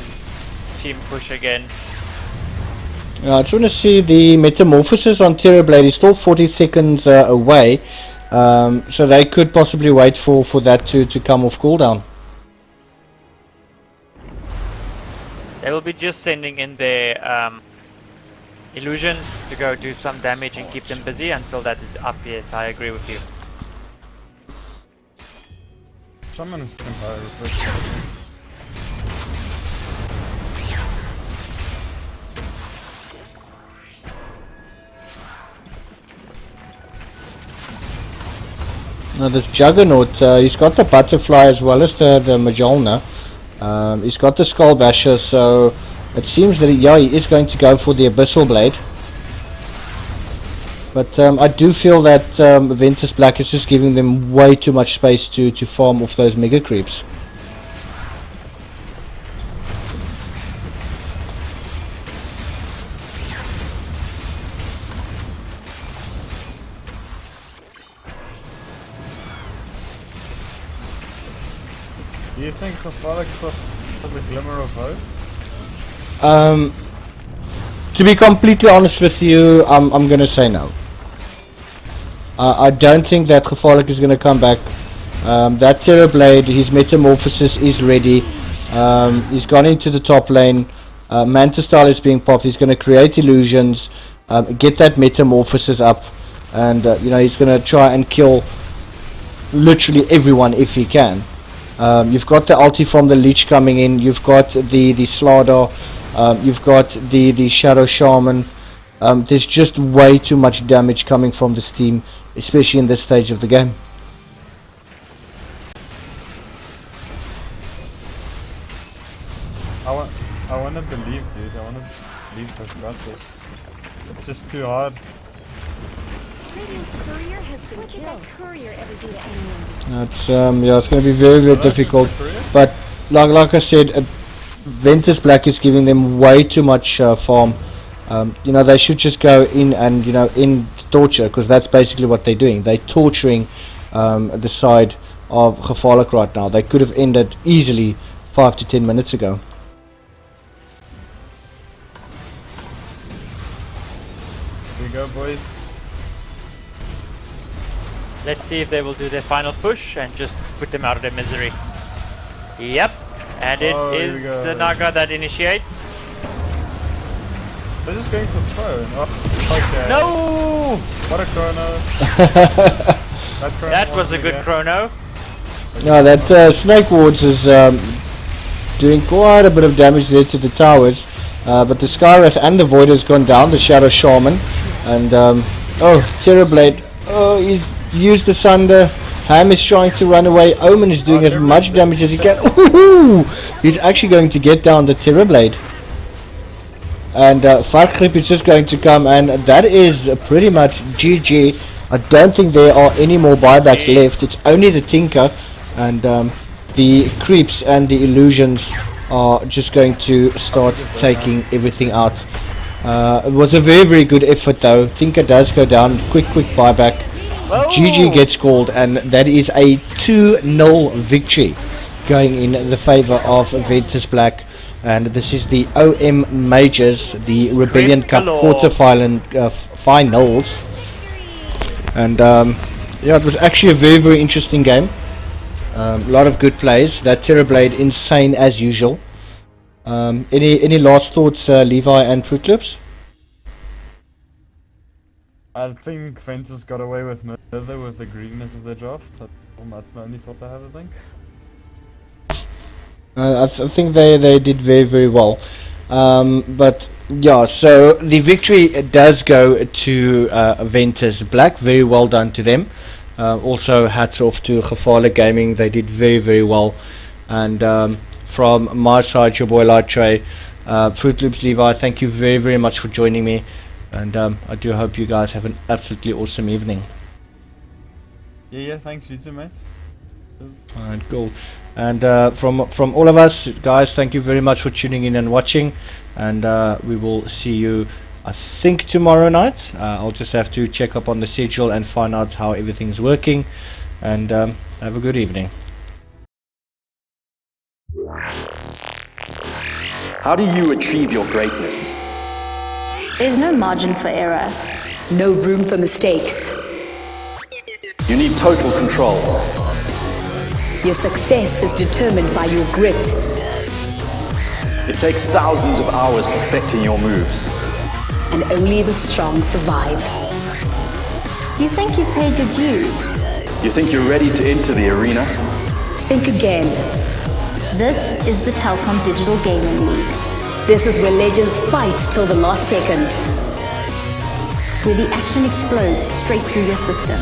push again. I just want to see the metamorphosis on Terrorblade is still 40 seconds away, so they could possibly wait for that to come off cooldown. They will be just sending in their illusions to go do some damage and keep them busy until that is up. Yes, I agree with you. Shaman is vampire. Now this Juggernaut, he's got the butterfly as well as the Majalna. He's got the Skull Basher, so it seems that he is going to go for the Abyssal Blade. But I do feel that Ventus Black is just giving them way too much space to farm off those mega creeps. Do you think Gevaaalik still has a glimmer of hope? To be completely honest with you, I'm gonna say no. I don't think that Gevaaalik is gonna come back. That Terrorblade, his metamorphosis is ready. He's gone into the top lane. Manta style is being popped. He's gonna create illusions, get that metamorphosis up, and you know, he's gonna try and kill literally everyone if he can. You've got the ulti from the Leech coming in. You've got the Slardar. You've got the Shadow Shaman. There's just way too much damage coming from this team, especially in this stage of the game. I wanna believe, dude. I wanna believe they've got this. It's just too hard. Radiant's courier has been killed. What did that courier ever do to anyone? It's yeah, it's going to be very, very difficult. But like I said, Ventus Black is giving them way too much farm. You know, they should just go in and in torture, because that's basically what they're doing. They're torturing the side of Gevaaalik right now. They could have ended easily 5 to 10 minutes ago. Here we go, boys. Let's see if they will do their final push and just put them out of their misery. Yep, and it is the Naga that initiates. They're just going for throne. Oh, okay. No! What a chrono. That was a good chrono. No, that Snake Wards is doing quite a bit of damage there to the towers. But the Skywrath and the Void has gone down, the Shadow Shaman. And, oh, Terrorblade. Oh, he's used the Sunder. Ham is trying to run away. Omen is doing as much damage as he can. Ooh, he's actually going to get down the Terrorblade. And Vargrip is just going to come, and that is pretty much GG. I don't think there are any more buybacks left. It's only the Tinker, and the Creeps and the Illusions are just going to start taking everything out. It was a very, very good effort though. Tinker does go down. Quick buyback. GG gets called, and that is a 2-0 victory going in the favor of Ventus Black. And this is the OM Majors, the Rebellion Cup finals. And yeah, it was actually a very, very interesting game. A lot of good plays. That Terrorblade insane as usual. Any last thoughts, Levi and Fruit Loops? I think Ventus got away with murder with the greediness of their draft. That's my only thoughts I have, I think. I think they did very, very well. But yeah, so the victory does go to Ventus Black. Very well done to them. Also hats off to Gevaaalik Gaming. They did very, very well. And from my side, your boy Lighttray, Fruit Loops, Levi, thank you very, very much for joining me. And I do hope you guys have an absolutely awesome evening. Yeah, thanks, you too, mate. Alright, cool. And from all of us, guys, thank you very much for tuning in and watching. And we will see you, I think, tomorrow night. I'll just have to check up on the schedule and find out how everything's working. And have a good evening. How do you achieve your greatness? There's no margin for error. No room for mistakes. You need total control. Your success is determined by your grit. It takes thousands of hours perfecting your moves. And only the strong survive. You think you've paid your dues? You think you're ready to enter the arena? Think again. This is the Telkom Digital Gaming League. This is where legends fight till the last second. Where the action explodes straight through your system.